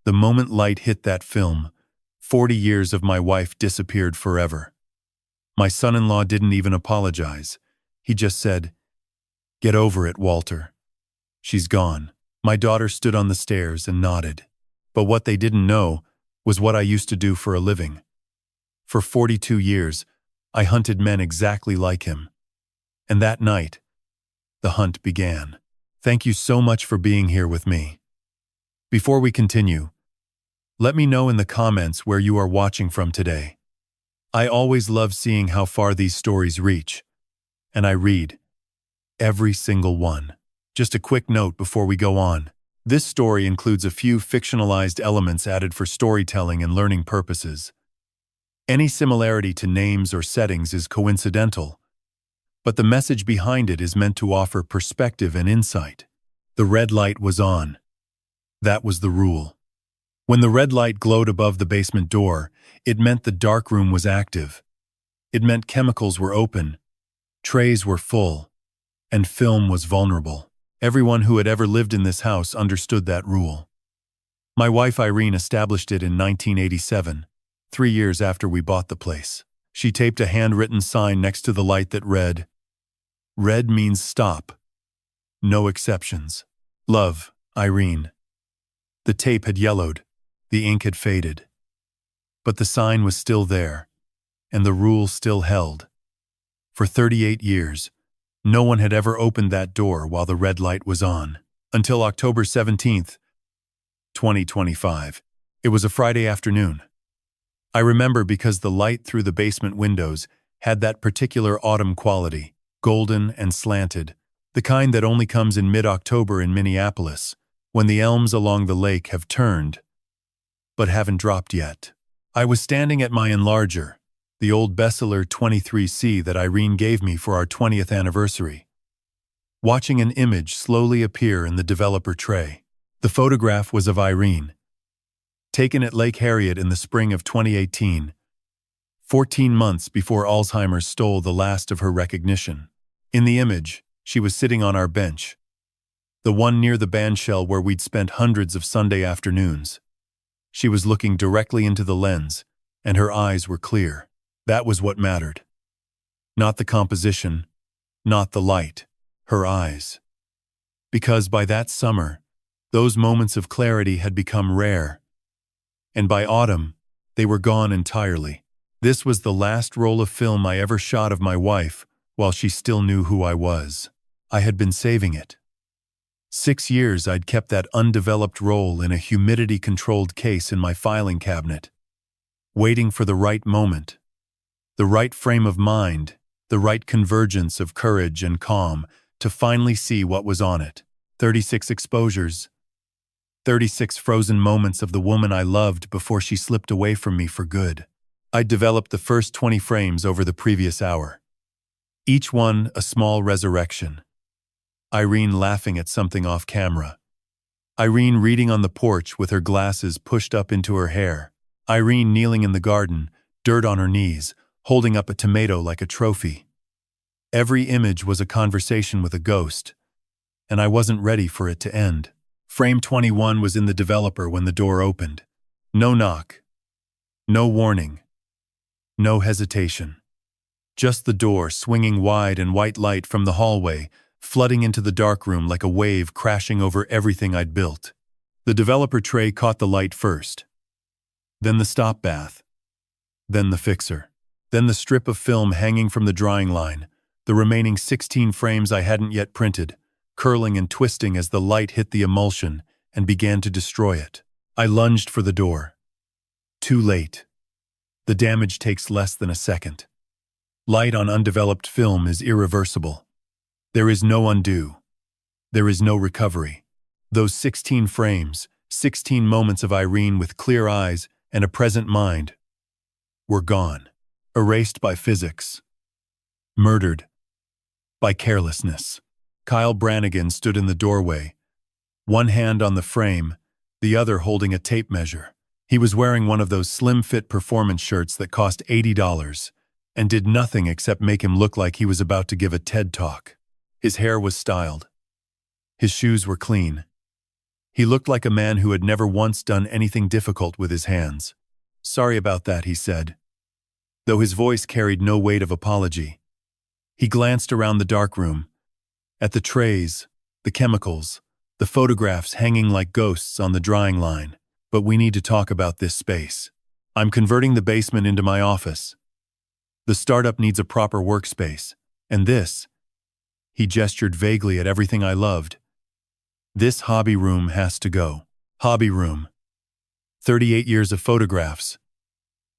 The moment light hit that film, 40 years of my wife disappeared forever. My son-in-law didn't even apologize. He just said, "Get over it, Walter. She's gone." My daughter stood on the stairs and nodded. But what they didn't know was what I used to do for a living. For 42 years, I hunted men exactly like him. And that night, the hunt began. Thank you so much for being here with me. Before we continue, let me know in the comments where you are watching from today. I always love seeing how far these stories reach, and I read every single one. Just a quick note before we go on. This story includes a few fictionalized elements added for storytelling and learning purposes. Any similarity to names or settings is coincidental, but the message behind it is meant to offer perspective and insight. The red light was on. That was the rule. When the red light glowed above the basement door, it meant the darkroom was active. It meant chemicals were open, trays were full, and film was vulnerable. Everyone who had ever lived in this house understood that rule. My wife Irene established it in 1987, 3 years after we bought the place. She taped a handwritten sign next to the light that read, "Red means stop. No exceptions. Love, Irene." The tape had yellowed. The ink had faded. But the sign was still there, and the rule still held. For 38 years, no one had ever opened that door while the red light was on. Until October 17th, 2025. It was a Friday afternoon. I remember because the light through the basement windows had that particular autumn quality, golden and slanted, the kind that only comes in mid-October in Minneapolis, when the elms along the lake have turned, but haven't dropped yet. I was standing at my enlarger, the old Besseler 23C that Irene gave me for our 20th anniversary, watching an image slowly appear in the developer tray. The photograph was of Irene, taken at Lake Harriet in the spring of 2018, 14 months before Alzheimer's stole the last of her recognition. In the image, she was sitting on our bench, the one near the bandshell where we'd spent hundreds of Sunday afternoons. She was looking directly into the lens, and her eyes were clear. That was what mattered. Not the composition, not the light, her eyes. Because by that summer, those moments of clarity had become rare, and by autumn, they were gone entirely. This was the last roll of film I ever shot of my wife while she still knew who I was. I had been saving it. 6 years I'd kept that undeveloped roll in a humidity-controlled case in my filing cabinet, waiting for the right moment, the right frame of mind, the right convergence of courage and calm to finally see what was on it. 36 exposures, 36 frozen moments of the woman I loved before she slipped away from me for good. I'd developed the first 20 frames over the previous hour, each one a small resurrection. Irene laughing at something off camera. Irene reading on the porch with her glasses pushed up into her hair. Irene kneeling in the garden, dirt on her knees, holding up a tomato like a trophy. Every image was a conversation with a ghost, and I wasn't ready for it to end. Frame 21 was in the developer when the door opened. No knock. No warning. No hesitation. Just the door swinging wide and white light from the hallway, flooding into the darkroom like a wave crashing over everything I'd built. The developer tray caught the light first. Then the stop bath. Then the fixer. Then the strip of film hanging from the drying line, the remaining 16 frames I hadn't yet printed, curling and twisting as the light hit the emulsion and began to destroy it. I lunged for the door. Too late. The damage takes less than a second. Light on undeveloped film is irreversible. There is no undo. There is no recovery. Those 16 frames, 16 moments of Irene with clear eyes and a present mind, were gone. Erased by physics. Murdered by carelessness. Kyle Brannigan stood in the doorway, one hand on the frame, the other holding a tape measure. He was wearing one of those slim-fit performance shirts that cost $80 and did nothing except make him look like he was about to give a TED Talk. His hair was styled. His shoes were clean. He looked like a man who had never once done anything difficult with his hands. "Sorry about that," he said, though his voice carried no weight of apology. He glanced around the darkroom, at the trays, the chemicals, the photographs hanging like ghosts on the drying line. "But we need to talk about this space. I'm converting the basement into my office. The startup needs a proper workspace. And this," he gestured vaguely at everything I loved, "this hobby room has to go." Hobby room. 38 years of photographs.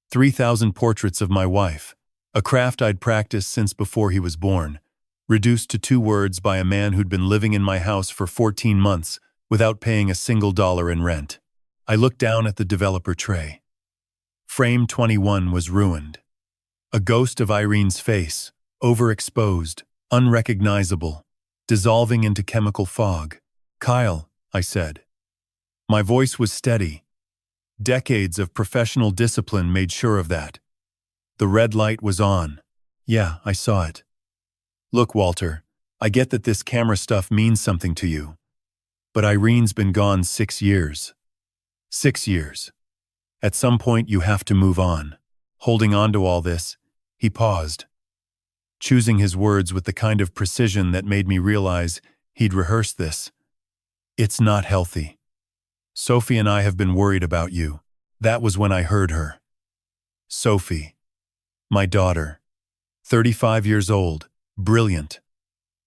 3,000 portraits of my wife. A craft I'd practiced since before he was born, reduced to 2 words by a man who'd been living in my house for 14 months without paying a single dollar in rent. I looked down at the developer tray. Frame 21 was ruined. A ghost of Irene's face, overexposed, unrecognizable, dissolving into chemical fog. "Kyle," I said. My voice was steady. Decades of professional discipline made sure of that. The red light was on. "Yeah, I saw it. Look, Walter, I get that this camera stuff means something to you. But Irene's been gone 6 years. 6 years. At some point you have to move on." Holding on to all this, he paused, choosing his words with the kind of precision that made me realize he'd rehearsed this. "It's not healthy. Sophie and I have been worried about you." That was when I heard her. Sophie. My daughter. 35 years old, brilliant.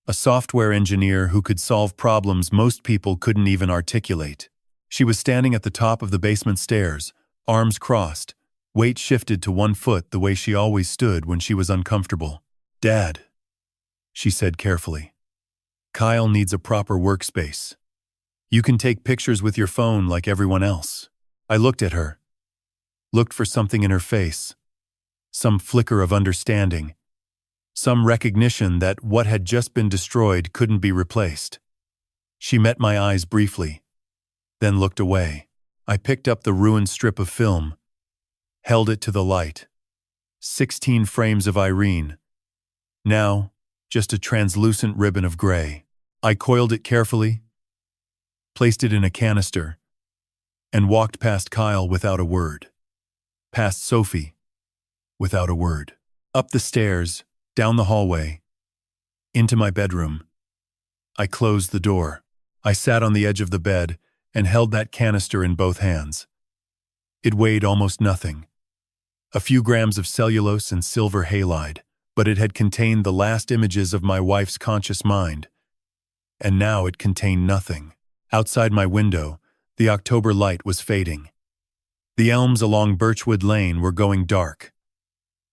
A software engineer who could solve problems most people couldn't even articulate. She was standing at the top of the basement stairs, arms crossed, weight shifted to one foot the way she always stood when she was uncomfortable. "Dad," she said carefully, "Kyle needs a proper workspace. You can take pictures with your phone like everyone else." I looked at her, looked for something in her face, some flicker of understanding, some recognition that what had just been destroyed couldn't be replaced. She met my eyes briefly, then looked away. I picked up the ruined strip of film, held it to the light. 16 frames of Irene. Now, just a translucent ribbon of gray. I coiled it carefully, placed it in a canister, and walked past Kyle without a word. Past Sophie, without a word. Up the stairs, down the hallway, into my bedroom. I closed the door. I sat on the edge of the bed and held that canister in both hands. It weighed almost nothing. A few grams of cellulose and silver halide, but it had contained the last images of my wife's conscious mind. And now it contained nothing. Outside my window, the October light was fading. The elms along Birchwood Lane were going dark,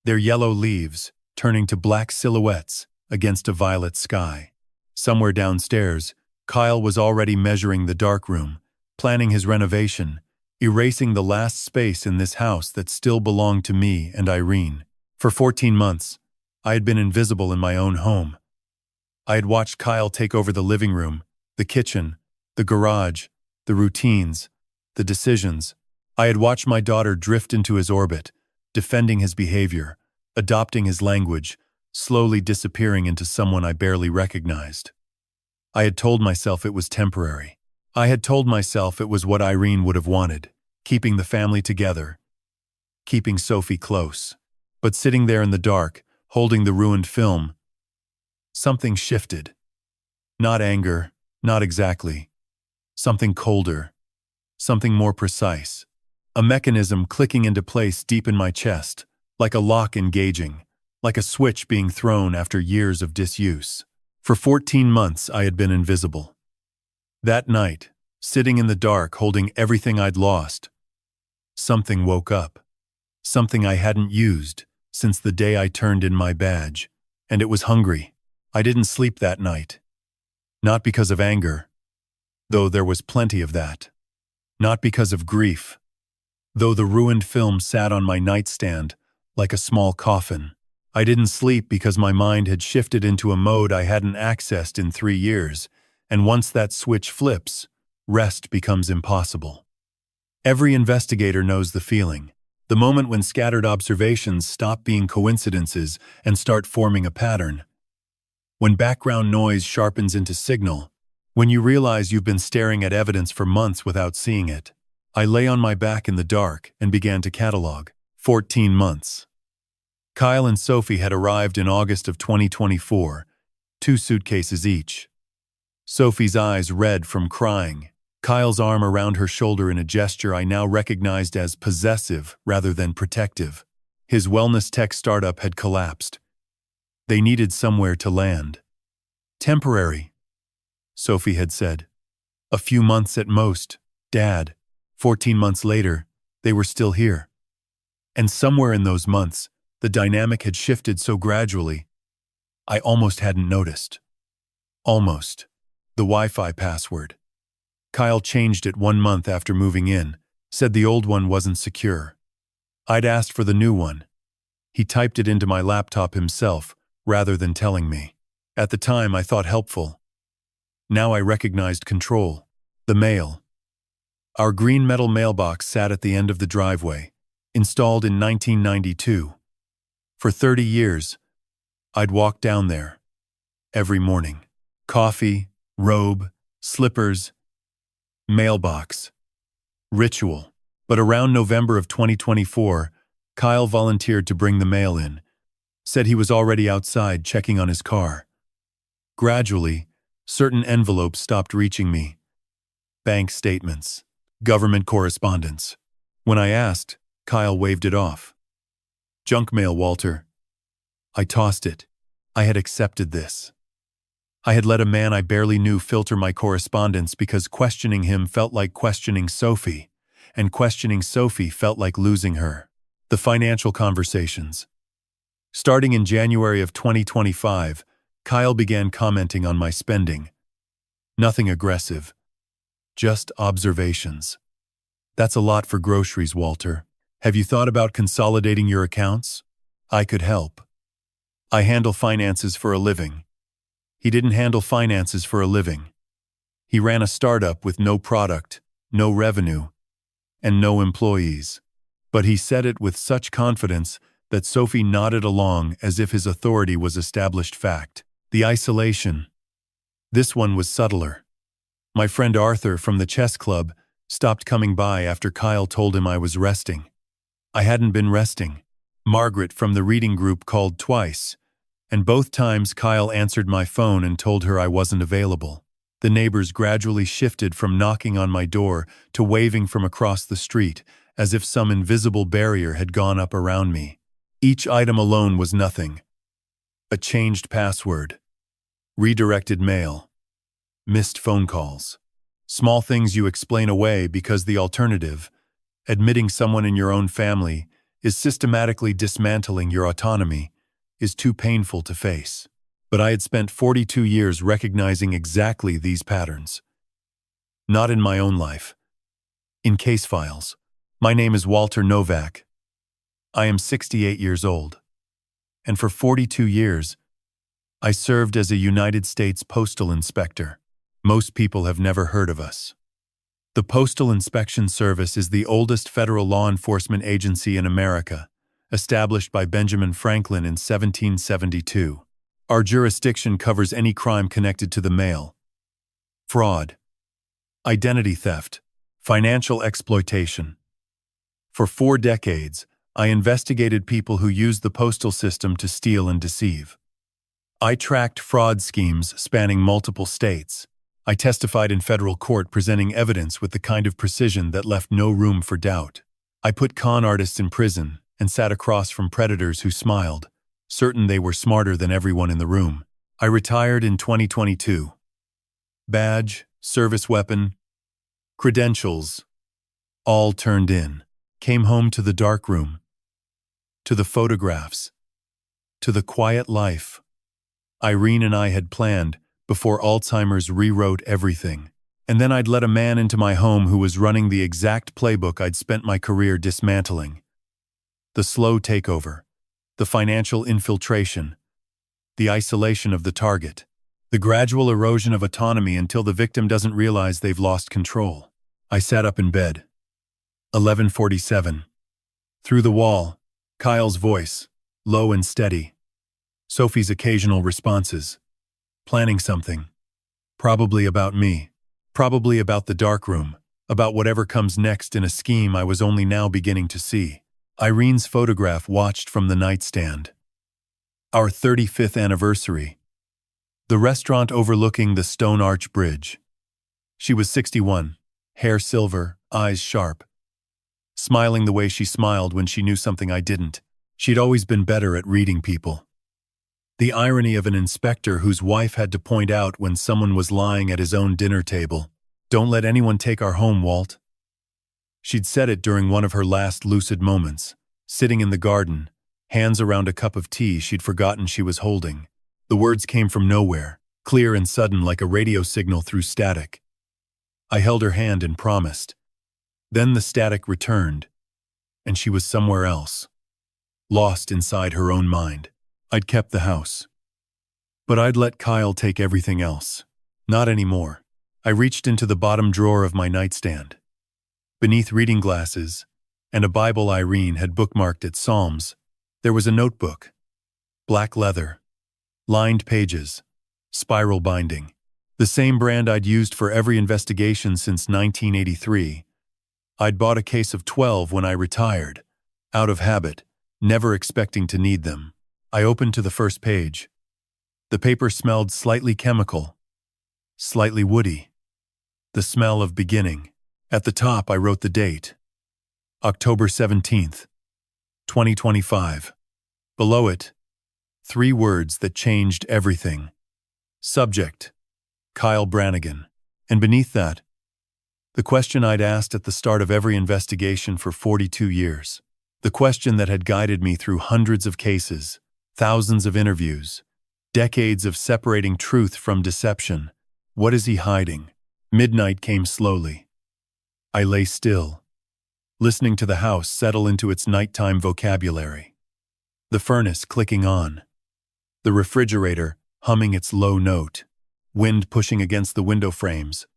their yellow leaves turning to black silhouettes against a violet sky. Somewhere downstairs, Kyle was already measuring the darkroom, planning his renovation, erasing the last space in this house that still belonged to me and Irene. For 14 months, I had been invisible in my own home. I had watched Kyle take over the living room, the kitchen, the garage, the routines, the decisions. I had watched my daughter drift into his orbit, defending his behavior, adopting his language, slowly disappearing into someone I barely recognized. I had told myself it was temporary. I had told myself it was what Irene would have wanted, keeping the family together, keeping Sophie close. But sitting there in the dark, holding the ruined film, something shifted. Not anger, not exactly. Something colder, something more precise. A mechanism clicking into place deep in my chest, like a lock engaging, like a switch being thrown after years of disuse. For 14 months I had been invisible. That night, sitting in the dark holding everything I'd lost, something woke up. Something I hadn't used since the day I turned in my badge, and it was hungry. I didn't sleep that night. Not because of anger, though there was plenty of that. Not because of grief, though the ruined film sat on my nightstand like a small coffin. I didn't sleep because my mind had shifted into a mode I hadn't accessed in 3 years, and once that switch flips, rest becomes impossible. Every investigator knows the feeling. The moment when scattered observations stop being coincidences and start forming a pattern. When background noise sharpens into signal, When you realize you've been staring at evidence for months without seeing it. I lay on my back in the dark and began to catalog. 14 months. Kyle and Sophie had arrived in August of 2024, 2 suitcases each. Sophie's eyes red from crying, Kyle's arm around her shoulder in a gesture I now recognized as possessive rather than protective. His wellness tech startup had collapsed. They needed somewhere to land. Temporary, Sophie had said. A few months at most, Dad. 14 months later, they were still here. And somewhere in those months, the dynamic had shifted so gradually, I almost hadn't noticed. Almost. The Wi-Fi password. Kyle changed it 1 month after moving in, said the old one wasn't secure. I'd asked for the new one. He typed it into my laptop himself, rather than telling me. At the time, I thought helpful. Now I recognized control. The mail. Our green metal mailbox sat at the end of the driveway, installed in 1992. For 30 years, I'd walk down there. Every morning. Coffee, robe, slippers, mailbox. Ritual. But around November of 2024, Kyle volunteered to bring the mail in. Said he was already outside checking on his car. Gradually, certain envelopes stopped reaching me. Bank statements. Government correspondence. When I asked, Kyle waved it off. Junk mail, Walter. I tossed it. I had accepted this. I had let a man I barely knew filter my correspondence because questioning him felt like questioning Sophie, and questioning Sophie felt like losing her. The financial conversations. Starting in January of 2025, Kyle began commenting on my spending. Nothing aggressive. Just observations. That's a lot for groceries, Walter. Have you thought about consolidating your accounts? I could help. I handle finances for a living. He didn't handle finances for a living. He ran a startup with no product, no revenue, and no employees. But he said it with such confidence that Sophie nodded along as if his authority was established fact. The isolation. This one was subtler. My friend Arthur from the chess club stopped coming by after Kyle told him I was resting. I hadn't been resting. Margaret from the reading group called twice, and both times Kyle answered my phone and told her I wasn't available. The neighbors gradually shifted from knocking on my door to waving from across the street, as if some invisible barrier had gone up around me. Each item alone was nothing. A changed password. Redirected mail. Missed phone calls. Small things you explain away because the alternative, admitting someone in your own family, is systematically dismantling your autonomy, is too painful to face. But I had spent 42 years recognizing exactly these patterns. Not in my own life. In case files. My name is Walter Novak. I am 68 years old. And for 42 years, I served as a United States Postal Inspector. Most people have never heard of us. The Postal Inspection Service is the oldest federal law enforcement agency in America, established by Benjamin Franklin in 1772. Our jurisdiction covers any crime connected to the mail, fraud, identity theft, financial exploitation. For 4 decades, I investigated people who used the postal system to steal and deceive. I tracked fraud schemes spanning multiple states. I testified in federal court presenting evidence with the kind of precision that left no room for doubt. I put con artists in prison and sat across from predators who smiled, certain they were smarter than everyone in the room. I retired in 2022. Badge, service weapon, credentials, all turned in. Came home to the darkroom, to the photographs, to the quiet life Irene and I had planned before Alzheimer's rewrote everything. And then I'd let a man into my home who was running the exact playbook I'd spent my career dismantling. The slow takeover, the financial infiltration, the isolation of the target, the gradual erosion of autonomy until the victim doesn't realize they've lost control. I sat up in bed. 11:47. Through the wall, Kyle's voice, low and steady. Sophie's occasional responses. Planning something. Probably about me. Probably about the darkroom. About whatever comes next in a scheme I was only now beginning to see. Irene's photograph watched from the nightstand. Our 35th anniversary. The restaurant overlooking the Stone Arch Bridge. She was 61, hair silver, eyes sharp. Smiling the way she smiled when she knew something I didn't. She'd always been better at reading people. The irony of an inspector whose wife had to point out when someone was lying at his own dinner table. "Don't let anyone take our home, Walt." She'd said it during one of her last lucid moments, sitting in the garden, hands around a cup of tea she'd forgotten she was holding. The words came from nowhere, clear and sudden like a radio signal through static. I held her hand and promised. Then the static returned, and she was somewhere else, lost inside her own mind. I'd kept the house. But I'd let Kyle take everything else. Not anymore. I reached into the bottom drawer of my nightstand. Beneath reading glasses and a Bible Irene had bookmarked at Psalms, there was a notebook. Black leather. Lined pages. Spiral binding. The same brand I'd used for every investigation since 1983. I'd bought a case of 12 when I retired, out of habit, never expecting to need them. I opened to the first page. The paper smelled slightly chemical, slightly woody. The smell of beginning. At the top I wrote the date. October 17th, 2025. Below it, 3 words that changed everything. Subject, Kyle Brannigan. And beneath that, the question I'd asked at the start of every investigation for 42 years. The question that had guided me through hundreds of cases, thousands of interviews, decades of separating truth from deception. What is he hiding? Midnight came slowly. I lay still, listening to the house settle into its nighttime vocabulary. The furnace clicking on. The refrigerator humming its low note. Wind pushing against the window frames.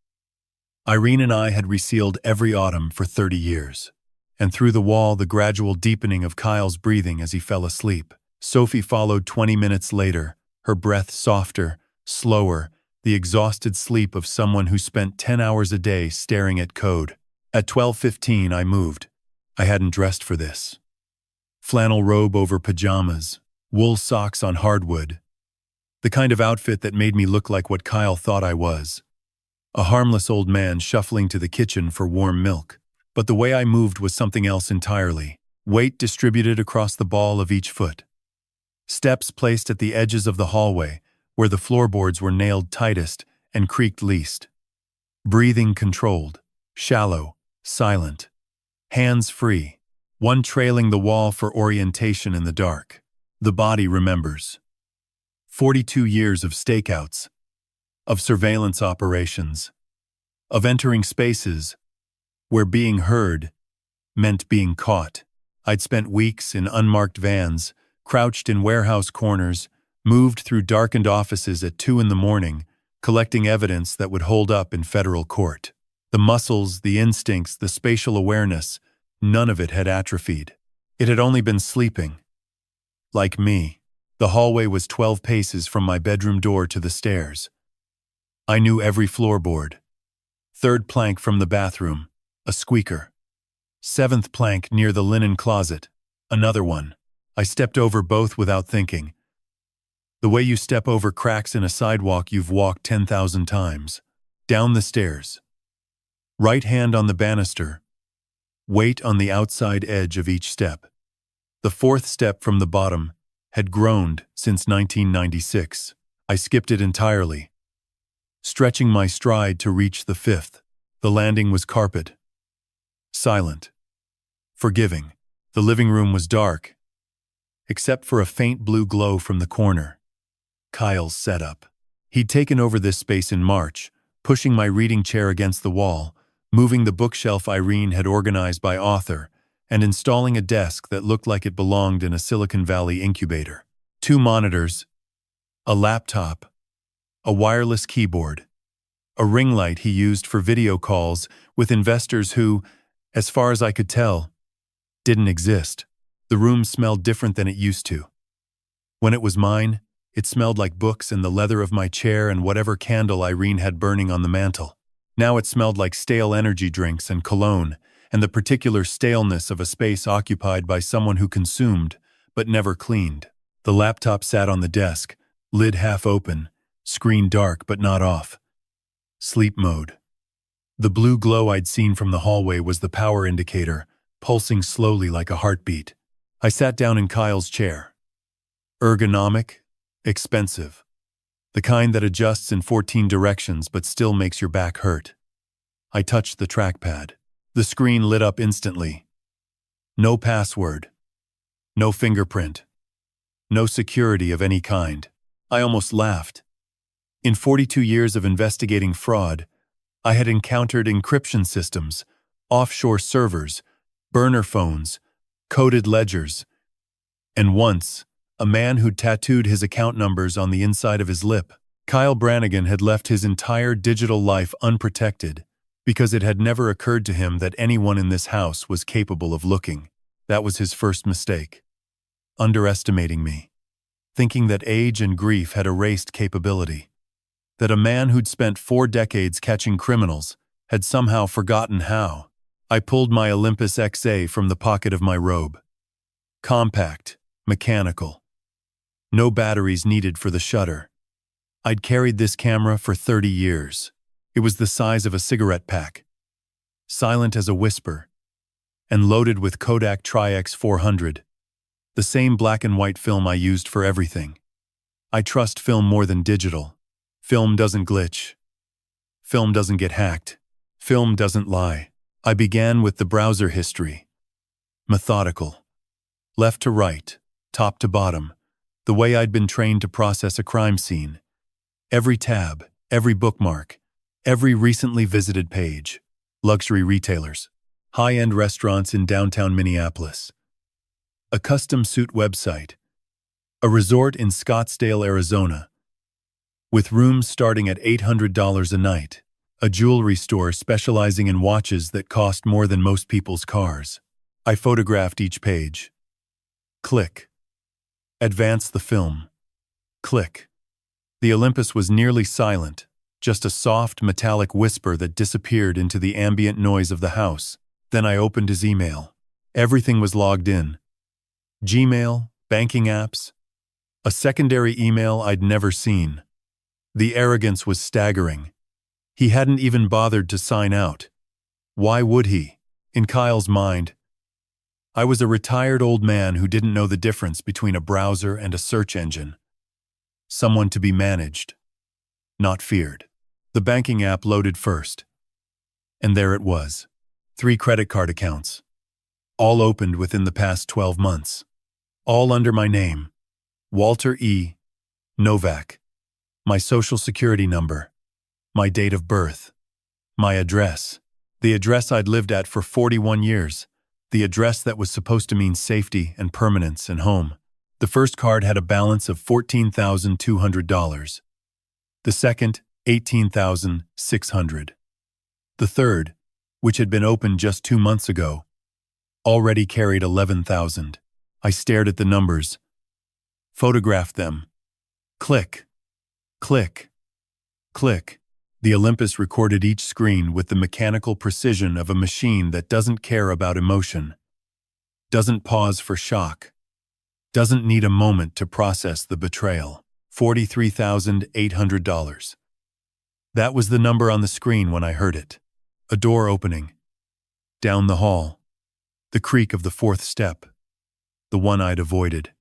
Irene and I had resealed every autumn for 30 years. And through the wall, the gradual deepening of Kyle's breathing as he fell asleep. Sophie followed 20 minutes later, her breath softer, slower, the exhausted sleep of someone who spent 10 hours a day staring at code. At 12:15, I moved. I hadn't dressed for this. Flannel robe over pajamas, wool socks on hardwood. The kind of outfit that made me look like what Kyle thought I was. A harmless old man shuffling to the kitchen for warm milk. But the way I moved was something else entirely. Weight distributed across the ball of each foot. Steps placed at the edges of the hallway, where the floorboards were nailed tightest and creaked least. Breathing controlled, shallow, silent. Hands free, one trailing the wall for orientation in the dark. The body remembers. 42 years of stakeouts, of surveillance operations, of entering spaces where being heard meant being caught. I'd spent weeks in unmarked vans, crouched in warehouse corners, moved through darkened offices at 2 a.m, collecting evidence that would hold up in federal court. The muscles, the instincts, the spatial awareness, none of it had atrophied. It had only been sleeping. Like me, the hallway was 12 paces from my bedroom door to the stairs. I knew every floorboard. 3rd plank from the bathroom, a squeaker. 7th plank near the linen closet, another one. I stepped over both without thinking. The way you step over cracks in a sidewalk you've walked 10,000 times. Down the stairs. Right hand on the banister. Weight on the outside edge of each step. The 4th step from the bottom had groaned since 1996. I skipped it entirely. Stretching my stride to reach the 5th, the landing was carpet. Silent. Forgiving. The living room was dark, except for a faint blue glow from the corner. Kyle's setup. He'd taken over this space in March, pushing my reading chair against the wall, moving the bookshelf Irene had organized by author, and installing a desk that looked like it belonged in a Silicon Valley incubator. 2 monitors, a laptop, a wireless keyboard, a ring light he used for video calls with investors who, as far as I could tell, didn't exist. The room smelled different than it used to. When it was mine, It smelled like books and the leather of my chair and whatever candle Irene had burning on the mantel. Now it smelled like stale energy drinks and cologne, and the particular staleness of a space occupied by someone who consumed, but never cleaned. The laptop sat on the desk, lid half open, screen dark but not off. Sleep mode. The blue glow I'd seen from the hallway was the power indicator, pulsing slowly like a heartbeat. I sat down in Kyle's chair. Ergonomic, expensive. The kind that adjusts in 14 directions but still makes your back hurt. I touched the trackpad. The screen lit up instantly. No password. No fingerprint. No security of any kind. I almost laughed. In 42 years of investigating fraud, I had encountered encryption systems, offshore servers, burner phones, coded ledgers, and once, a man who'd tattooed his account numbers on the inside of his lip. Kyle Brannigan had left his entire digital life unprotected because it had never occurred to him that anyone in this house was capable of looking. That was his first mistake. Underestimating me. Thinking that age and grief had erased capability. That a man who'd spent 4 decades catching criminals had somehow forgotten how. I pulled my Olympus XA from the pocket of my robe. Compact, mechanical. No batteries needed for the shutter. I'd carried this camera for 30 years. It was the size of a cigarette pack. Silent as a whisper. And loaded with Kodak Tri-X 400. The same black and white film I used for everything. I trust film more than digital. Film doesn't glitch. Film doesn't get hacked. Film doesn't lie. I began with the browser history. Methodical. Left to right, top to bottom, the way I'd been trained to process a crime scene. Every tab, every bookmark, every recently visited page. Luxury retailers. High-end restaurants in downtown Minneapolis. A custom suit website. A resort in Scottsdale, Arizona. With rooms starting at $800 a night. A jewelry store specializing in watches that cost more than most people's cars. I photographed each page. Click. Advance the film. Click. The Olympus was nearly silent, just a soft, metallic whisper that disappeared into the ambient noise of the house. Then I opened his email. Everything was logged in. Gmail, banking apps. A secondary email I'd never seen. The arrogance was staggering. He hadn't even bothered to sign out. Why would he? In Kyle's mind, I was a retired old man who didn't know the difference between a browser and a search engine. Someone to be managed, not feared. The banking app loaded first. And there it was. 3 credit card accounts. All opened within the past 12 months. All under my name. Walter E. Novak. My social security number. My date of birth. My address. The address I'd lived at for 41 years. The address that was supposed to mean safety and permanence and home. The first card had a balance of $14,200. The second, $18,600. The third, which had been opened just 2 months ago, already carried $11,000. I stared at the numbers. Photographed them. Click. Click. Click. The Olympus recorded each screen with the mechanical precision of a machine that doesn't care about emotion, doesn't pause for shock, doesn't need a moment to process the betrayal. $43,800. That was the number on the screen when I heard it. A door opening. Down the hall. The creak of the 4th step. The one I'd avoided.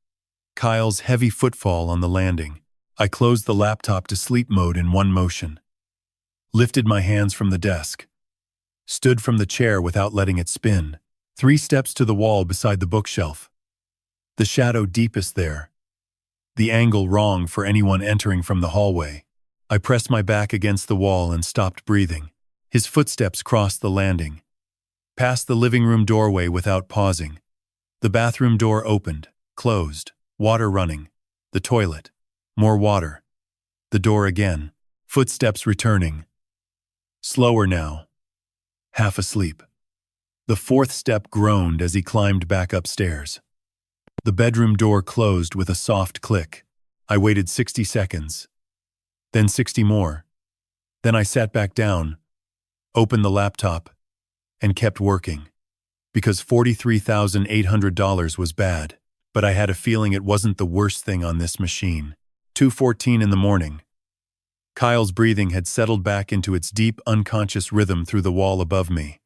Kyle's heavy footfall on the landing. I closed the laptop to sleep mode in one motion. Lifted my hands from the desk. Stood from the chair without letting it spin. 3 steps to the wall beside the bookshelf. The shadow deepest there. The angle wrong for anyone entering from the hallway. I pressed my back against the wall and stopped breathing. His footsteps crossed the landing. Past the living room doorway without pausing. The bathroom door opened, closed, water running. The toilet. More water. The door again. Footsteps returning. Slower now. Half asleep. The 4th step groaned as he climbed back upstairs. The bedroom door closed with a soft click. I waited 60 seconds, then 60 more. Then I sat back down, opened the laptop, and kept working. Because $43,800 was bad, but I had a feeling it wasn't the worst thing on this machine. 2:14 in the morning. Kyle's breathing had settled back into its deep, unconscious rhythm through the wall above me.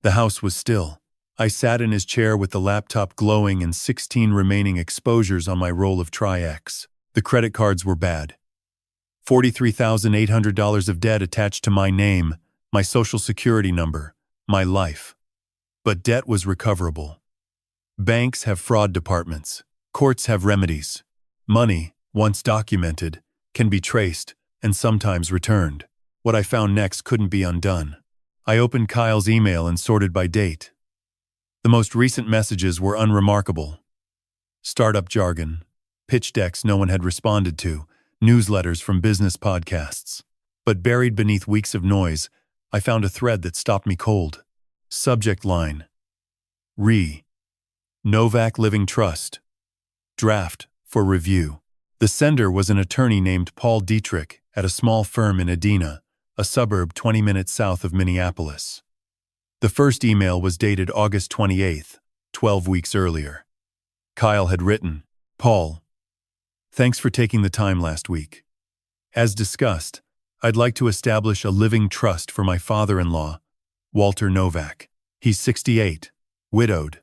The house was still. I sat in his chair with the laptop glowing and 16 remaining exposures on my roll of Tri-X. The credit cards were bad. $43,800 of debt attached to my name, my social security number, my life. But debt was recoverable. Banks have fraud departments. Courts have remedies. Money, once documented, can be traced and sometimes returned. What I found next couldn't be undone. I opened Kyle's email and sorted by date. The most recent messages were unremarkable. Startup jargon, pitch decks no one had responded to, newsletters from business podcasts. But buried beneath weeks of noise, I found a thread that stopped me cold. Subject line: Novak Living Trust. Draft for review. The sender was an attorney named Paul Dietrich at a small firm in Edina, a suburb 20 minutes south of Minneapolis. The first email was dated August 28th, 12 weeks earlier. Kyle had written, "Paul, thanks for taking the time last week. As discussed, I'd like to establish a living trust for my father-in-law, Walter Novak. He's 68, widowed,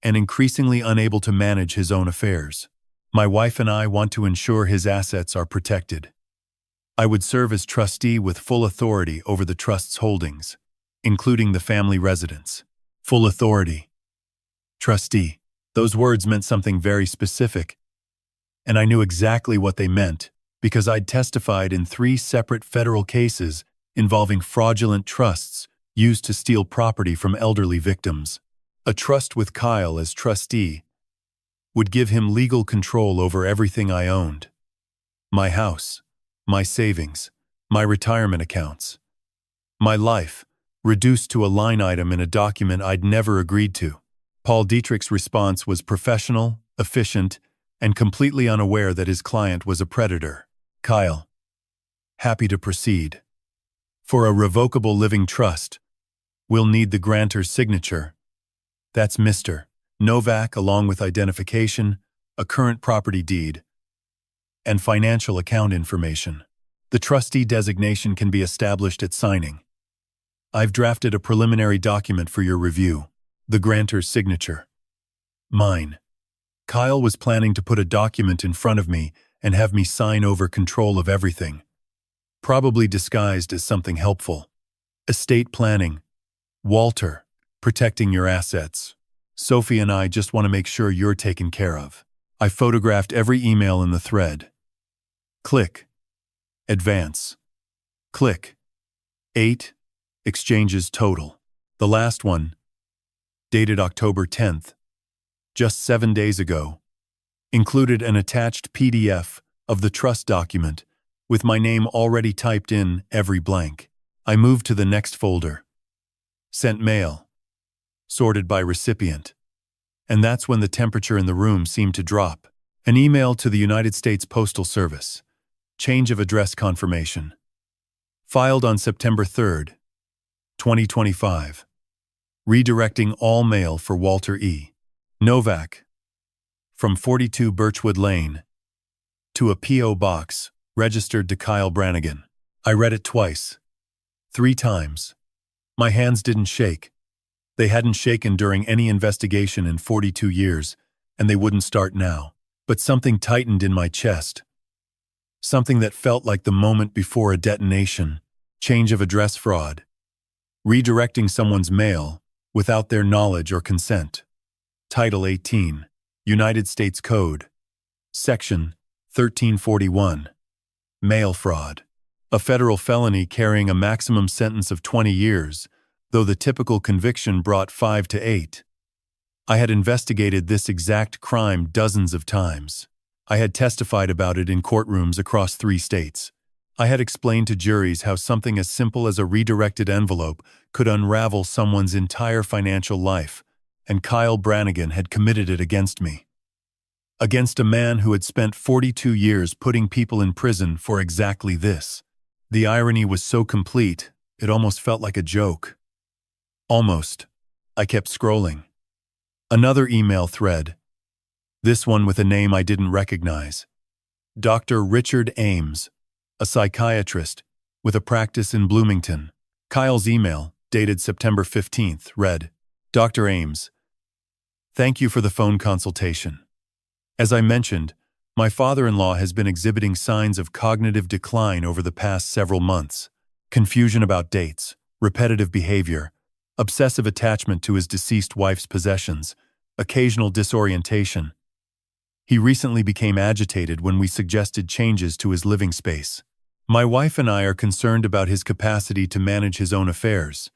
and increasingly unable to manage his own affairs. My wife and I want to ensure his assets are protected. I would serve as trustee with full authority over the trust's holdings, including the family residence. Full authority. Trustee. Those words meant something very specific, and I knew exactly what they meant because I'd testified in 3 separate federal cases involving fraudulent trusts used to steal property from elderly victims. A trust with Kyle as trustee would give him legal control over everything I owned. My house, my savings, my retirement accounts. My life, reduced to a line item in a document I'd never agreed to. Paul Dietrich's response was professional, efficient, and completely unaware that his client was a predator. Kyle, happy to proceed. For a revocable living trust, we'll need the grantor's signature. That's Mr. Novak, along with identification, a current property deed, and financial account information. The trustee designation can be established at signing. I've drafted a preliminary document for your review, the grantor's signature. Mine. Kyle was planning to put a document in front of me and have me sign over control of everything, probably disguised as something helpful. Estate planning. Walter, protecting your assets. Sophie and I just want to make sure you're taken care of. I photographed every email in the thread. Click. Advance. Click. 8 exchanges total. The last one, dated October 10th, just 7 days ago, included an attached PDF of the trust document with my name already typed in every blank. I moved to the next folder. Sent mail. Sorted by recipient. And that's when the temperature in the room seemed to drop. An email to the United States Postal Service. Change of address confirmation. Filed on September 3rd, 2025. Redirecting all mail for Walter E. Novak. From 42 Birchwood Lane. To a P.O. box, registered to Kyle Brannigan. I read it twice. 3 times. My hands didn't shake. They hadn't shaken during any investigation in 42 years, and they wouldn't start now. But something tightened in my chest. Something that felt like the moment before a detonation. Change of address fraud. Redirecting someone's mail without their knowledge or consent. Title 18, United States Code. Section 1341. Mail fraud. A federal felony carrying a maximum sentence of 20 years, though the typical conviction brought 5 to 8. I had investigated this exact crime dozens of times. I had testified about it in courtrooms across 3 states. I had explained to juries how something as simple as a redirected envelope could unravel someone's entire financial life, and Kyle Brannigan had committed it against me. against a man who had spent 42 years putting people in prison for exactly this. The irony was so complete, it almost felt like a joke. Almost. I kept scrolling. Another email thread. This one with a name I didn't recognize. Dr. Richard Ames, a psychiatrist with a practice in Bloomington. Kyle's email, dated September 15th, read, Dr. Ames, thank you for the phone consultation. As I mentioned, my father-in-law has been exhibiting signs of cognitive decline over the past several months. Confusion about dates, repetitive behavior, obsessive attachment to his deceased wife's possessions, occasional disorientation. He recently became agitated when we suggested changes to his living space. My wife and I are concerned about his capacity to manage his own affairs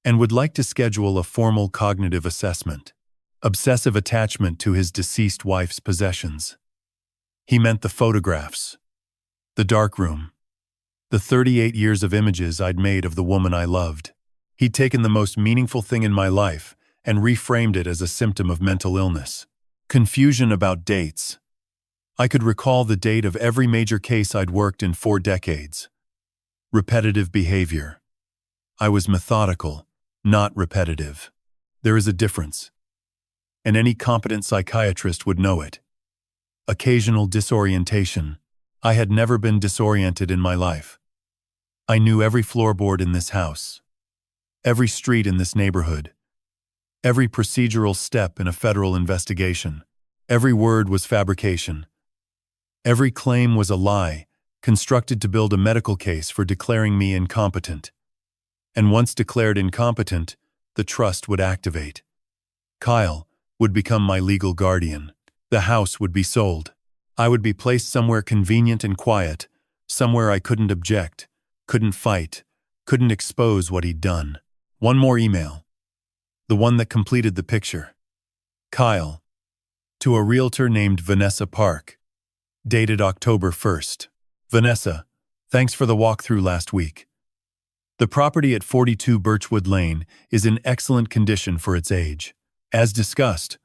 and would like to schedule a formal cognitive assessment. Obsessive attachment to his deceased wife's possessions. He meant the photographs, the darkroom, the 38 years of images I'd made of the woman I loved. He'd taken the most meaningful thing in my life and reframed it as a symptom of mental illness. Confusion about dates. I could recall the date of every major case I'd worked in 4 decades. Repetitive behavior. I was methodical, not repetitive. There is a difference, and any competent psychiatrist would know it. Occasional disorientation. I had never been disoriented in my life. I knew every floorboard in this house, every street in this neighborhood, every procedural step in a federal investigation. Every word was fabrication. Every claim was a lie, constructed to build a medical case for declaring me incompetent. And once declared incompetent, the trust would activate. Kyle would become my legal guardian. The house would be sold. I would be placed somewhere convenient and quiet, somewhere I couldn't object, couldn't fight, couldn't expose what he'd done. One more email. The one that completed the picture. Kyle. To a realtor named Vanessa Park. Dated October 1st. Vanessa, thanks for the walkthrough last week. The property at 42 Birchwood Lane is in excellent condition for its age. As discussed,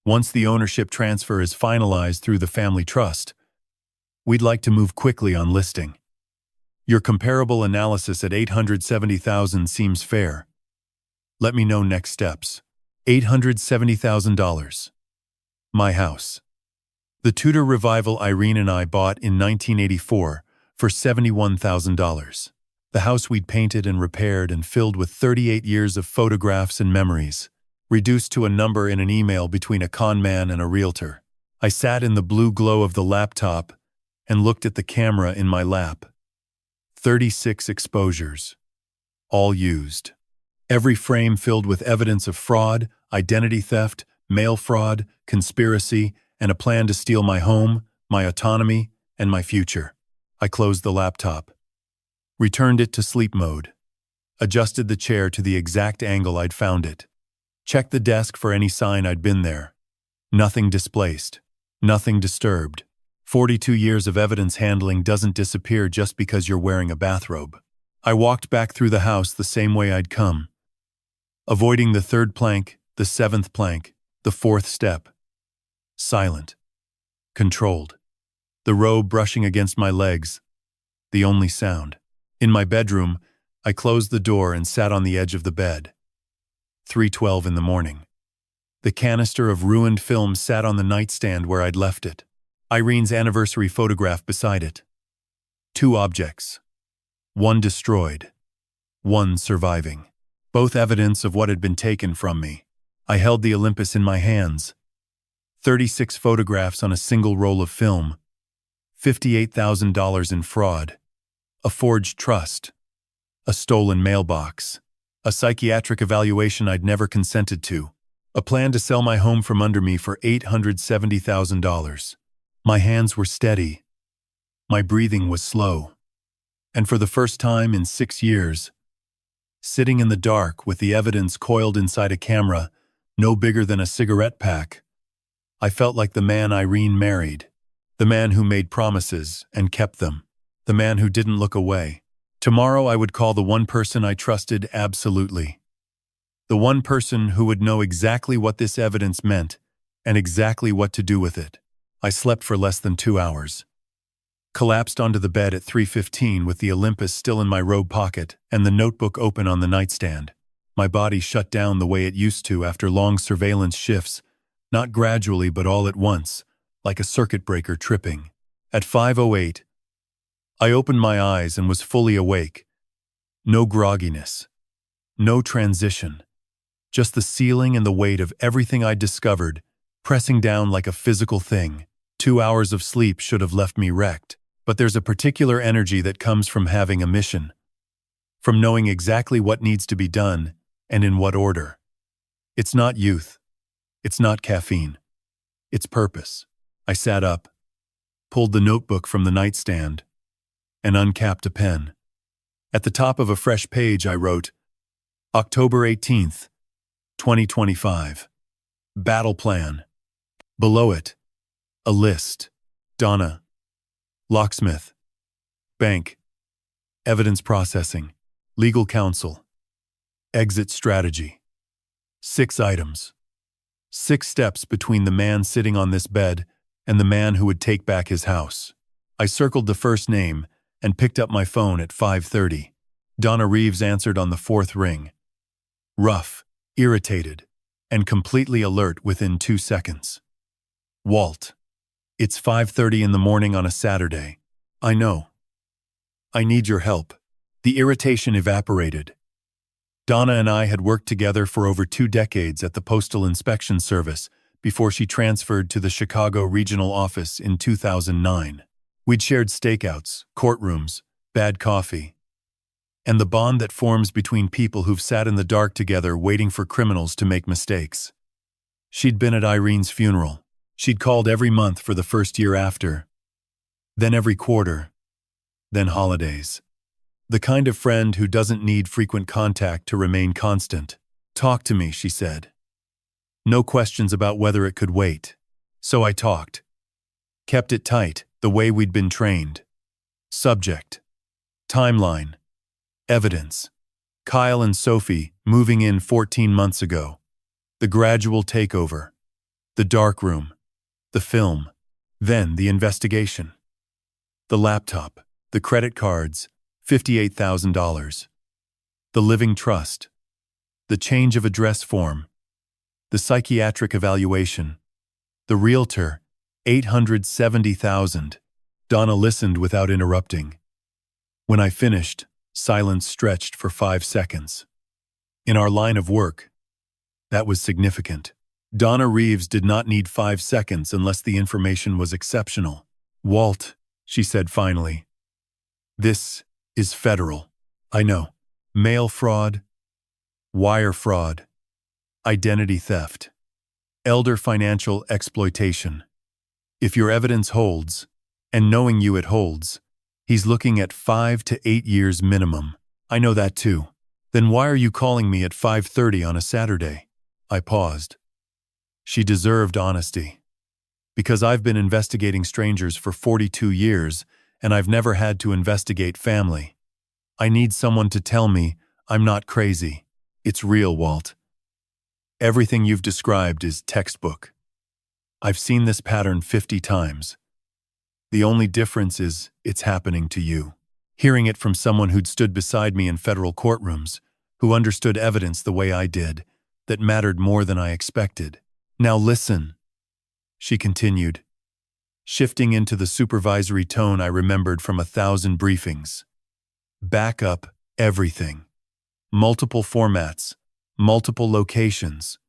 once the ownership transfer is finalized through the family trust, we'd like to move quickly on listing. Your comparable analysis at $870,000 seems fair. Let me know next steps. $870,000. My house. The Tudor Revival Irene and I bought in 1984 for $71,000. The house we'd painted and repaired and filled with 38 years of photographs and memories, reduced to a number in an email between a con man and a realtor. I sat in the blue glow of the laptop and looked at the camera in my lap. 36 exposures. All used. Every frame filled with evidence of fraud, identity theft, mail fraud, conspiracy, and a plan to steal my home, my autonomy, and my future. I closed the laptop, returned it to sleep mode, adjusted the chair to the exact angle I'd found it, checked the desk for any sign I'd been there. Nothing displaced, nothing disturbed. 42 years of evidence handling doesn't disappear just because you're wearing a bathrobe. I walked back through the house the same way I'd come, avoiding the 3rd plank, the 7th plank, the 4th step. Silent. Controlled. The robe brushing against my legs. The only sound. In my bedroom, I closed the door and sat on the edge of the bed. 3:12 in the morning. The canister of ruined film sat on the nightstand where I'd left it. Irene's anniversary photograph beside it. 2 objects. One destroyed. One surviving. Both evidence of what had been taken from me. I held the Olympus in my hands. 36 photographs on a single roll of film. $58,000 in fraud. A forged trust. A stolen mailbox. A psychiatric evaluation I'd never consented to. A plan to sell my home from under me for $870,000. My hands were steady. My breathing was slow. And for the first time in 6 years, sitting in the dark with the evidence coiled inside a camera, no bigger than a cigarette pack, I felt like the man Irene married, the man who made promises and kept them, the man who didn't look away. Tomorrow I would call the one person I trusted absolutely. The one person who would know exactly what this evidence meant and exactly what to do with it. I slept for less than 2 hours. Collapsed onto the bed at 3:15 with the Olympus still in my robe pocket and the notebook open on the nightstand. My body shut down the way it used to after long surveillance shifts, not gradually but all at once, like a circuit breaker tripping. At 5:08, I opened my eyes and was fully awake. No grogginess. No transition. Just the ceiling and the weight of everything I'd discovered, pressing down like a physical thing. 2 hours of sleep should have left me wrecked. But there's a particular energy that comes from having a mission, from knowing exactly what needs to be done and in what order. It's not youth. It's not caffeine. It's purpose. I sat up, pulled the notebook from the nightstand, and uncapped a pen. At the top of a fresh page, I wrote, October 18th, 2025. Battle plan. Below it, a list. Donna. Locksmith. Bank. Evidence processing. Legal counsel. Exit strategy. 6 items. 6 steps between the man sitting on this bed and the man who would take back his house. I circled the first name and picked up my phone at 5:30. Donna Reeves answered on the 4th ring. Rough, irritated, and completely alert within 2 seconds. Walt. It's 5:30 in the morning on a Saturday. I know. I need your help. The irritation evaporated. Donna and I had worked together for over 2 decades at the Postal Inspection Service before she transferred to the Chicago regional office in 2009. We'd shared stakeouts, courtrooms, bad coffee, and the bond that forms between people who've sat in the dark together waiting for criminals to make mistakes. She'd been at Irene's funeral. She'd called every month for the first year after, then every quarter, then holidays. The kind of friend who doesn't need frequent contact to remain constant. Talk to me, she said. No questions about whether it could wait. So I talked. Kept it tight, the way we'd been trained. Subject. Timeline. Evidence. Kyle and Sophie moving in 14 months ago. The gradual takeover. The darkroom. The film. Then the investigation. The laptop. The credit cards. $58,000. The living trust. The change of address form. The psychiatric evaluation. The realtor. $870,000. Donna listened without interrupting. When I finished, silence stretched for 5 seconds. In our line of work, that was significant. Donna Reeves did not need 5 seconds unless the information was exceptional. Walt, she said finally. This is federal. I know. Mail fraud, wire fraud, identity theft, elder financial exploitation. If your evidence holds, and knowing you it holds, he's looking at 5 to 8 years minimum. I know that too. Then why are you calling me at 5:30 on a Saturday? I paused. She deserved honesty. Because I've been investigating strangers for 42 years, and I've never had to investigate family. I need someone to tell me I'm not crazy. It's real, Walt. Everything you've described is textbook. I've seen this pattern 50 times. The only difference is it's happening to you. Hearing it from someone who'd stood beside me in federal courtrooms, who understood evidence the way I did, that mattered more than I expected. Now listen, she continued, shifting into the supervisory tone I remembered from 1,000 briefings. Back up everything. Multiple formats, multiple locations,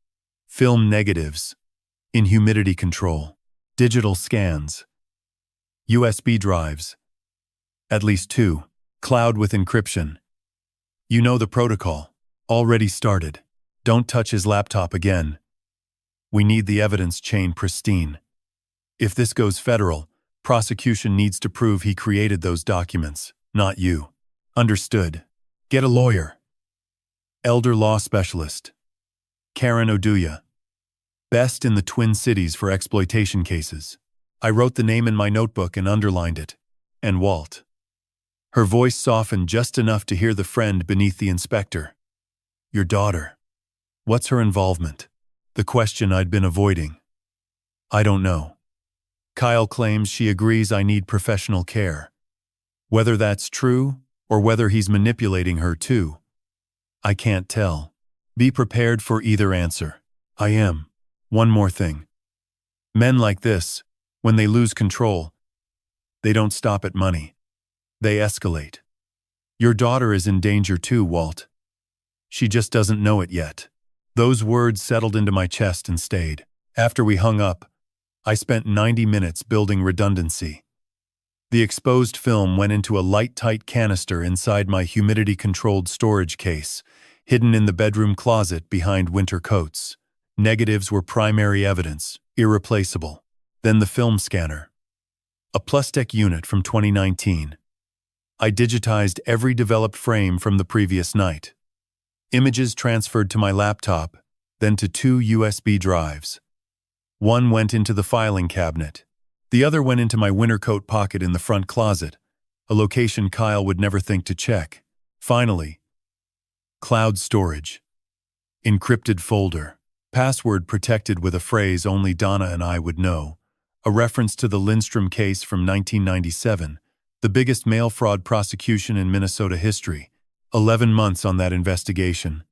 film negatives, in humidity control, digital scans, USB drives, at least 2, cloud with encryption. You know the protocol, already started. Don't touch his laptop again. We need the evidence chain pristine. If this goes federal, prosecution needs to prove he created those documents, not you. Understood. Get a lawyer. Elder law specialist. Karen Oduya. Best in the Twin Cities for exploitation cases. I wrote the name in my notebook and underlined it. And Walt. Her voice softened just enough to hear the friend beneath the inspector. Your daughter. What's her involvement? The question I'd been avoiding. I don't know. Kyle claims she agrees I need professional care. Whether that's true, or whether he's manipulating her too, I can't tell. Be prepared for either answer. I am. One more thing. Men like this, when they lose control, they don't stop at money. They escalate. Your daughter is in danger too, Walt. She just doesn't know it yet. Those words settled into my chest and stayed. After we hung up, I spent 90 minutes building redundancy. The exposed film went into a light-tight canister inside my humidity-controlled storage case, hidden in the bedroom closet behind winter coats. Negatives were primary evidence, irreplaceable. Then the film scanner. A Plustek unit from 2019. I digitized every developed frame from the previous night. Images transferred to my laptop, then to 2 USB drives. One went into the filing cabinet. The other went into my winter coat pocket in the front closet, a location Kyle would never think to check. Finally, cloud storage. Encrypted folder. Password protected with a phrase only Donna and I would know, a reference to the Lindstrom case from 1997, the biggest mail fraud prosecution in Minnesota history. 11 months on that investigation.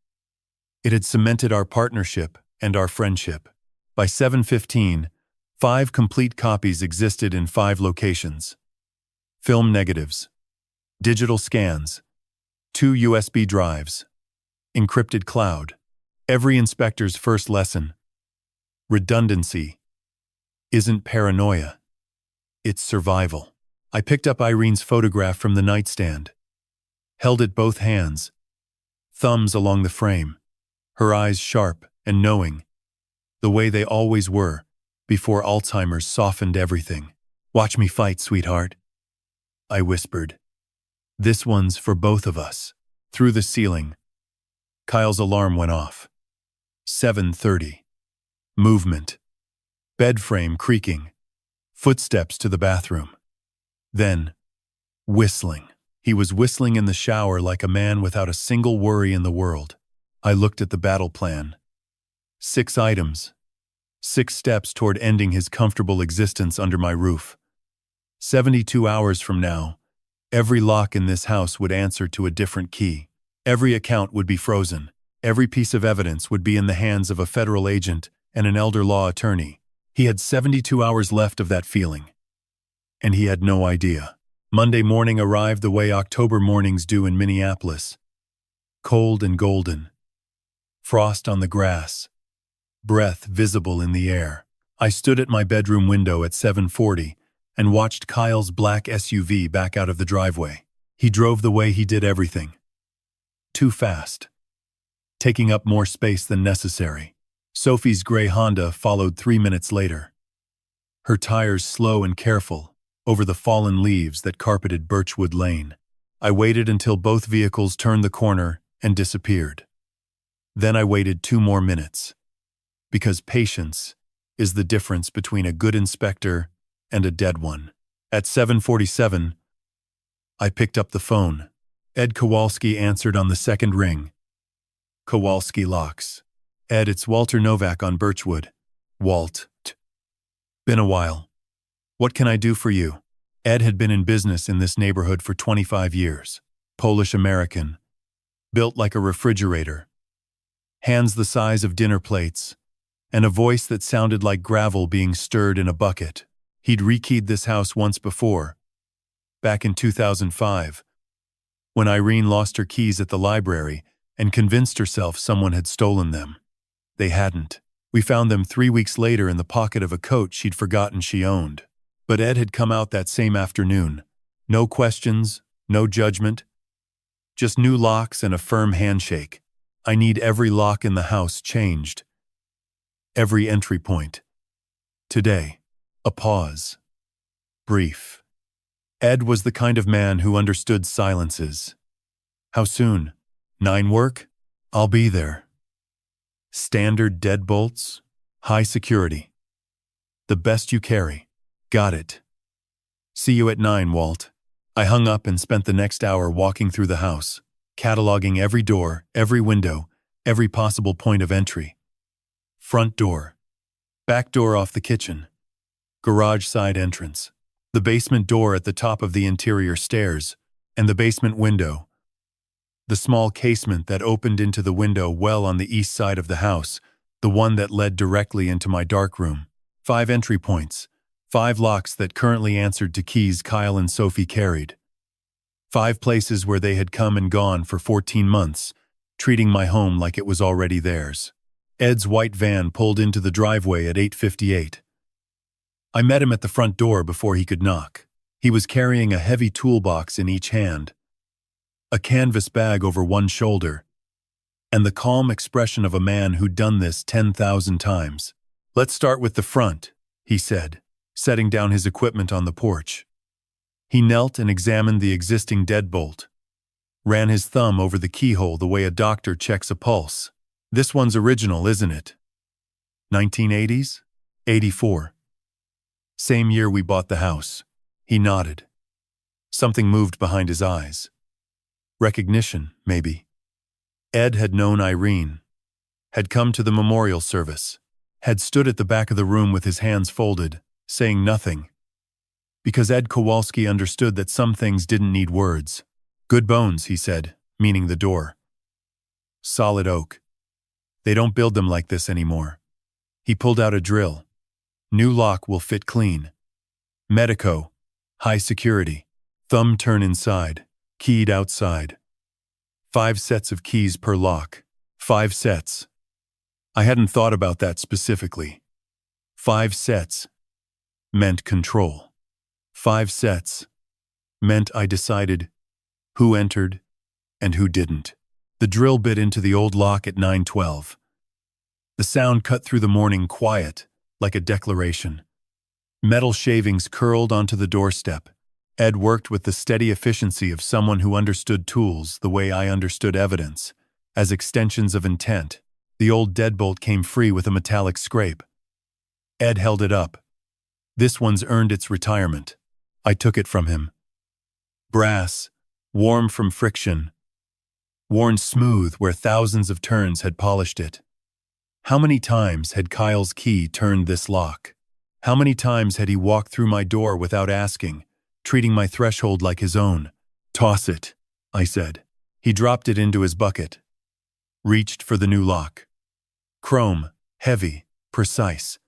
It had cemented our partnership and our friendship. By 7:15, 5 complete copies existed in 5 locations. Film negatives. Digital scans. 2 USB drives. Encrypted cloud. Every inspector's first lesson. Redundancy isn't paranoia. It's survival. I picked up Irene's photograph from the nightstand. Held it both hands. Thumbs along the frame. Her eyes sharp and knowing. The way they always were, before Alzheimer's softened everything. Watch me fight, sweetheart. I whispered. This one's for both of us. Through the ceiling. Kyle's alarm went off. 7:30. Movement. Bed frame creaking. Footsteps to the bathroom. Then, whistling. He was whistling in the shower like a man without a single worry in the world. I looked at the battle plan. 6 items. 6 steps toward ending his comfortable existence under my roof. 72 hours from now, every lock in this house would answer to a different key. Every account would be frozen. Every piece of evidence would be in the hands of a federal agent and an elder law attorney. He had 72 hours left of that feeling. And he had no idea. Monday morning arrived the way October mornings do in Minneapolis. Cold and golden. Frost on the grass. Breath visible in the air. I stood at my bedroom window at 7:40 and watched Kyle's black SUV back out of the driveway. He drove the way he did everything. Too fast. Taking up more space than necessary. Sophie's gray Honda followed 3 minutes later. Her tires slow and careful, over the fallen leaves that carpeted Birchwood Lane. I waited until both vehicles turned the corner and disappeared. Then I waited 2 more minutes. Because patience is the difference between a good inspector and a dead one. At 7:47, I picked up the phone. Ed Kowalski answered on the second ring. Kowalski locks. Ed, it's Walter Novak on Birchwood. Walt. Been a while. What can I do for you? Ed had been in business in this neighborhood for 25 years. Polish-American. Built like a refrigerator. Hands the size of dinner plates. And a voice that sounded like gravel being stirred in a bucket. He'd rekeyed this house once before. Back in 2005. When Irene lost her keys at the library and convinced herself someone had stolen them. They hadn't. We found them 3 weeks later in the pocket of a coat she'd forgotten she owned. But Ed had come out that same afternoon. No questions, no judgment. Just new locks and a firm handshake. I need every lock in the house changed. Every entry point. Today. A pause. Brief. Ed was the kind of man who understood silences. How soon? 9 work? I'll be there. Standard deadbolts? High security. The best you carry. Got it. See you at 9, Walt. I hung up and spent the next hour walking through the house, cataloging every door, every window, every possible point of entry. Front door. Back door off the kitchen. garage side entrance, the basement door at the top of the interior stairs, and the basement window. The small casement that opened into the window well on the east side of the house, the one that led directly into my darkroom. 5 entry points, 5 locks that currently answered to keys Kyle and Sophie carried. 5 places where they had come and gone for 14 months, treating my home like it was already theirs. Ed's white van pulled into the driveway at 8:58. I met him at the front door before he could knock. He was carrying a heavy toolbox in each hand, a canvas bag over one shoulder, and the calm expression of a man who'd done this 10,000 times. "Let's start with the front," he said, setting down his equipment on the porch. He knelt and examined the existing deadbolt, ran his thumb over the keyhole the way a doctor checks a pulse. "This one's original, isn't it? 1980s? 84. Same year we bought the house." He nodded. Something moved behind his eyes. Recognition, maybe. Ed had known Irene, had come to the memorial service, had stood at the back of the room with his hands folded, saying nothing. Because Ed Kowalski understood that some things didn't need words. "Good bones," he said, meaning the door. "Solid oak. They don't build them like this anymore." He pulled out a drill. "New lock will fit clean. Medico. High security. Thumb turn inside. Keyed outside. 5 sets of keys per lock. 5 sets." I hadn't thought about that specifically. 5 sets meant control. 5 sets meant I decided who entered and who didn't. The drill bit into the old lock at 9:12. The sound cut through the morning quiet, like a declaration. Metal shavings curled onto the doorstep. Ed worked with the steady efficiency of someone who understood tools the way I understood evidence, as extensions of intent. The old deadbolt came free with a metallic scrape. Ed held it up. "This one's earned its retirement." I took it from him. Brass, warm from friction, worn smooth where thousands of turns had polished it. How many times had Kyle's key turned this lock? How many times had he walked through my door without asking, treating my threshold like his own? "Toss it," I said. He dropped it into his bucket, reached for the new lock. Chrome, heavy, precise.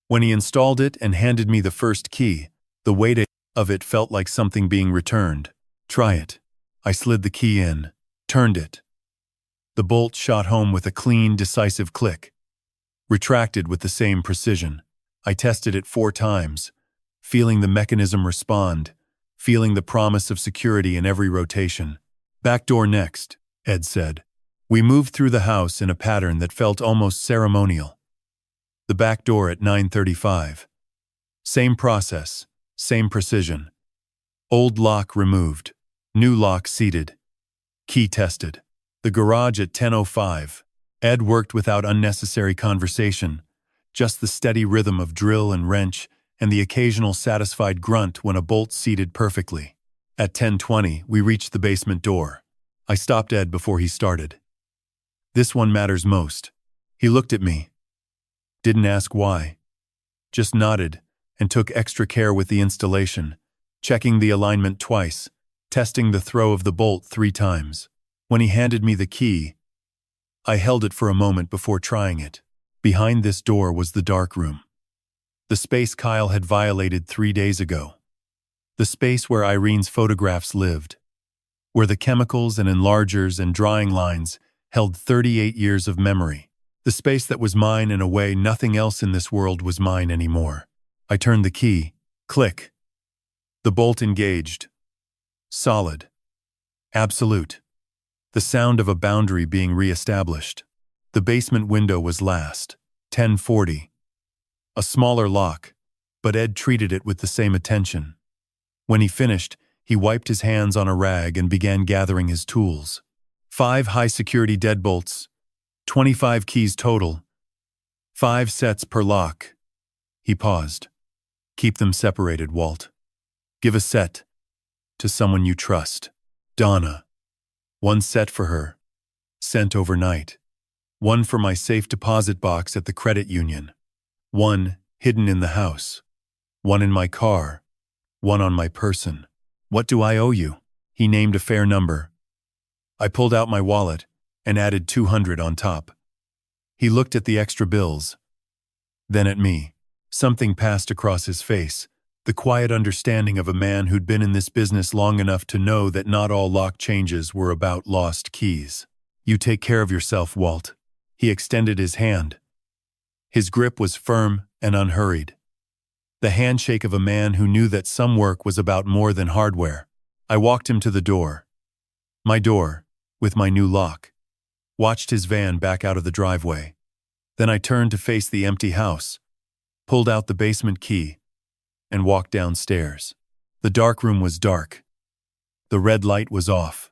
When he installed it and handed me the first key, the weight of it felt like something being returned. "Try it." I slid the key in, turned it. The bolt shot home with a clean, decisive click. Retracted with the same precision. I tested it 4 times, feeling the mechanism respond, feeling the promise of security in every rotation. "Back door next," Ed said. We moved through the house in a pattern that felt almost ceremonial. The back door at 9:35. Same process, same precision. Old lock removed, new lock seated. Key tested. The garage at 10:05. Ed worked without unnecessary conversation, just the steady rhythm of drill and wrench and the occasional satisfied grunt when a bolt seated perfectly. At 10:20, we reached the basement door. I stopped Ed before he started. "This one matters most." He looked at me. Didn't ask why. Just nodded and took extra care with the installation, checking the alignment twice, testing the throw of the bolt 3 times. When he handed me the key, I held it for a moment before trying it. Behind this door was the darkroom. The space Kyle had violated 3 days ago. The space where Irene's photographs lived. Where the chemicals and enlargers and drawing lines held 38 years of memory. The space that was mine in a way nothing else in this world was mine anymore. I turned the key. Click. The bolt engaged. Solid. Absolute. The sound of a boundary being re-established. The basement window was last. 10:40. A smaller lock, but Ed treated it with the same attention. When he finished, he wiped his hands on a rag and began gathering his tools. 5 high-security deadbolts, 25 keys total, 5 sets per lock. He paused. "Keep them separated, Walt. Give a set to someone you trust. Donna. 1 set for her, sent overnight. 1 for my safe deposit box at the credit union. 1 hidden in the house. one in my car, one on my person. What do I owe you? He named a fair number. I pulled out my wallet and added 200 on top. He looked at the extra bills, then at me. Something passed across his face, the quiet understanding of a man who'd been in this business long enough to know that not all lock changes were about lost keys. You take care of yourself, Walt. He extended his hand. His grip was firm and unhurried. The handshake of a man who knew that some work was about more than hardware. I walked him to the door. My door, with my new lock. Watched his van back out of the driveway. Then I turned to face the empty house, pulled out the basement key, and walked downstairs. The darkroom was dark. The red light was off.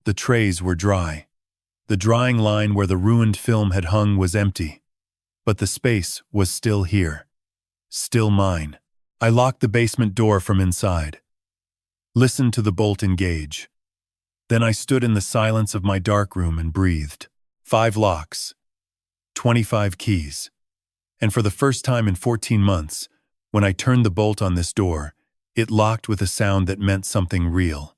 The trays were dry. The drying line where the ruined film had hung was empty. But the space was still here. Still mine. I locked the basement door from inside. Listened to the bolt engage. Then I stood in the silence of my darkroom and breathed. 5 locks. 25 keys. And for the first time in 14 months, when I turned the bolt on this door, it locked with a sound that meant something real.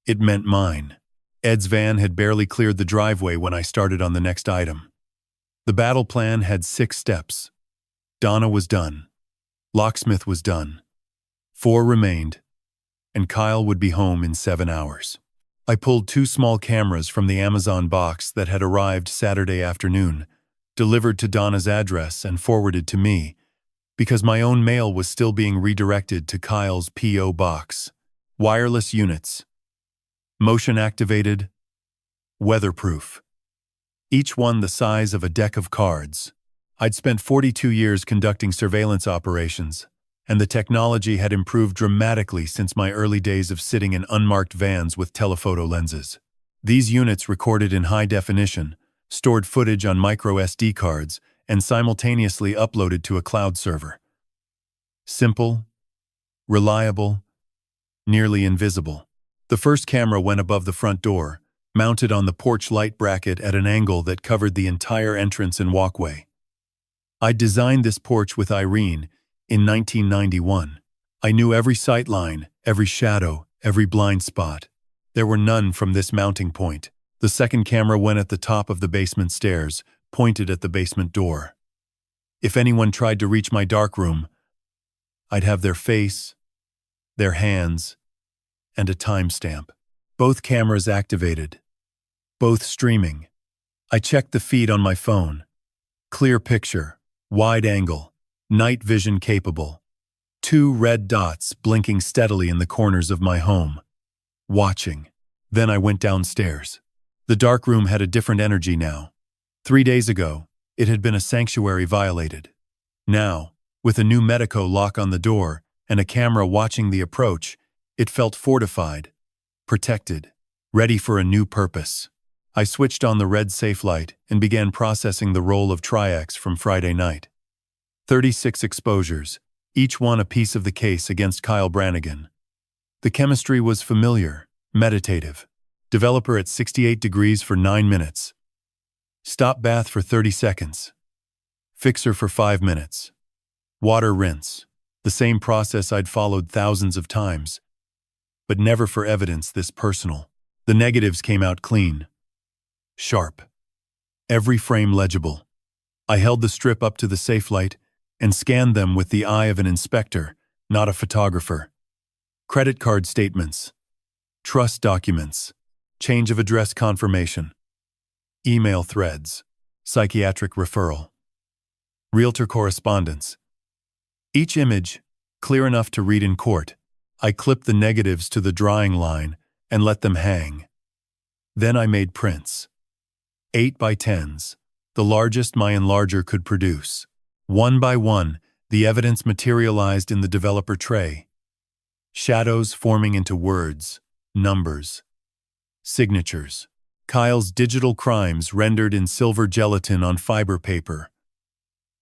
It meant mine. Ed's van had barely cleared the driveway when I started on the next item. The battle plan had 6 steps. Donna was done. Locksmith was done. 4 remained, and Kyle would be home in 7 hours. I pulled 2 small cameras from the Amazon box that had arrived Saturday afternoon, delivered to Donna's address and forwarded to me, because my own mail was still being redirected to Kyle's P.O. box. Wireless units. Motion-activated. Weatherproof. Each one the size of a deck of cards. I'd spent 42 years conducting surveillance operations, and the technology had improved dramatically since my early days of sitting in unmarked vans with telephoto lenses. These units recorded in high definition, stored footage on micro SD cards, and simultaneously uploaded to a cloud server. Simple, reliable, nearly invisible. The first camera went above the front door, mounted on the porch light bracket at an angle that covered the entire entrance and walkway. I designed this porch with Irene in 1991. I knew every sight line, every shadow, every blind spot. There were none from this mounting point. The second camera went at the top of the basement stairs, pointed at the basement door. If anyone tried to reach my darkroom, I'd have their face, their hands, and a timestamp. Both cameras activated. Both streaming. I checked the feed on my phone. Clear picture. Wide angle, night vision capable. 2 red dots blinking steadily in the corners of my home. Watching. Then I went downstairs. The darkroom had a different energy now. 3 days ago, it had been a sanctuary violated. Now, with a new Medico lock on the door and a camera watching the approach, it felt fortified, protected, ready for a new purpose. I switched on the red safe light and began processing the roll of Tri-X from Friday night. 36 exposures, each one a piece of the case against Kyle Brannigan. The chemistry was familiar, meditative. Developer at 68 degrees for 9 minutes. Stop bath for 30 seconds. Fixer for 5 minutes. Water rinse. The same process I'd followed thousands of times, but never for evidence this personal. The negatives came out clean. Sharp. Every frame legible. I held the strip up to the safe light and scanned them with the eye of an inspector, not a photographer. Credit card statements. Trust documents. Change of address confirmation. Email threads. Psychiatric referral. Realtor correspondence. Each image, clear enough to read in court. I clipped the negatives to the drying line and let them hang. Then I made prints. 8 by 10s, the largest my enlarger could produce. 1 by 1, the evidence materialized in the developer tray. Shadows forming into words, numbers, signatures. Kyle's digital crimes rendered in silver gelatin on fiber paper.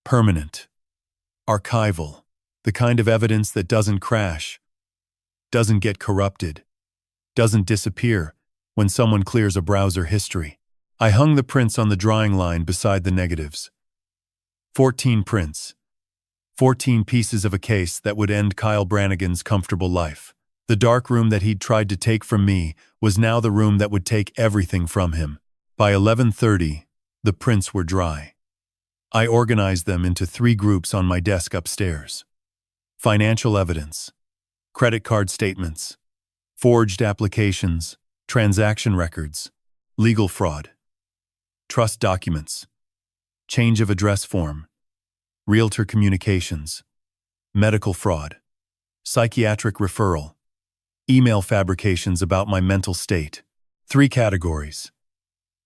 Permanent. Archival. The kind of evidence that doesn't crash, doesn't get corrupted, doesn't disappear when someone clears a browser history. I hung the prints on the drying line beside the negatives. 14 prints. 14 pieces of a case that would end Kyle Brannigan's comfortable life. The dark room that he'd tried to take from me was now the room that would take everything from him. By 11:30, the prints were dry. I organized them into 3 groups on my desk upstairs. Financial evidence, credit card statements, forged applications, transaction records, legal fraud, trust documents, change of address form, realtor communications, medical fraud, psychiatric referral, email fabrications about my mental state. 3 categories.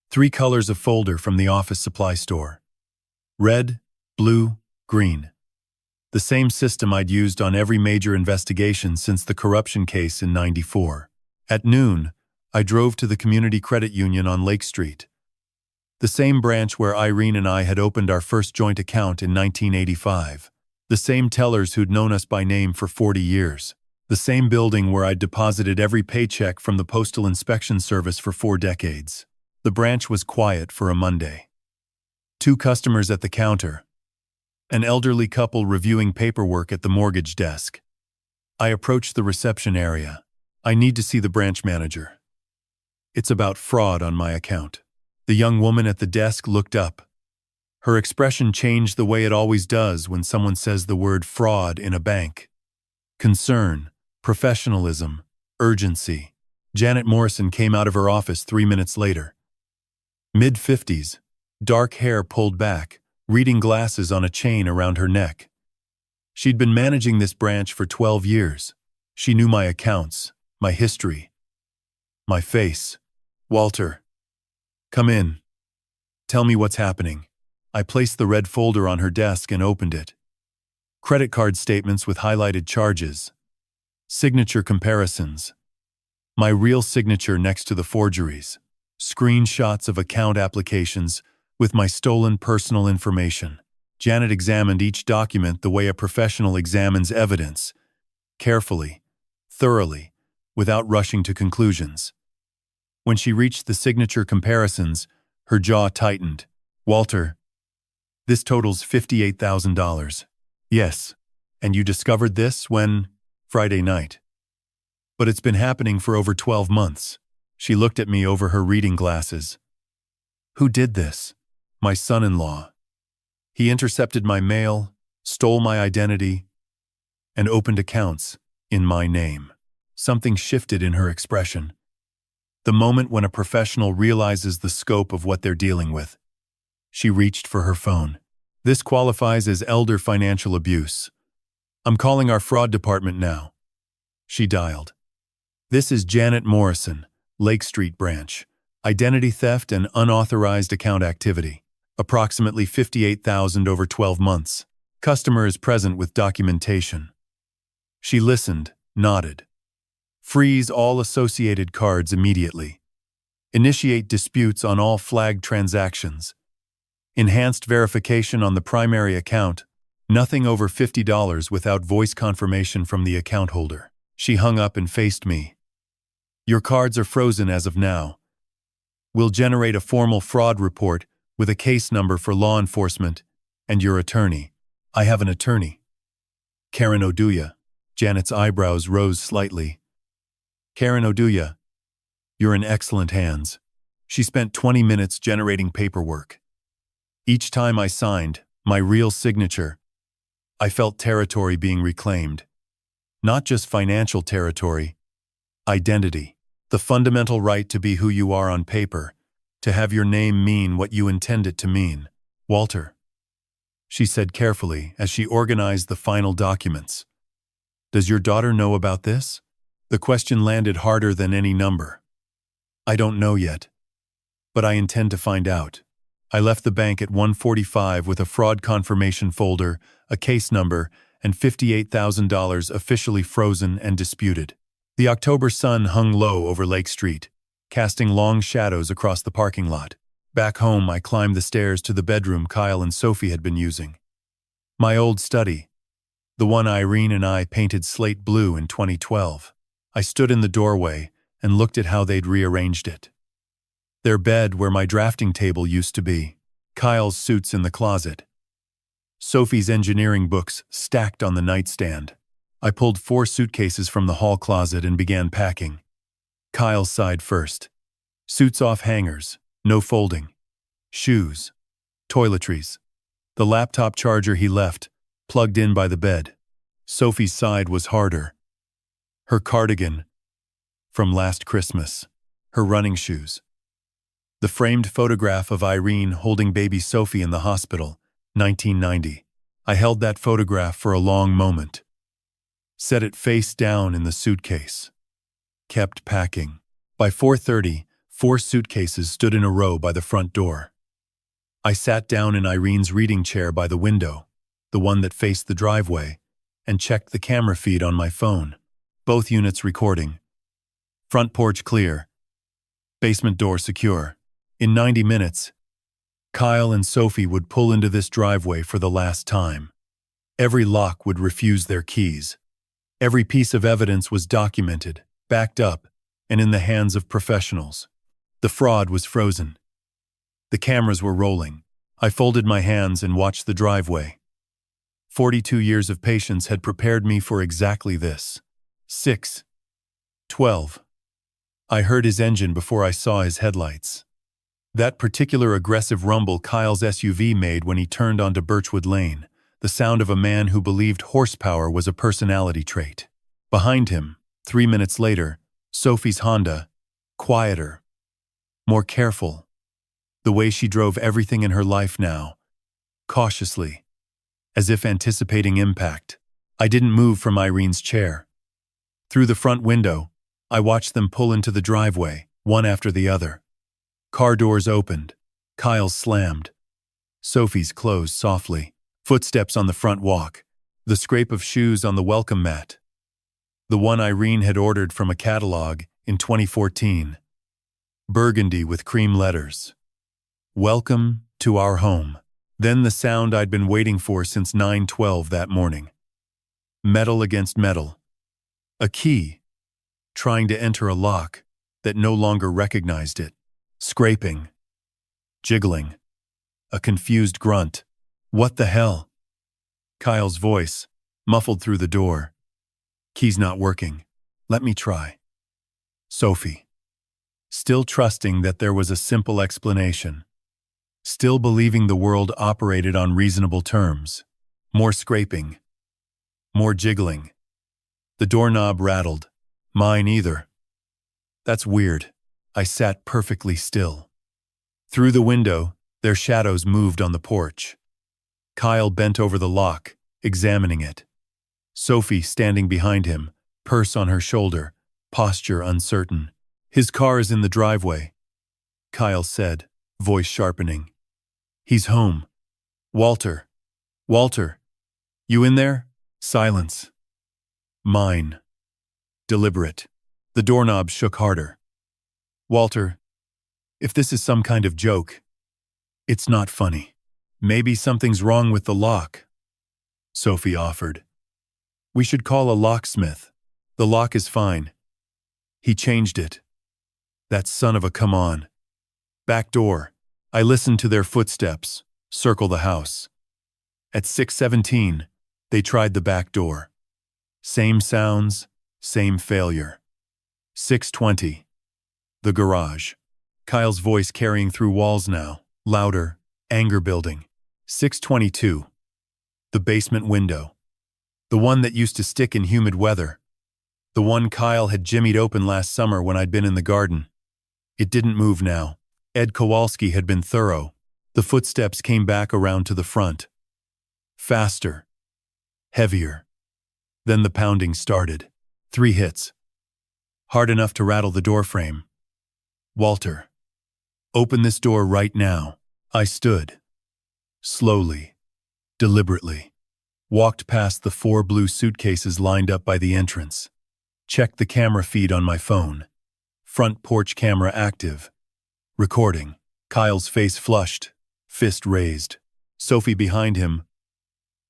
3 colors of folder from the office supply store. Red, blue, green. The same system I'd used on every major investigation since the corruption case in '94. At noon, I drove to the Community Credit Union on Lake Street. The same branch where Irene and I had opened our first joint account in 1985. The same tellers who'd known us by name for 40 years. The same building where I'd deposited every paycheck from the Postal Inspection Service for 4 decades. The branch was quiet for a Monday. 2 customers at the counter. An elderly couple reviewing paperwork at the mortgage desk. I approached the reception area. I need to see the branch manager. It's about fraud on my account. The young woman at the desk looked up. Her expression changed the way it always does when someone says the word fraud in a bank. Concern, professionalism, urgency. Janet Morrison came out of her office 3 minutes later. Mid-50s, dark hair pulled back, reading glasses on a chain around her neck. She'd been managing this branch for 12 years. She knew my accounts, my history, my face. Walter, come in. Tell me what's happening. I placed the red folder on her desk and opened it. Credit card statements with highlighted charges. Signature comparisons. My real signature next to the forgeries. Screenshots of account applications with my stolen personal information. Janet examined each document the way a professional examines evidence. Carefully, thoroughly, without rushing to conclusions. When she reached the signature comparisons, her jaw tightened. Walter, this totals $58,000. Yes, and you discovered this when? Friday night. But it's been happening for over 12 months. She looked at me over her reading glasses. Who did this? My son-in-law. He intercepted my mail, stole my identity, and opened accounts in my name. Something shifted in her expression. The moment when a professional realizes the scope of what they're dealing with. She reached for her phone. This qualifies as elder financial abuse. I'm calling our fraud department now. She dialed. This is Janet Morrison, Lake Street branch. Identity theft and unauthorized account activity. Approximately $58,000 over 12 months. Customer is present with documentation. She listened, nodded. Freeze all associated cards immediately. Initiate disputes on all flagged transactions. Enhanced verification on the primary account. Nothing over $50 without voice confirmation from the account holder. She hung up and faced me. Your cards are frozen as of now. We'll generate a formal fraud report with a case number for law enforcement and your attorney. I have an attorney. Karen Oduya. Janet's eyebrows rose slightly. Karen Oduya, you're in excellent hands. She spent 20 minutes generating paperwork. Each time I signed, my real signature, I felt territory being reclaimed. Not just financial territory, identity. The fundamental right to be who you are on paper, to have your name mean what you intend it to mean. Walter, she said carefully as she organized the final documents. Does your daughter know about this? The question landed harder than any number. I don't know yet, but I intend to find out. I left the bank at 1:45 with a fraud confirmation folder, a case number, and $58,000 officially frozen and disputed. The October sun hung low over Lake Street, casting long shadows across the parking lot. Back home, I climbed the stairs to the bedroom Kyle and Sophie had been using. My old study, the one Irene and I painted slate blue in 2012. I stood in the doorway and looked at how they'd rearranged it. Their bed where my drafting table used to be, Kyle's suits in the closet. Sophie's engineering books stacked on the nightstand. I pulled 4 suitcases from the hall closet and began packing. Kyle sighed first. Suits off hangers, no folding. Shoes. Toiletries. The laptop charger he left, plugged in by the bed. Sophie's side was harder. Her cardigan from last Christmas. Her running shoes. The framed photograph of Irene holding baby Sophie in the hospital, 1990. I held that photograph for a long moment. Set it face down in the suitcase. Kept packing. By 4:30, 4 suitcases stood in a row by the front door. I sat down in Irene's reading chair by the window, the one that faced the driveway, and checked the camera feed on my phone. Both units recording. Front porch clear. Basement door secure. In 90 minutes, Kyle and Sophie would pull into this driveway for the last time. Every lock would refuse their keys. Every piece of evidence was documented, backed up, and in the hands of professionals. The fraud was frozen. The cameras were rolling. I folded my hands and watched the driveway. 42 years of patience had prepared me for exactly this. 6. 12. I heard his engine before I saw his headlights. That particular aggressive rumble Kyle's SUV made when he turned onto Birchwood Lane, the sound of a man who believed horsepower was a personality trait. Behind him, 3 minutes later, Sophie's Honda, quieter, more careful. The way she drove everything in her life now, cautiously, as if anticipating impact. I didn't move from Irene's chair. Through the front window, I watched them pull into the driveway, one after the other. Car doors opened. Kyle's slammed. Sophie's closed softly. Footsteps on the front walk. The scrape of shoes on the welcome mat. The one Irene had ordered from a catalog in 2014. Burgundy with cream letters. Welcome to our home. Then the sound I'd been waiting for since 9:12 that morning. Metal against metal. A key, trying to enter a lock that no longer recognized it. Scraping. Jiggling. A confused grunt. What the hell? Kyle's voice, muffled through the door. Key's not working. Let me try. Sophie. Still trusting that there was a simple explanation. Still believing the world operated on reasonable terms. More scraping. More jiggling. The doorknob rattled. Mine either. That's weird. I sat perfectly still. Through the window, their shadows moved on the porch. Kyle bent over the lock, examining it. Sophie standing behind him, purse on her shoulder, posture uncertain. His car is in the driveway, Kyle said, voice sharpening. He's home. Walter. Walter. You in there? Silence. Mine. Deliberate. The doorknob shook harder. Walter, if this is some kind of joke, it's not funny. Maybe something's wrong with the lock, Sophie offered. We should call a locksmith. The lock is fine. He changed it. That son of a come on. Back door. I listened to their footsteps circle the house. At 6:17, they tried the back door. Same sounds, same failure. 6:20. The garage. Kyle's voice carrying through walls now, louder, anger building. 6:22. The basement window. The one that used to stick in humid weather. The one Kyle had jimmied open last summer when I'd been in the garden. It didn't move now. Ed Kowalski had been thorough. The footsteps came back around to the front. Faster. Heavier. Then the pounding started. 3 hits. Hard enough to rattle the doorframe. Walter. Open this door right now. I stood. Slowly. Deliberately. Walked past the 4 blue suitcases lined up by the entrance. Checked the camera feed on my phone. Front porch camera active. Recording. Kyle's face flushed. Fist raised. Sophie behind him.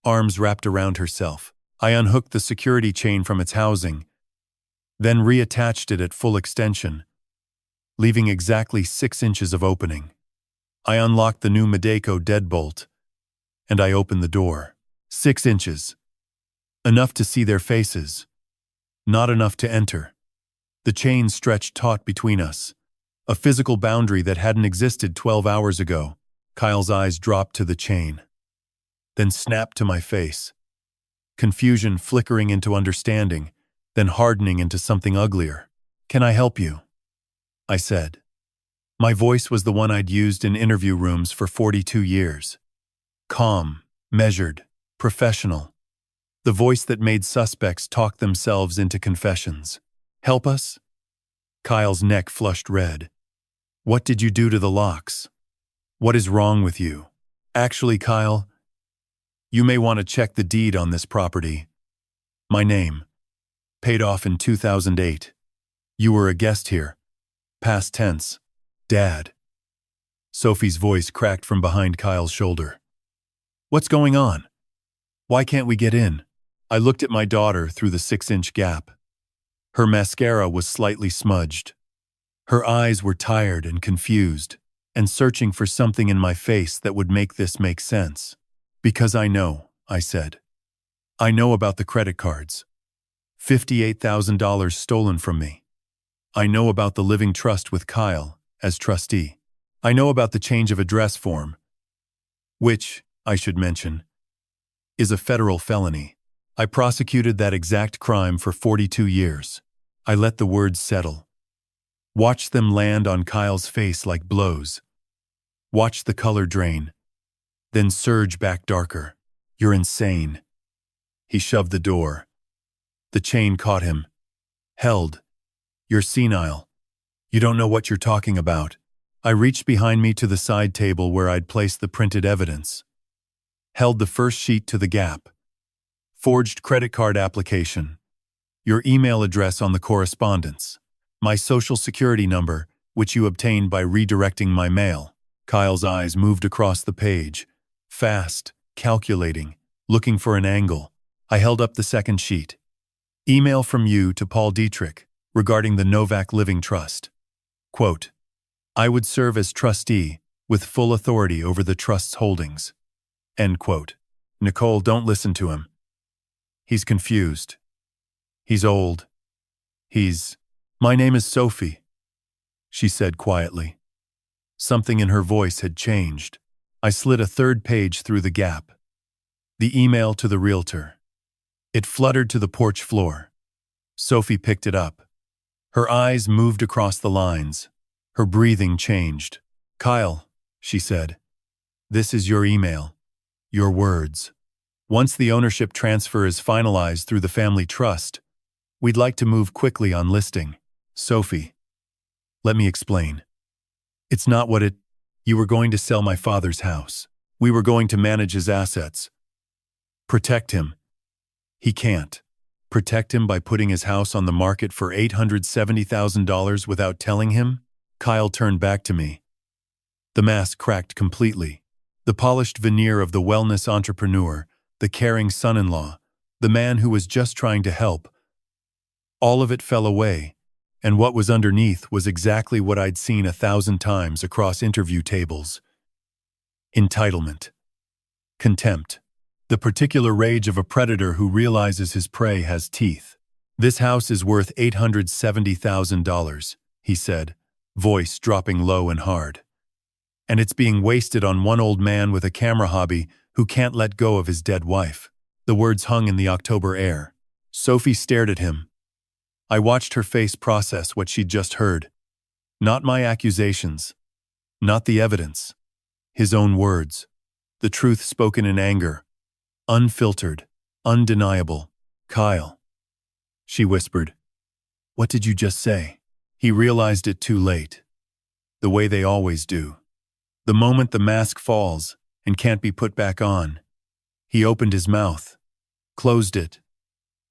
Arms wrapped around herself. I unhooked the security chain from its housing, then reattached it at full extension, leaving exactly 6 inches of opening. I unlocked the new Medeco deadbolt, and I opened the door. 6 inches. Enough to see their faces. Not enough to enter. The chain stretched taut between us. A physical boundary that hadn't existed 12 hours ago. Kyle's eyes dropped to the chain. Then snapped to my face. Confusion flickering into understanding, then hardening into something uglier. "Can I help you?" I said. My voice was the one I'd used in interview rooms for 42 years. Calm, measured, professional. The voice that made suspects talk themselves into confessions. "Help us?" Kyle's neck flushed red. "What did you do to the locks? What is wrong with you?" "Actually, Kyle, you may want to check the deed on this property. My name. Paid off in 2008. You were a guest here. Past tense. Dad." Sophie's voice cracked from behind Kyle's shoulder. "What's going on? Why can't we get in?" I looked at my daughter through the 6-inch gap. Her mascara was slightly smudged. Her eyes were tired and confused, and searching for something in my face that would make this make sense. "Because I know," I said. "I know about the credit cards. $58,000 stolen from me. I know about the living trust with Kyle as trustee. I know about the change of address form, which, I should mention, is a federal felony. I prosecuted that exact crime for 42 years. I let the words settle. Watched them land on Kyle's face like blows. Watched the color drain, then surge back darker. "You're insane." He shoved the door. The chain caught him. Held. "You're senile. You don't know what you're talking about." I reached behind me to the side table where I'd placed the printed evidence. Held the first sheet to the gap. "Forged credit card application. Your email address on the correspondence. My social security number, which you obtained by redirecting my mail." Kyle's eyes moved across the page. Fast, calculating, looking for an angle. I held up the second sheet. "Email from you to Paul Dietrich regarding the Novak Living Trust. Quote, I would serve as trustee with full authority over the trust's holdings." End quote. "Nicole, don't listen to him. He's confused. He's old. My name is Sophie," she said quietly. Something in her voice had changed. I slid a third page through the gap. The email to the realtor. It fluttered to the porch floor. Sophie picked it up. Her eyes moved across the lines. Her breathing changed. "Kyle," she said, "this is your email. Your words. Once the ownership transfer is finalized through the family trust, we'd like to move quickly on listing." "Sophie, let me explain. It's not what you were going to sell my father's house. We were going to manage his assets. Protect him. He can't. Protect him by putting his house on the market for $870,000 without telling him?" Kyle turned back to me. The mask cracked completely. The polished veneer of the wellness entrepreneur, the caring son-in-law, the man who was just trying to help. All of it fell away, and what was underneath was exactly what I'd seen 1,000 times across interview tables. Entitlement. Contempt. The particular rage of a predator who realizes his prey has teeth. "This house is worth $870,000, he said, voice dropping low and hard. "And it's being wasted on one old man with a camera hobby who can't let go of his dead wife." The words hung in the October air. Sophie stared at him. I watched her face process what she'd just heard. Not my accusations. Not the evidence. His own words. The truth spoken in anger. Unfiltered. Undeniable. "Kyle," she whispered. "What did you just say?" He realized it too late. The way they always do. The moment the mask falls and can't be put back on. He opened his mouth. Closed it.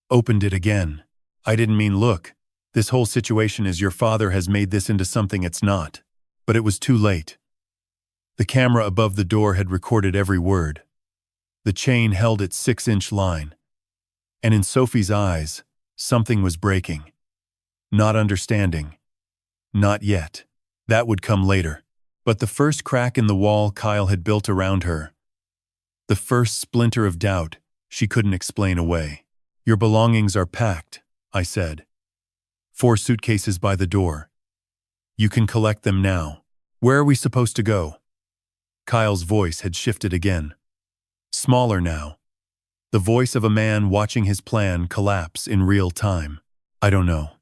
Opened it again. "I didn't mean look. This whole situation is your father has made this into something it's not." But it was too late. The camera above the door had recorded every word. The chain held its 6-inch line. And in Sophie's eyes, something was breaking. Not understanding. Not yet. That would come later. But the first crack in the wall Kyle had built around her. The first splinter of doubt she couldn't explain away. "Your belongings are packed," I said. "4 suitcases by the door. You can collect them now. Where are we supposed to go?" Kyle's voice had shifted again. Smaller now. The voice of a man watching his plan collapse in real time. "I don't know.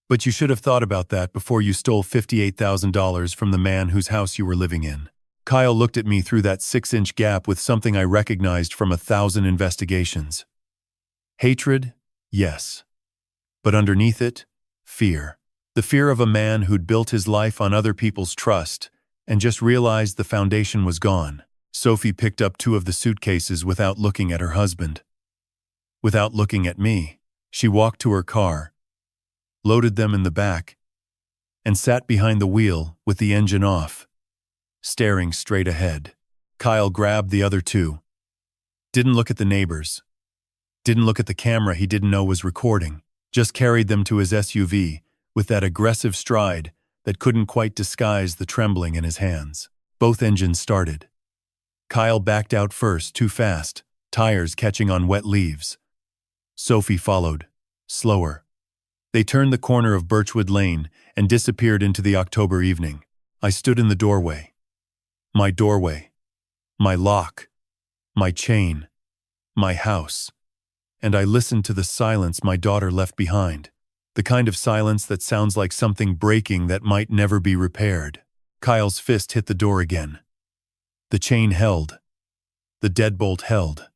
But you should have thought about that before you stole $58,000 from the man whose house you were living in." Kyle looked at me through that 6-inch gap with something I recognized from 1,000 investigations. Hatred, yes. But underneath it, fear. The fear of a man who'd built his life on other people's trust and just realized the foundation was gone. Sophie picked up 2 of the suitcases without looking at her husband. Without looking at me, she walked to her car, loaded them in the back, and sat behind the wheel with the engine off, staring straight ahead. Kyle grabbed the other 2. Didn't look at the neighbors. Didn't look at the camera he didn't know was recording. Just carried them to his SUV with that aggressive stride that couldn't quite disguise the trembling in his hands. Both engines started. Kyle backed out first, too fast, tires catching on wet leaves. Sophie followed, slower. They turned the corner of Birchwood Lane and disappeared into the October evening. I stood in the doorway. My doorway. My lock. My chain. My house. And I listened to the silence my daughter left behind. The kind of silence that sounds like something breaking that might never be repaired. Kyle's fist hit the door again. The chain held. The deadbolt held.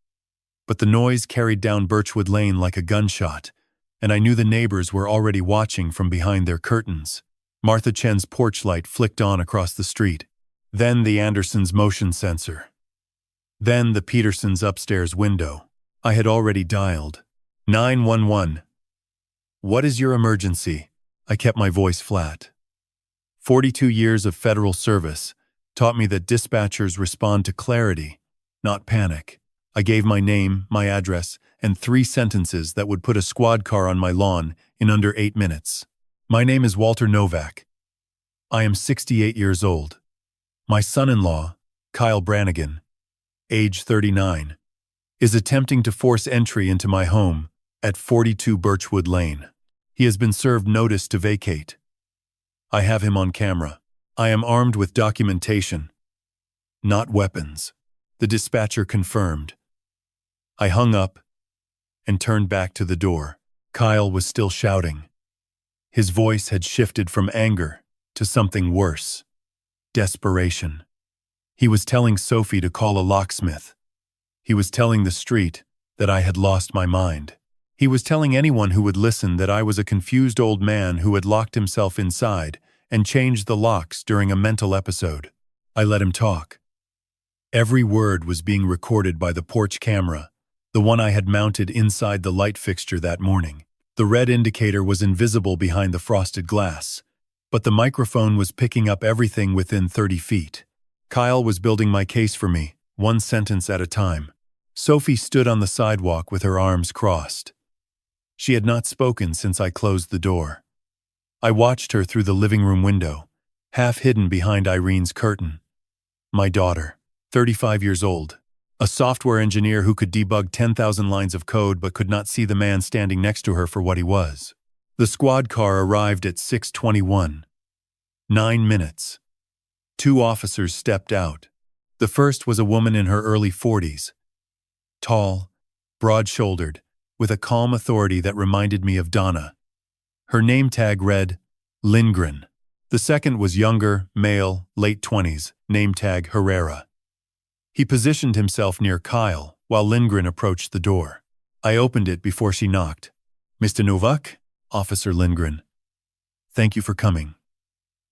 But the noise carried down Birchwood Lane like a gunshot, and I knew the neighbors were already watching from behind their curtains. Martha Chen's porch light flicked on across the street. Then the Andersons' motion sensor. Then the Petersons' upstairs window. I had already dialed 911. "What is your emergency?" I kept my voice flat. 42 years of federal service taught me that dispatchers respond to clarity, not panic. I gave my name, my address, and 3 sentences that would put a squad car on my lawn in under 8 minutes. "My name is Walter Novak. I am 68 years old. My son-in-law, Kyle Brannigan, age 39, is attempting to force entry into my home at 42 Birchwood Lane. He has been served notice to vacate. I have him on camera. I am armed with documentation, not weapons," the dispatcher confirmed. I hung up and turned back to the door. Kyle was still shouting. His voice had shifted from anger to something worse. Desperation. He was telling Sophie to call a locksmith. He was telling the street that I had lost my mind. He was telling anyone who would listen that I was a confused old man who had locked himself inside and changed the locks during a mental episode. I let him talk. Every word was being recorded by the porch camera, the one I had mounted inside the light fixture that morning. The red indicator was invisible behind the frosted glass, but the microphone was picking up everything within 30 feet. Kyle was building my case for me, 1 sentence at a time. Sophie stood on the sidewalk with her arms crossed. She had not spoken since I closed the door. I watched her through the living room window, half hidden behind Irene's curtain. My daughter, 35 years old, a software engineer who could debug 10,000 lines of code but could not see the man standing next to her for what he was. The squad car arrived at 6:21. 9 minutes. 2 officers stepped out. The first was a woman in her early 40s. Tall, broad-shouldered, with a calm authority that reminded me of Donna. Her name tag read, Lindgren. The second was younger, male, late 20s, name tag Herrera. He positioned himself near Kyle while Lindgren approached the door. I opened it before she knocked. "Mr. Novak?" Officer Lindgren. "Thank you for coming.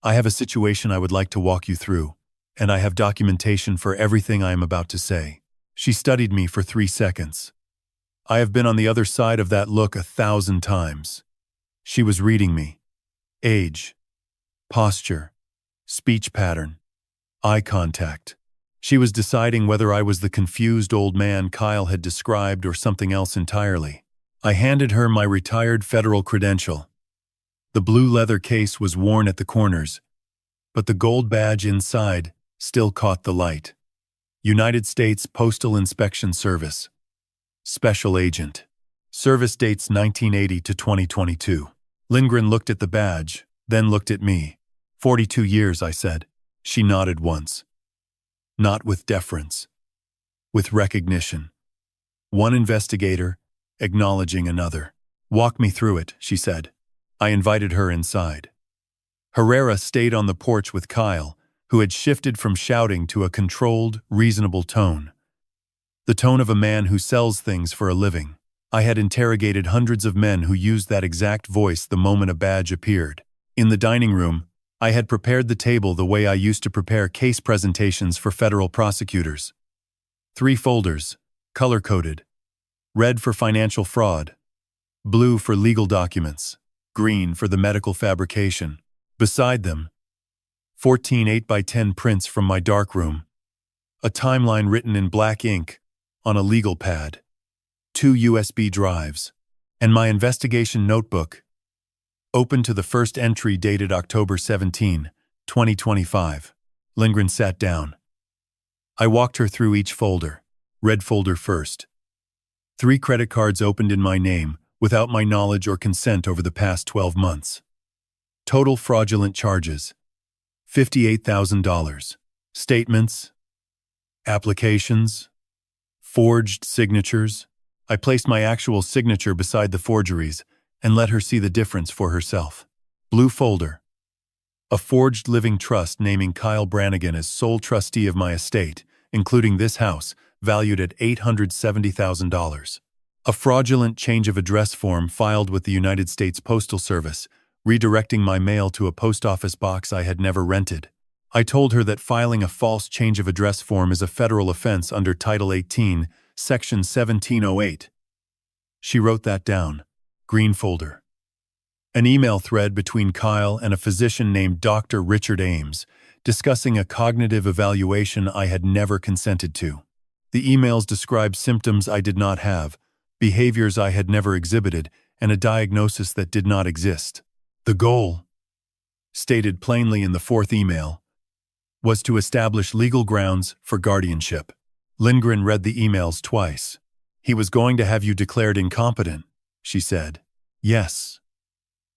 I have a situation I would like to walk you through, and I have documentation for everything I am about to say." She studied me for 3 seconds. I have been on the other side of that look 1,000 times. She was reading me. Age, posture, speech pattern, eye contact. She was deciding whether I was the confused old man Kyle had described or something else entirely. I handed her my retired federal credential. The blue leather case was worn at the corners, but the gold badge inside still caught the light. United States Postal Inspection Service. Special Agent. Service dates 1980 to 2022. Lindgren looked at the badge, then looked at me. 42 years, I said. She nodded once. Not with deference. With recognition. One investigator, acknowledging another. Walk me through it, she said. I invited her inside. Herrera stayed on the porch with Kyle, who had shifted from shouting to a controlled, reasonable tone. The tone of a man who sells things for a living. I had interrogated hundreds of men who used that exact voice the moment a badge appeared. In the dining room, I had prepared the table the way I used to prepare case presentations for federal prosecutors. 3 folders, color-coded. Red for financial fraud. Blue for legal documents. Green for the medical fabrication. Beside them, 14 8x10 prints from my darkroom. A timeline written in black ink on a legal pad. 2 USB drives. And my investigation notebook, open to the first entry dated October 17, 2025. Lindgren sat down. I walked her through each folder. Red folder first. 3 credit cards opened in my name without my knowledge or consent over the past 12 months. Total fraudulent charges. $58,000. Statements. Applications. Forged signatures. I placed my actual signature beside the forgeries and let her see the difference for herself. Blue folder. A forged living trust naming Kyle Brannigan as sole trustee of my estate, including this house, valued at $870,000. A fraudulent change of address form filed with the United States Postal Service, redirecting my mail to a post office box I had never rented. I told her that filing a false change of address form is a federal offense under Title 18, Section 1708. She wrote that down. Green folder. An email thread between Kyle and a physician named Dr. Richard Ames, discussing a cognitive evaluation I had never consented to. The emails described symptoms I did not have, behaviors I had never exhibited, and a diagnosis that did not exist. The goal, stated plainly in the 4th email, was to establish legal grounds for guardianship. Lindgren read the emails twice. He was going to have you declared incompetent, she said. Yes.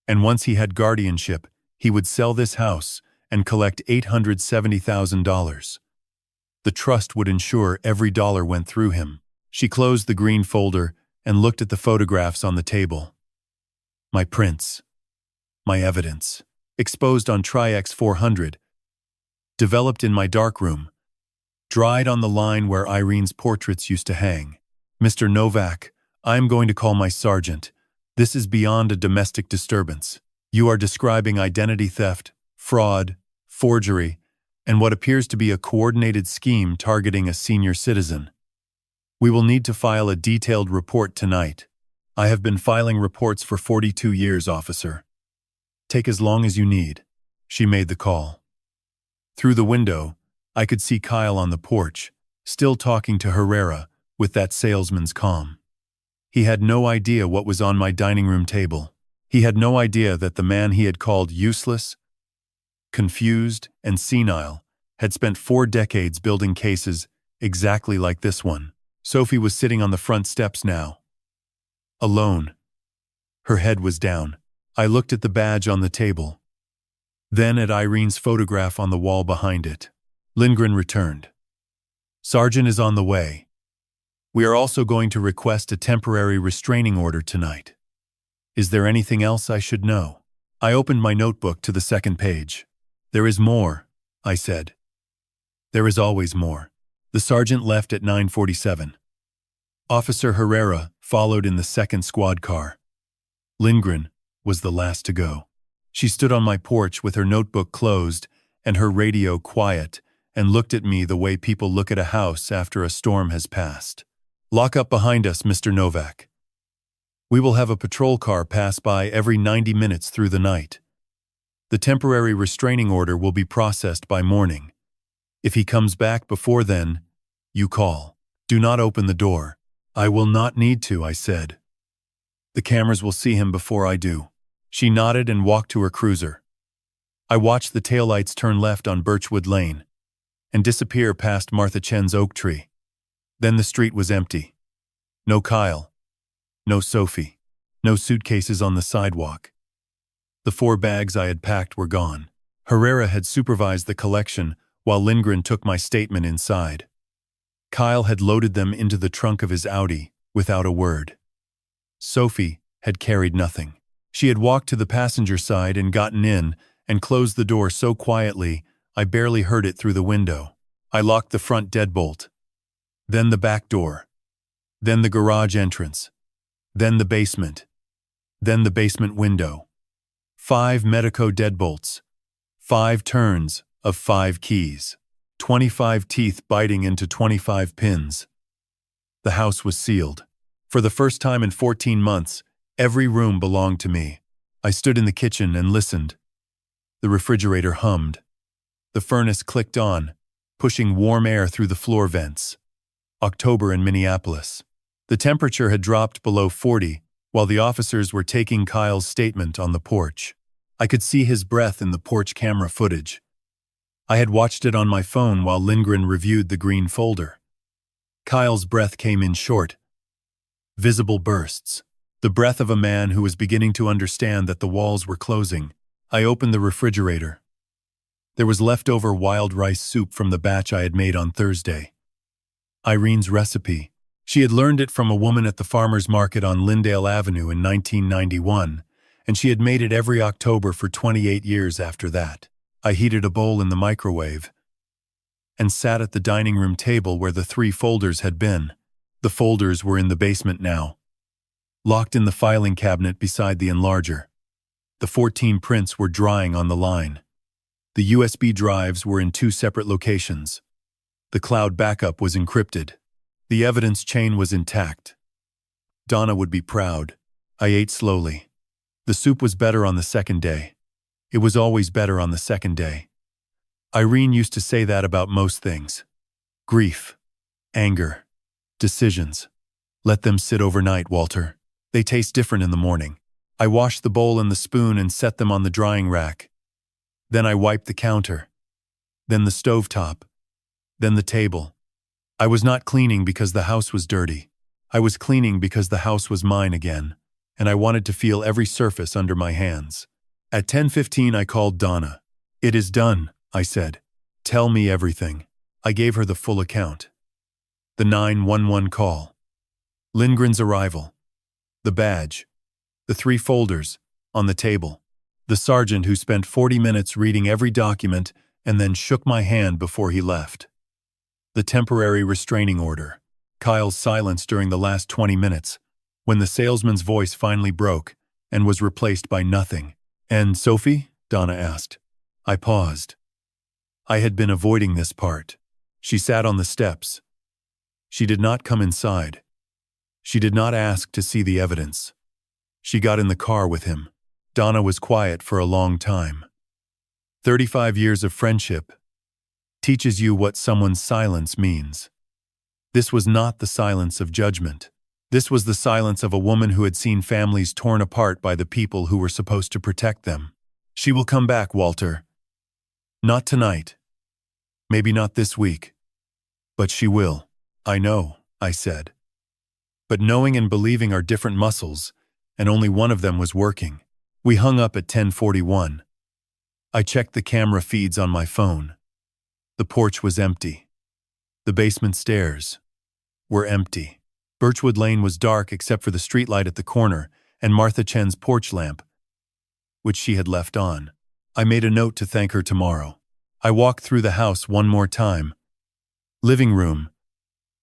And once he had guardianship, he would sell this house and collect $870,000. The trust would ensure every dollar went through him. She closed the green folder and looked at the photographs on the table. My prints. My evidence, exposed on Tri-X 400, developed in my darkroom, dried on the line where Irene's portraits used to hang. Mr. Novak, I am going to call my sergeant. This is beyond a domestic disturbance. You are describing identity theft, fraud, forgery, and what appears to be a coordinated scheme targeting a senior citizen. We will need to file a detailed report tonight. I have been filing reports for 42 years, officer. Take as long as you need. She made the call. Through the window, I could see Kyle on the porch, still talking to Herrera with that salesman's calm. He had no idea what was on my dining room table. He had no idea that the man he had called useless, confused, and senile had spent 4 decades building cases exactly like this one. Sophie was sitting on the front steps now. Alone. Her head was down. I looked at the badge on the table. Then at Irene's photograph on the wall behind it. Lindgren returned. Sergeant is on the way. We are also going to request a temporary restraining order tonight. Is there anything else I should know? I opened my notebook to the 2nd page. There is more, I said. There is always more. The sergeant left at 9:47. Officer Herrera followed in the 2nd squad car. Lindgren was the last to go. She stood on my porch with her notebook closed and her radio quiet and looked at me the way people look at a house after a storm has passed. Lock up behind us, Mr. Novak. We will have a patrol car pass by every 90 minutes through the night. The temporary restraining order will be processed by morning. If he comes back before then, you call. Do not open the door. I will not need to, I said. The cameras will see him before I do. She nodded and walked to her cruiser. I watched the taillights turn left on Birchwood Lane. and disappear past Martha Chen's oak tree. Then the street was empty. No Kyle. No Sophie. No suitcases on the sidewalk. The 4 bags I had packed were gone. Herrera had supervised the collection while Lindgren took my statement inside. Kyle had loaded them into the trunk of his Audi without a word. Sophie had carried nothing. She had walked to the passenger side and gotten in and closed the door so quietly I barely heard it through the window. I locked the front deadbolt, then the back door, then the garage entrance, then the basement window. 5 Medico deadbolts, 5 turns of 5 keys, 25 teeth biting into 25 pins. The house was sealed. For the first time in 14 months, every room belonged to me. I stood in the kitchen and listened. The refrigerator hummed. The furnace clicked on, pushing warm air through the floor vents. October in Minneapolis. The temperature had dropped below 40 while the officers were taking Kyle's statement on the porch. I could see his breath in the porch camera footage. I had watched it on my phone while Lindgren reviewed the green folder. Kyle's breath came in short. Visible bursts. The breath of a man who was beginning to understand that the walls were closing. I opened the refrigerator. There was leftover wild rice soup from the batch I had made on Thursday. Irene's recipe. She had learned it from a woman at the farmer's market on Lyndale Avenue in 1991, and she had made it every October for 28 years after that. I heated a bowl in the microwave and sat at the dining room table where the 3 folders had been. The folders were in the basement now, locked in the filing cabinet beside the enlarger. The 14 prints were drying on the line. The USB drives were in 2 separate locations. The cloud backup was encrypted. The evidence chain was intact. Donna would be proud. I ate slowly. The soup was better on the second day. It was always better on the second day. Irene used to say that about most things. Grief, anger, decisions. Let them sit overnight, Walter. They taste different in the morning. I washed the bowl and the spoon and set them on the drying rack. Then I wiped the counter. Then the stovetop. Then the table. I was not cleaning because the house was dirty. I was cleaning because the house was mine again, and I wanted to feel every surface under my hands. At 10:15 I called Donna. "It is done," I said. "Tell me everything." I gave her the full account. The 911 call. Lindgren's arrival. The badge. The 3 folders on the table. The sergeant who spent 40 minutes reading every document and then shook my hand before he left. The temporary restraining order. Kyle's silence during the last 20 minutes, when the salesman's voice finally broke and was replaced by nothing. "And Sophie?" Donna asked. I paused. I had been avoiding this part. She sat on the steps. She did not come inside. She did not ask to see the evidence. She got in the car with him. Donna was quiet for a long time. 35 years of friendship teaches you what someone's silence means. This was not the silence of judgment. This was the silence of a woman who had seen families torn apart by the people who were supposed to protect them. "She will come back, Walter. Not tonight. Maybe not this week. But she will." "I know," I said. But knowing and believing are different muscles, and only one of them was working. We hung up at 10:41. I checked the camera feeds on my phone. The porch was empty. The basement stairs were empty. Birchwood Lane was dark except for the streetlight at the corner and Martha Chen's porch lamp, which she had left on. I made a note to thank her tomorrow. I walked through the house one more time. Living room,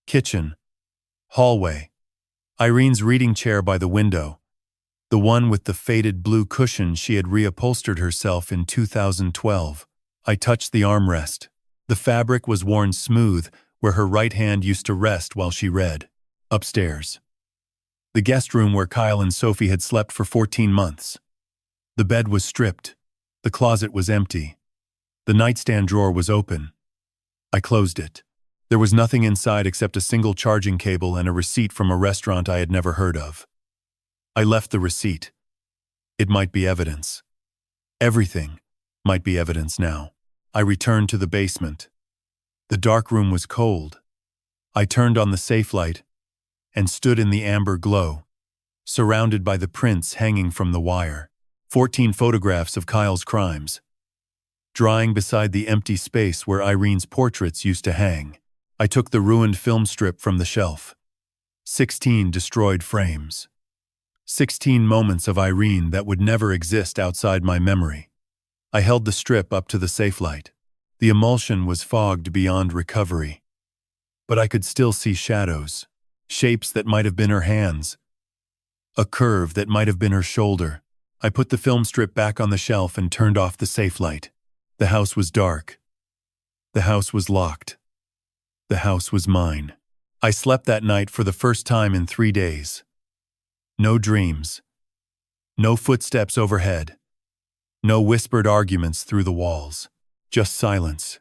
kitchen, hallway. Irene's reading chair by the window, the one with the faded blue cushion she had reupholstered herself in 2012. I touched the armrest. The fabric was worn smooth where her right hand used to rest while she read. Upstairs. The guest room where Kyle and Sophie had slept for 14 months. The bed was stripped. The closet was empty. The nightstand drawer was open. I closed it. There was nothing inside except a single charging cable and a receipt from a restaurant I had never heard of. I left the receipt. It might be evidence. Everything might be evidence now. I returned to the basement. The dark room was cold. I turned on the safe light and stood in the amber glow, surrounded by the prints hanging from the wire. 14 photographs of Kyle's crimes, drying beside the empty space where Irene's portraits used to hang. I took the ruined film strip from the shelf. 16 destroyed frames. 16 moments of Irene that would never exist outside my memory. I held the strip up to the safe light. The emulsion was fogged beyond recovery. But I could still see shadows, shapes that might have been her hands, a curve that might have been her shoulder. I put the film strip back on the shelf and turned off the safe light. The house was dark. The house was locked. The house was mine. I slept that night for the first time in 3 days. No dreams. No footsteps overhead. No whispered arguments through the walls. Just silence.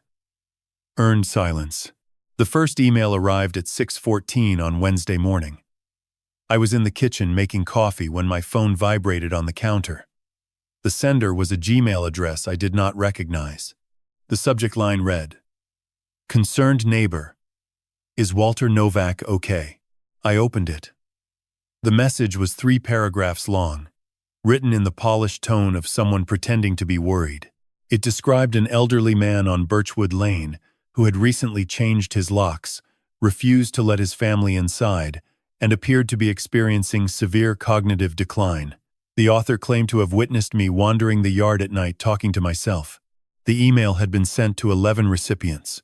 Earned silence. The first email arrived at 6:14 on Wednesday morning. I was in the kitchen making coffee when my phone vibrated on the counter. The sender was a Gmail address I did not recognize. The subject line read, "Concerned neighbor. Is Walter Novak okay?" I opened it. The message was 3 paragraphs long, written in the polished tone of someone pretending to be worried. It described an elderly man on Birchwood Lane who had recently changed his locks, refused to let his family inside, and appeared to be experiencing severe cognitive decline. The author claimed to have witnessed me wandering the yard at night talking to myself. The email had been sent to 11 recipients.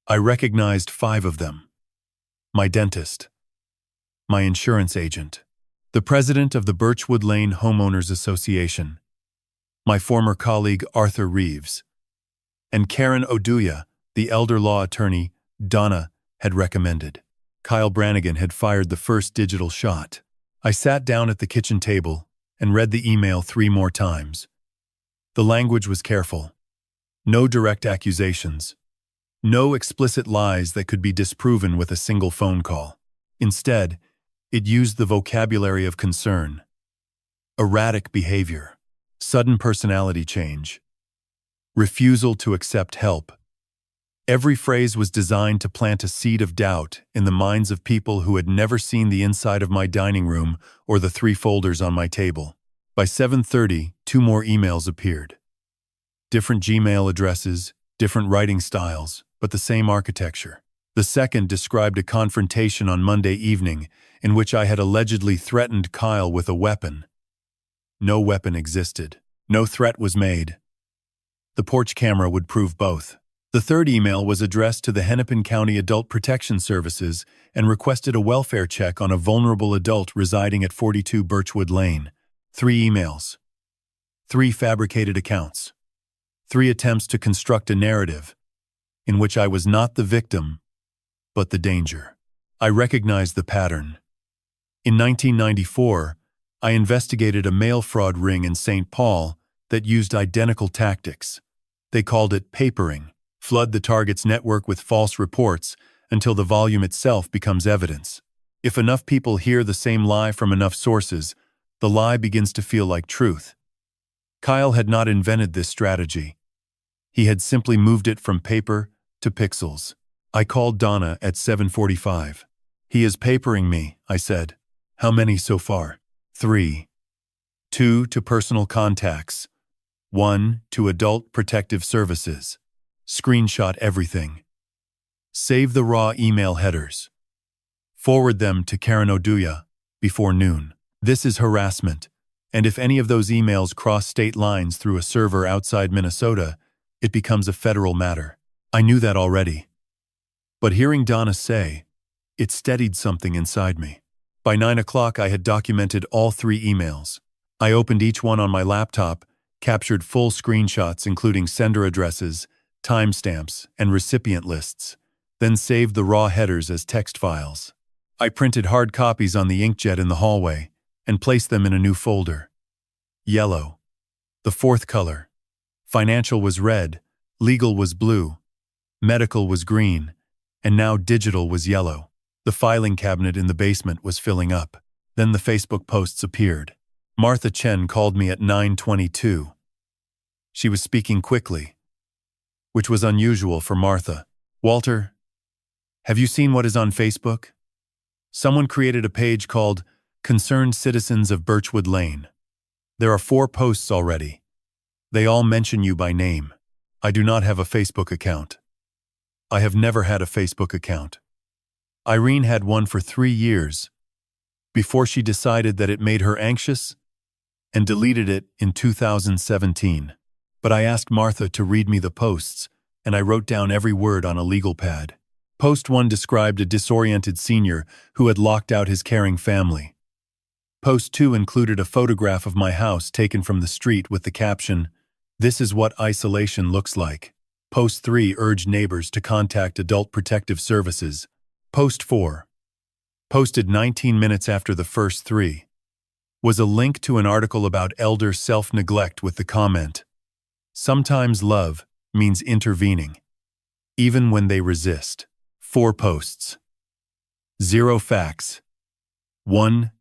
I recognized 5 of them. My dentist, my insurance agent, the president of the Birchwood Lane Homeowners Association, my former colleague Arthur Reeves, and Karen Oduya, the elder law attorney Donna had recommended. Kyle Brannigan had fired the first digital shot. I sat down at the kitchen table and read the email 3 more times. The language was careful. No direct accusations. No explicit lies that could be disproven with a single phone call. Instead, it used the vocabulary of concern, erratic behavior, sudden personality change, refusal to accept help. Every phrase was designed to plant a seed of doubt in the minds of people who had never seen the inside of my dining room or the 3 folders on my table. By 7:30, 2 more emails appeared. Different Gmail addresses, different writing styles, but the same architecture. The second described a confrontation on Monday evening in which I had allegedly threatened Kyle with a weapon. No weapon existed. No threat was made. The porch camera would prove both. The third email was addressed to the Hennepin County Adult Protection Services and requested a welfare check on a vulnerable adult residing at 42 Birchwood Lane. 3 emails. 3 fabricated accounts. 3 attempts to construct a narrative in which I was not the victim, but the danger. I recognized the pattern. In 1994, I investigated a mail fraud ring in St. Paul that used identical tactics. They called it papering. Flood the target's network with false reports until the volume itself becomes evidence. If enough people hear the same lie from enough sources, the lie begins to feel like truth. Kyle had not invented this strategy. He had simply moved it from paper to pixels. I called Donna at 7:45. "He is papering me," I said. "How many so far?" 3. 2 to personal contacts. 1 to Adult Protective Services. Screenshot everything. Save the raw email headers. Forward them to Karen Oduya before noon. This is harassment, and if any of those emails cross state lines through a server outside Minnesota, it becomes a federal matter. I knew that already. But hearing Donna say, it steadied something inside me. By 9 o'clock, I had documented all 3 emails. I opened each one on my laptop, captured full screenshots including sender addresses, timestamps, and recipient lists, then saved the raw headers as text files. I printed hard copies on the inkjet in the hallway and placed them in a new folder. Yellow, the 4th color. Financial was red, legal was blue, medical was green, and now digital was yellow. The filing cabinet in the basement was filling up. Then the Facebook posts appeared. Martha Chen called me at 9:22. She was speaking quickly, which was unusual for Martha. Walter, have you seen what is on Facebook? Someone created a page called Concerned Citizens of Birchwood Lane. There are 4 posts already. They all mention you by name. I do not have a Facebook account. I have never had a Facebook account. Irene had one for 3 years before she decided that it made her anxious and deleted it in 2017. But I asked Martha to read me the posts, and I wrote down every word on a legal pad. Post 1 described a disoriented senior who had locked out his caring family. Post 2 included a photograph of my house taken from the street with the caption, "This is what isolation looks like." Post 3 urged neighbors to contact Adult Protective Services. Post 4, posted 19 minutes after the first 3, was a link to an article about elder self-neglect with the comment, "Sometimes love means intervening, even when they resist." 4 posts. 0 facts. 1.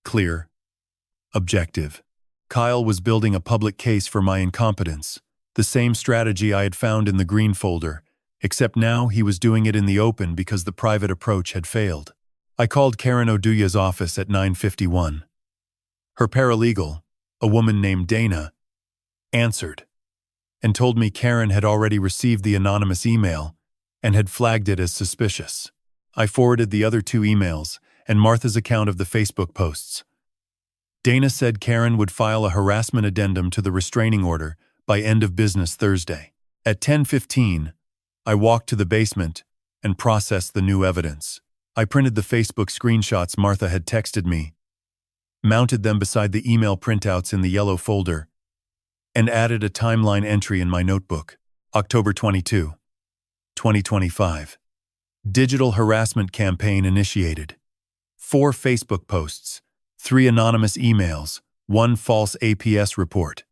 Clear. Objective. Kyle was building a public case for my incompetence, the same strategy I had found in the green folder, except now he was doing it in the open because the private approach had failed. I called Karen Oduya's office at 9:51. Her paralegal, a woman named Dana, answered and told me Karen had already received the anonymous email and had flagged it as suspicious. I forwarded the other 2 emails and Martha's account of the Facebook posts. Dana said Karen would file a harassment addendum to the restraining order by end of business Thursday. At 10:15, I walked to the basement and processed the new evidence. I printed the Facebook screenshots Martha had texted me, mounted them beside the email printouts in the yellow folder, and added a timeline entry in my notebook. October 22, 2025. Digital harassment campaign initiated. 4 Facebook posts, 3 anonymous emails, 1 false APS report.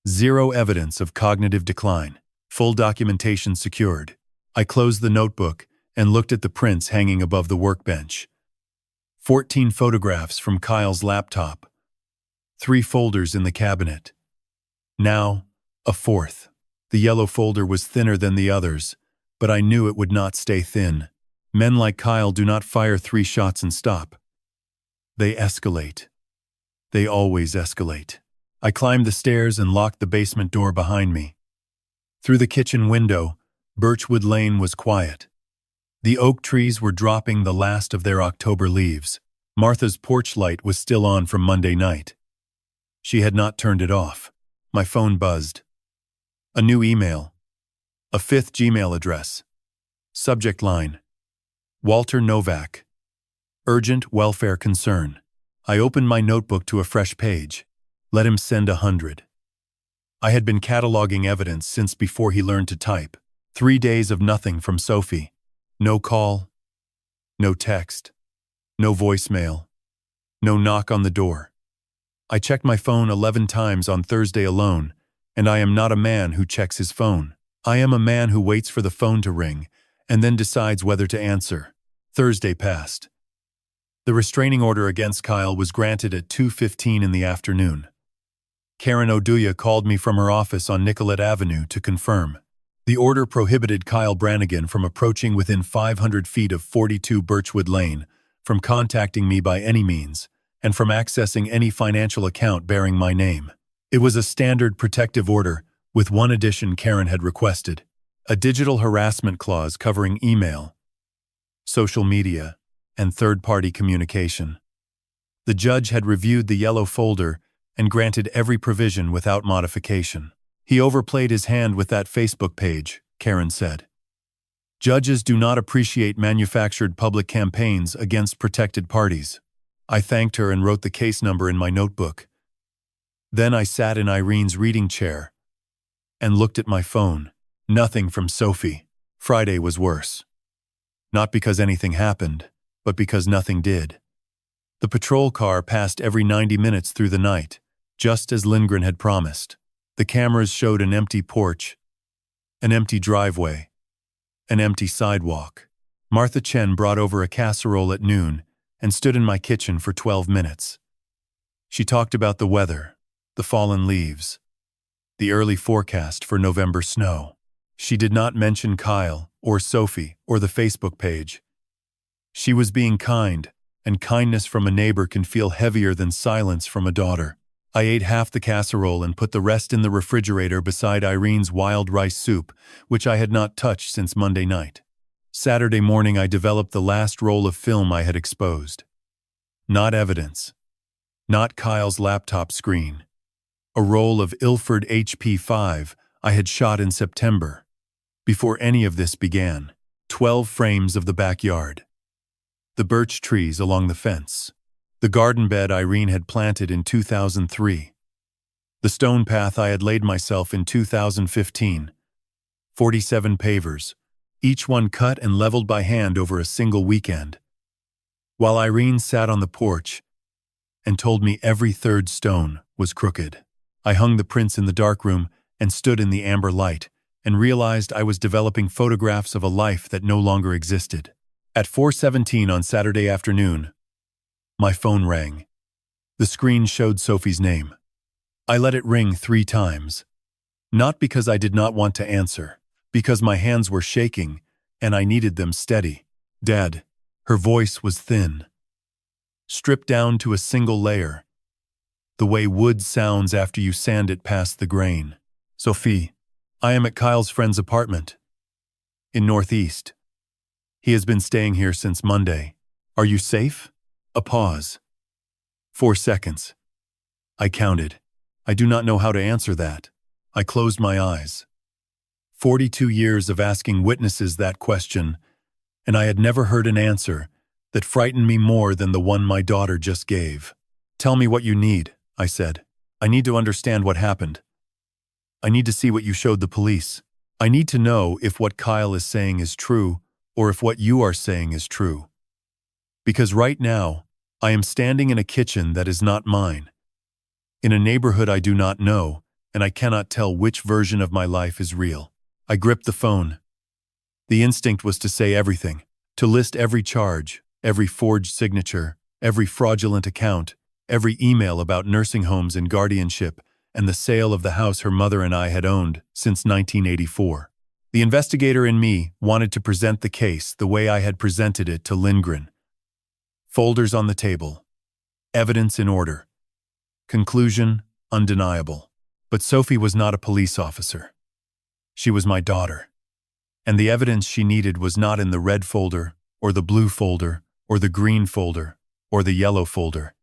0 evidence of cognitive decline. Full documentation secured. I closed the notebook and looked at the prints hanging above the workbench. 14 photographs from Kyle's laptop. 3 folders in the cabinet. Now, a 4th. The yellow folder was thinner than the others, but I knew it would not stay thin. Men like Kyle do not fire 3 shots and stop. They escalate. They always escalate. I climbed the stairs and locked the basement door behind me. Through the kitchen window, Birchwood Lane was quiet. The oak trees were dropping the last of their October leaves. Martha's porch light was still on from Monday night. She had not turned it off. My phone buzzed. A new email. A 5th Gmail address. Subject line: Walter Novak. Urgent welfare concern. I opened my notebook to a fresh page. Let him send 100. I had been cataloging evidence since before he learned to type. 3 days of nothing from Sophie. No call. No text. No voicemail. No knock on the door. I checked my phone 11 times on Thursday alone, and I am not a man who checks his phone. I am a man who waits for the phone to ring and then decides whether to answer. Thursday passed. The restraining order against Kyle was granted at 2:15 in the afternoon. Karen Oduya called me from her office on Nicollet Avenue to confirm. The order prohibited Kyle Brannigan from approaching within 500 feet of 42 Birchwood Lane, from contacting me by any means, and from accessing any financial account bearing my name. It was a standard protective order, with one addition Karen had requested: a digital harassment clause covering email, social media, and third-party communication. The judge had reviewed the yellow folder and granted every provision without modification. He overplayed his hand with that Facebook page, Karen said. Judges do not appreciate manufactured public campaigns against protected parties. I thanked her and wrote the case number in my notebook. Then I sat in Irene's reading chair and looked at my phone. Nothing from Sophie. Friday was worse. Not because anything happened, but because nothing did. The patrol car passed every 90 minutes through the night, just as Lindgren had promised. The cameras showed an empty porch, an empty driveway, an empty sidewalk. Martha Chen brought over a casserole at noon and stood in my kitchen for 12 minutes. She talked about the weather, the fallen leaves, the early forecast for November snow. She did not mention Kyle or Sophie or the Facebook page. She was being kind, and kindness from a neighbor can feel heavier than silence from a daughter. I ate half the casserole and put the rest in the refrigerator beside Irene's wild rice soup, which I had not touched since Monday night. Saturday morning I developed the last roll of film I had exposed. Not evidence. Not Kyle's laptop screen. A roll of Ilford HP5 I had shot in September, before any of this began. 12 frames of the backyard. The birch trees along the fence. The garden bed Irene had planted in 2003. The stone path I had laid myself in 2015. 47 pavers, each one cut and leveled by hand over a single weekend. While Irene sat on the porch and told me every third stone was crooked. I hung the prints in the darkroom and stood in the amber light and realized I was developing photographs of a life that no longer existed. At 4:17 on Saturday afternoon, my phone rang. The screen showed Sophie's name. I let it ring 3 times. Not because I did not want to answer, because my hands were shaking and I needed them steady. Dad. Her voice was thin, stripped down to a single layer, the way wood sounds after you sand it past the grain. Sophie, I am at Kyle's friend's apartment in Northeast. He has been staying here since Monday. Are you safe? A pause. 4 seconds. I counted. I do not know how to answer that. I closed my eyes. 42 years of asking witnesses that question, and I had never heard an answer that frightened me more than the one my daughter just gave. Tell me what you need, I said. I need to understand what happened. I need to see what you showed the police. I need to know if what Kyle is saying is true or if what you are saying is true. Because right now, I am standing in a kitchen that is not mine, in a neighborhood I do not know, and I cannot tell which version of my life is real. I gripped the phone. The instinct was to say everything, to list every charge, every forged signature, every fraudulent account, every email about nursing homes and guardianship, and the sale of the house her mother and I had owned since 1984. The investigator in me wanted to present the case the way I had presented it to Lindgren. Folders on the table. Evidence in order. Conclusion undeniable. But Sophie was not a police officer. She was my daughter. And the evidence she needed was not in the red folder, or the blue folder, or the green folder, or the yellow folder.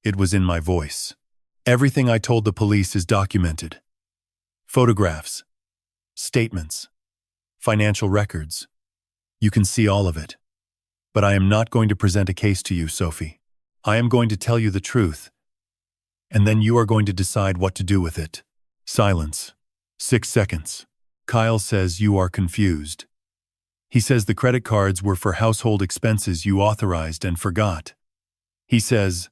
It was in my voice. Everything I told the police is documented. Photographs, statements, financial records. You can see all of it. But I am not going to present a case to you, Sophie. I am going to tell you the truth, and then you are going to decide what to do with it. Silence. 6 seconds. Kyle says you are confused. He says the credit cards were for household expenses you authorized and forgot. He says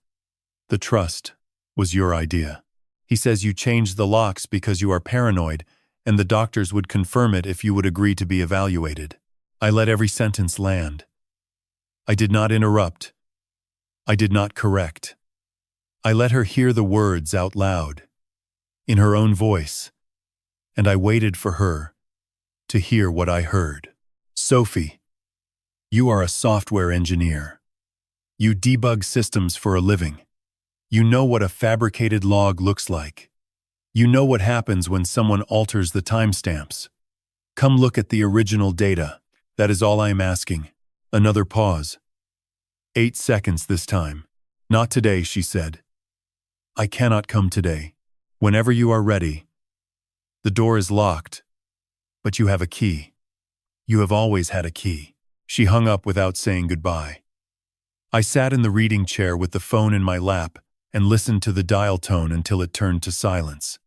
the trust was your idea. He says you changed the locks because you are paranoid and the doctors would confirm it if you would agree to be evaluated. I let every sentence land. I did not interrupt. I did not correct. I let her hear the words out loud, in her own voice, and I waited for her to hear what I heard. Sophie, you are a software engineer. You debug systems for a living. You know what a fabricated log looks like. You know what happens when someone alters the timestamps. Come look at the original data. That is all I am asking. Another pause. 8 seconds this time. Not today, she said. I cannot come today. Whenever you are ready. The door is locked, but you have a key. You have always had a key. She hung up without saying goodbye. I sat in the reading chair with the phone in my lap and listened to the dial tone until it turned to silence.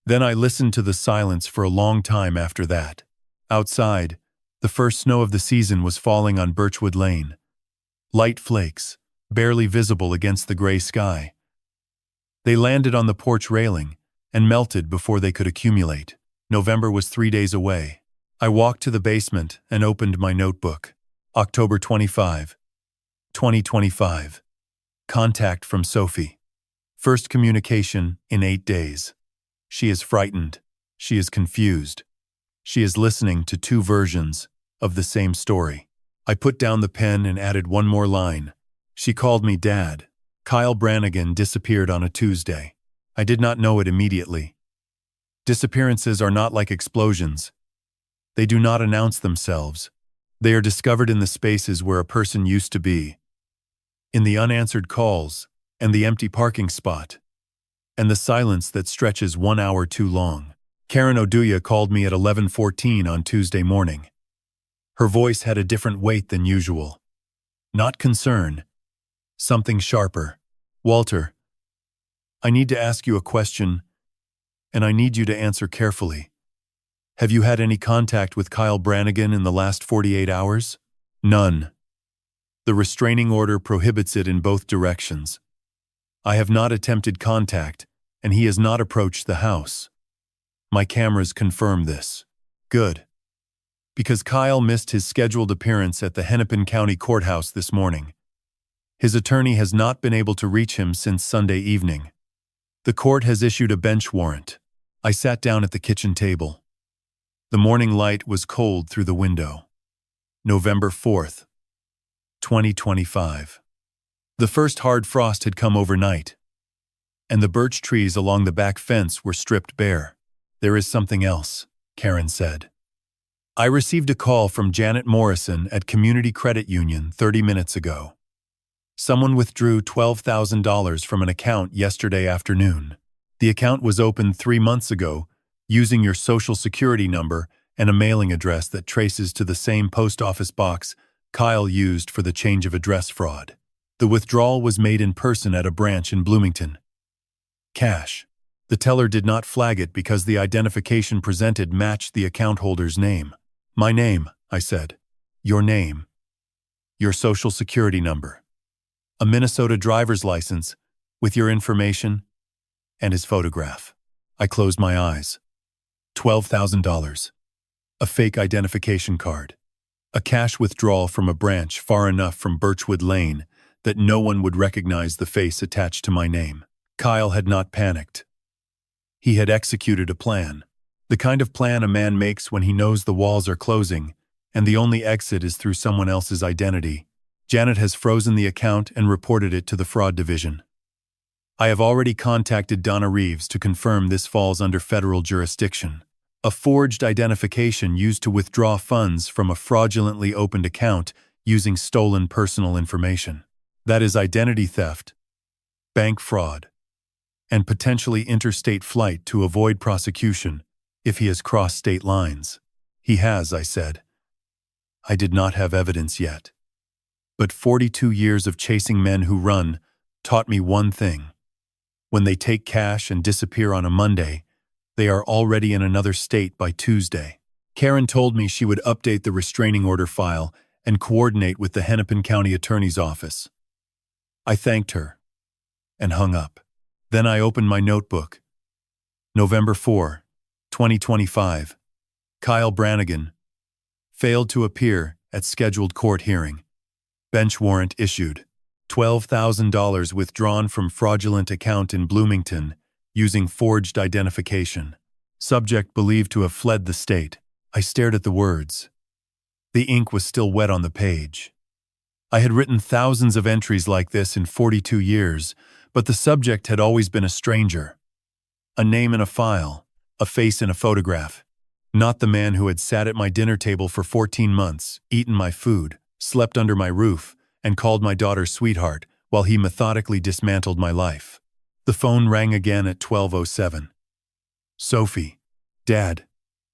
Then I listened to the silence for a long time after that. Outside, the first snow of the season was falling on Birchwood Lane. Light flakes, barely visible against the gray sky. They landed on the porch railing and melted before they could accumulate. November was 3 days away. I walked to the basement and opened my notebook. October 25, 2025. Contact from Sophie. First communication in 8 days. She is frightened. She is confused. She is listening to two versions of the same story. I put down the pen and added one more line. She called me Dad. Kyle Brannigan disappeared on a Tuesday. I did not know it immediately. Disappearances are not like explosions. They do not announce themselves. They are discovered in the spaces where a person used to be. In the unanswered calls, and the empty parking spot, and the silence that stretches 1 hour too long. Karen Oduya called me at 11:14 on Tuesday morning. Her voice had a different weight than usual. Not concern. Something sharper. Walter, I need to ask you a question, and I need you to answer carefully. Have you had any contact with Kyle Brannigan in the last 48 hours? None. The restraining order prohibits it in both directions. I have not attempted contact, and he has not approached the house. My cameras confirm this. Good. Because Kyle missed his scheduled appearance at the Hennepin County Courthouse this morning. His attorney has not been able to reach him since Sunday evening. The court has issued a bench warrant. I sat down at the kitchen table. The morning light was cold through the window. November 4th, 2025. The first hard frost had come overnight, and the birch trees along the back fence were stripped bare. There is something else, Karen said. I received a call from Janet Morrison at Community Credit Union 30 minutes ago. Someone withdrew $12,000 from an account yesterday afternoon. The account was opened 3 months ago using your social security number and a mailing address that traces to the same post office box Kyle used for the change of address fraud. The withdrawal was made in person at a branch in Bloomington. Cash. The teller did not flag it because the identification presented matched the account holder's name. My name, I said. Your name. Your social security number. A Minnesota driver's license with your information and his photograph. I closed my eyes. $12,000. A fake identification card. A cash withdrawal from a branch far enough from Birchwood Lane that no one would recognize the face attached to my name. Kyle had not panicked. He had executed a plan. The kind of plan a man makes when he knows the walls are closing and the only exit is through someone else's identity. Janet has frozen the account and reported it to the fraud division. I have already contacted Donna Reeves to confirm this falls under federal jurisdiction. A forged identification used to withdraw funds from a fraudulently opened account using stolen personal information. That is identity theft, bank fraud, and potentially interstate flight to avoid prosecution if he has crossed state lines. He has, I said. I did not have evidence yet. But 42 years of chasing men who run taught me one thing. When they take cash and disappear on a Monday, they are already in another state by Tuesday. Karen told me she would update the restraining order file and coordinate with the Hennepin County Attorney's Office. I thanked her and hung up. Then I opened my notebook. November 4, 2025. Kyle Brannigan failed to appear at scheduled court hearing. Bench warrant issued. $12,000 withdrawn from fraudulent account in Bloomington using forged identification. Subject believed to have fled the state. I stared at the words. The ink was still wet on the page. I had written thousands of entries like this in 42 years, but the subject had always been a stranger. A name in a file, a face in a photograph. Not the man who had sat at my dinner table for 14 months, eaten my food, slept under my roof, and called my daughter sweetheart while he methodically dismantled my life. The phone rang again at 12:07. Sophie. Dad.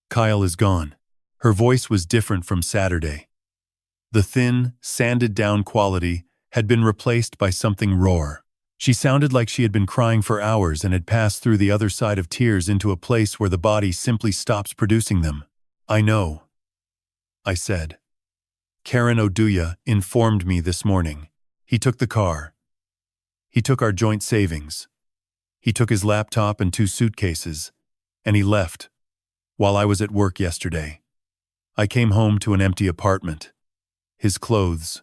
Kyle is gone. Her voice was different from Saturday. The thin, sanded-down quality had been replaced by something raw. She sounded like she had been crying for hours and had passed through the other side of tears into a place where the body simply stops producing them. I know, I said. Karen Oduya informed me this morning. He took the car. He took our joint savings. He took his laptop and 2 suitcases, and he left while I was at work yesterday. I came home to an empty apartment. His clothes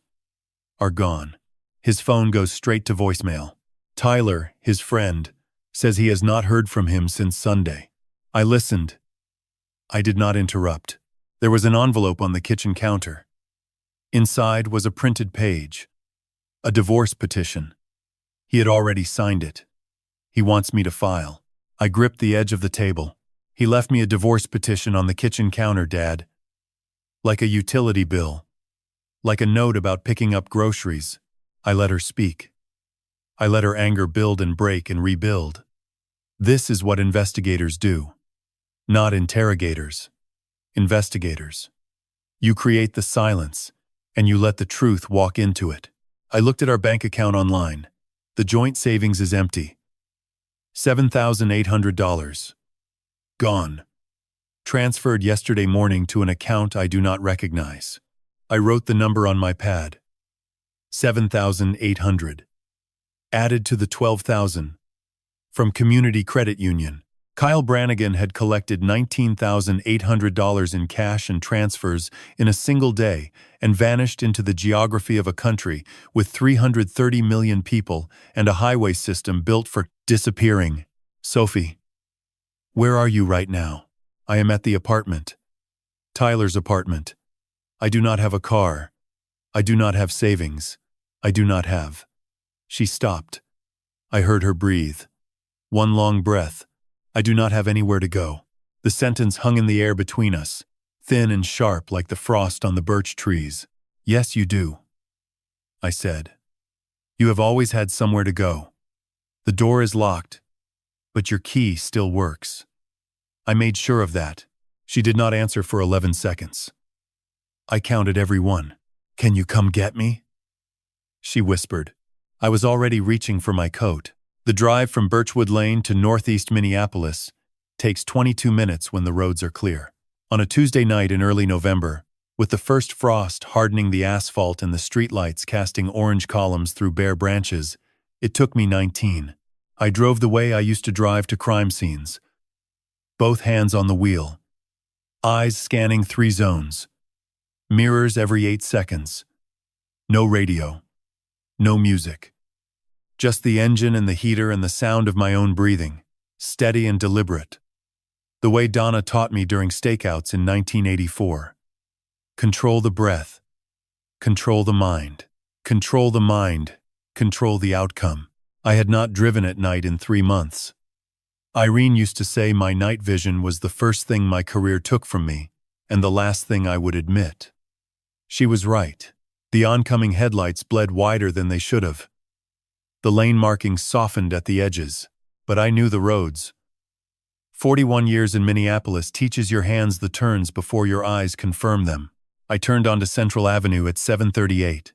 are gone. His phone goes straight to voicemail. Tyler, his friend, says he has not heard from him since Sunday. I listened. I did not interrupt. There was an envelope on the kitchen counter. Inside was a printed page. A divorce petition. He had already signed it. He wants me to file. I gripped the edge of the table. He left me a divorce petition on the kitchen counter, Dad. Like a utility bill. Like a note about picking up groceries. I let her speak. I let her anger build and break and rebuild. This is what investigators do. Not interrogators. Investigators. You create the silence, and you let the truth walk into it. I looked at our bank account online. The joint savings is empty. $7,800. Gone. Transferred yesterday morning to an account I do not recognize. I wrote the number on my pad. 7,800. Added to the 12,000. From Community Credit Union. Kyle Brannigan had collected $19,800 in cash and transfers in a single day and vanished into the geography of a country with 330 million people and a highway system built for disappearing. Sophie. Where are you right now? I am at the apartment. Tyler's apartment. I do not have a car. I do not have savings. I do not have. She stopped. I heard her breathe. One long breath. I do not have anywhere to go. The sentence hung in the air between us, thin and sharp like the frost on the birch trees. Yes, you do. I said. You have always had somewhere to go. The door is locked, but your key still works. I made sure of that. She did not answer for 11 seconds. I counted every one. Can you come get me? She whispered. I was already reaching for my coat. The drive from Birchwood Lane to northeast Minneapolis takes 22 minutes when the roads are clear. On a Tuesday night in early November, with the first frost hardening the asphalt and the streetlights casting orange columns through bare branches, it took me 19. I drove the way I used to drive to crime scenes. Both hands on the wheel. Eyes scanning 3 zones. Mirrors every 8 seconds. No radio. No music. Just the engine and the heater and the sound of my own breathing, steady and deliberate. The way Donna taught me during stakeouts in 1984. Control the breath. Control the mind. Control the mind. Control the outcome. I had not driven at night in 3 months. Irene used to say my night vision was the first thing my career took from me, and the last thing I would admit. She was right. The oncoming headlights bled wider than they should have. The lane markings softened at the edges, but I knew the roads. 41 years in Minneapolis teaches your hands the turns before your eyes confirm them. I turned onto Central Avenue at 7:38.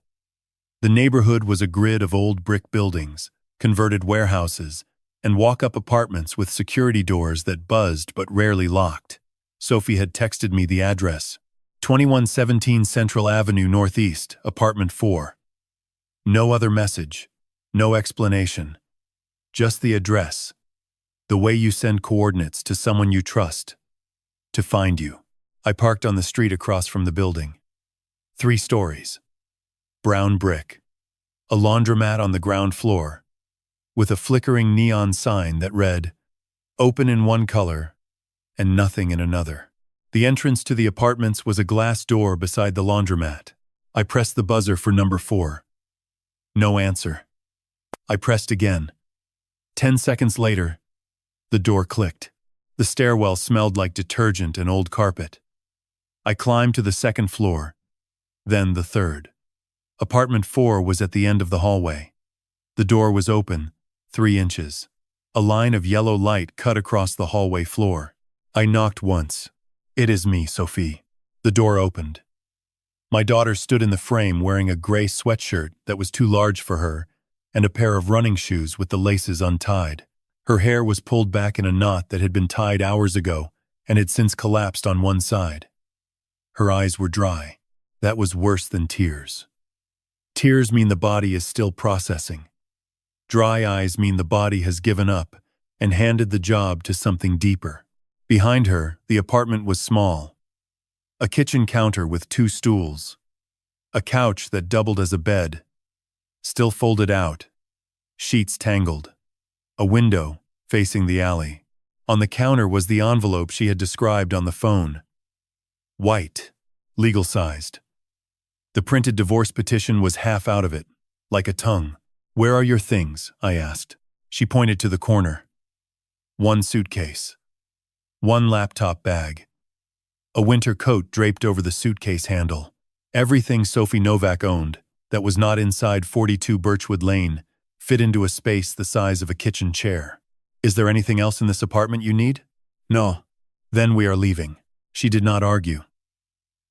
The neighborhood was a grid of old brick buildings, converted warehouses, and walk-up apartments with security doors that buzzed but rarely locked. Sophie had texted me the address. 2117 Central Avenue Northeast, Apartment 4. No other message. No explanation. Just the address. The way you send coordinates to someone you trust. To find you. I parked on the street across from the building. 3 stories. Brown brick. A laundromat on the ground floor. With a flickering neon sign that read, "Open in one color and nothing in another." The entrance to the apartments was a glass door beside the laundromat. I pressed the buzzer for number 4. No answer. I pressed again. 10 seconds later, the door clicked. The stairwell smelled like detergent and old carpet. I climbed to the 2nd floor, then the 3rd. Apartment 4 was at the end of the hallway. The door was open, 3 inches. A line of yellow light cut across the hallway floor. I knocked once. "It is me, Sophie." The door opened. My daughter stood in the frame wearing a gray sweatshirt that was too large for her and a pair of running shoes with the laces untied. Her hair was pulled back in a knot that had been tied hours ago and had since collapsed on one side. Her eyes were dry. That was worse than tears. Tears mean the body is still processing. Dry eyes mean the body has given up and handed the job to something deeper. Behind her, the apartment was small. A kitchen counter with 2 stools. A couch that doubled as a bed. Still folded out. Sheets tangled. A window facing the alley. On the counter was the envelope she had described on the phone. White, legal-sized. The printed divorce petition was half out of it, like a tongue. "Where are your things?" I asked. She pointed to the corner. One suitcase. One laptop bag. A winter coat draped over the suitcase handle. Everything Sophie Novak owned, that was not inside 42 Birchwood Lane, fit into a space the size of a kitchen chair. "Is there anything else in this apartment you need?" "No." "Then we are leaving." She did not argue.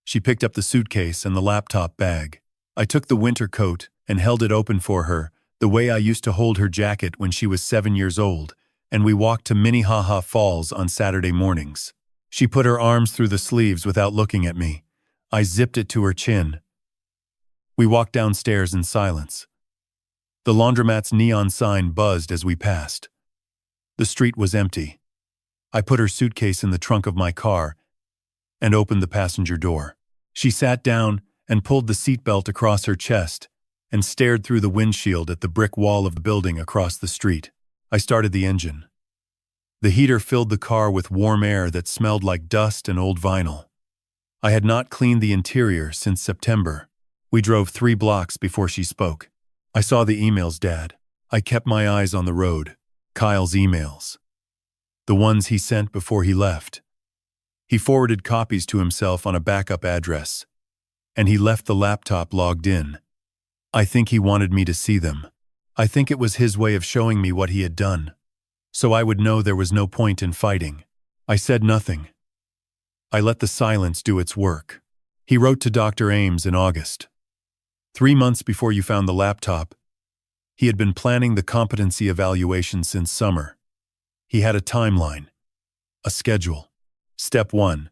She picked up the suitcase and the laptop bag. I took the winter coat and held it open for her, the way I used to hold her jacket when she was 7 years old, and we walked to Minnehaha Falls on Saturday mornings. She put her arms through the sleeves without looking at me. I zipped it to her chin. We walked downstairs in silence. The laundromat's neon sign buzzed as we passed. The street was empty. I put her suitcase in the trunk of my car and opened the passenger door. She sat down and pulled the seatbelt across her chest and stared through the windshield at the brick wall of the building across the street. I started the engine. The heater filled the car with warm air that smelled like dust and old vinyl. I had not cleaned the interior since September. We drove 3 blocks before she spoke. "I saw the emails, Dad." I kept my eyes on the road. Kyle's emails. The ones he sent before he left. He forwarded copies to himself on a backup address. And he left the laptop logged in. I think he wanted me to see them. I think it was his way of showing me what he had done. So I would know there was no point in fighting. I said nothing. I let the silence do its work. He wrote to Dr. Ames in August. 3 months before you found the laptop, he had been planning the competency evaluation since summer. He had a timeline, a schedule. Step 1.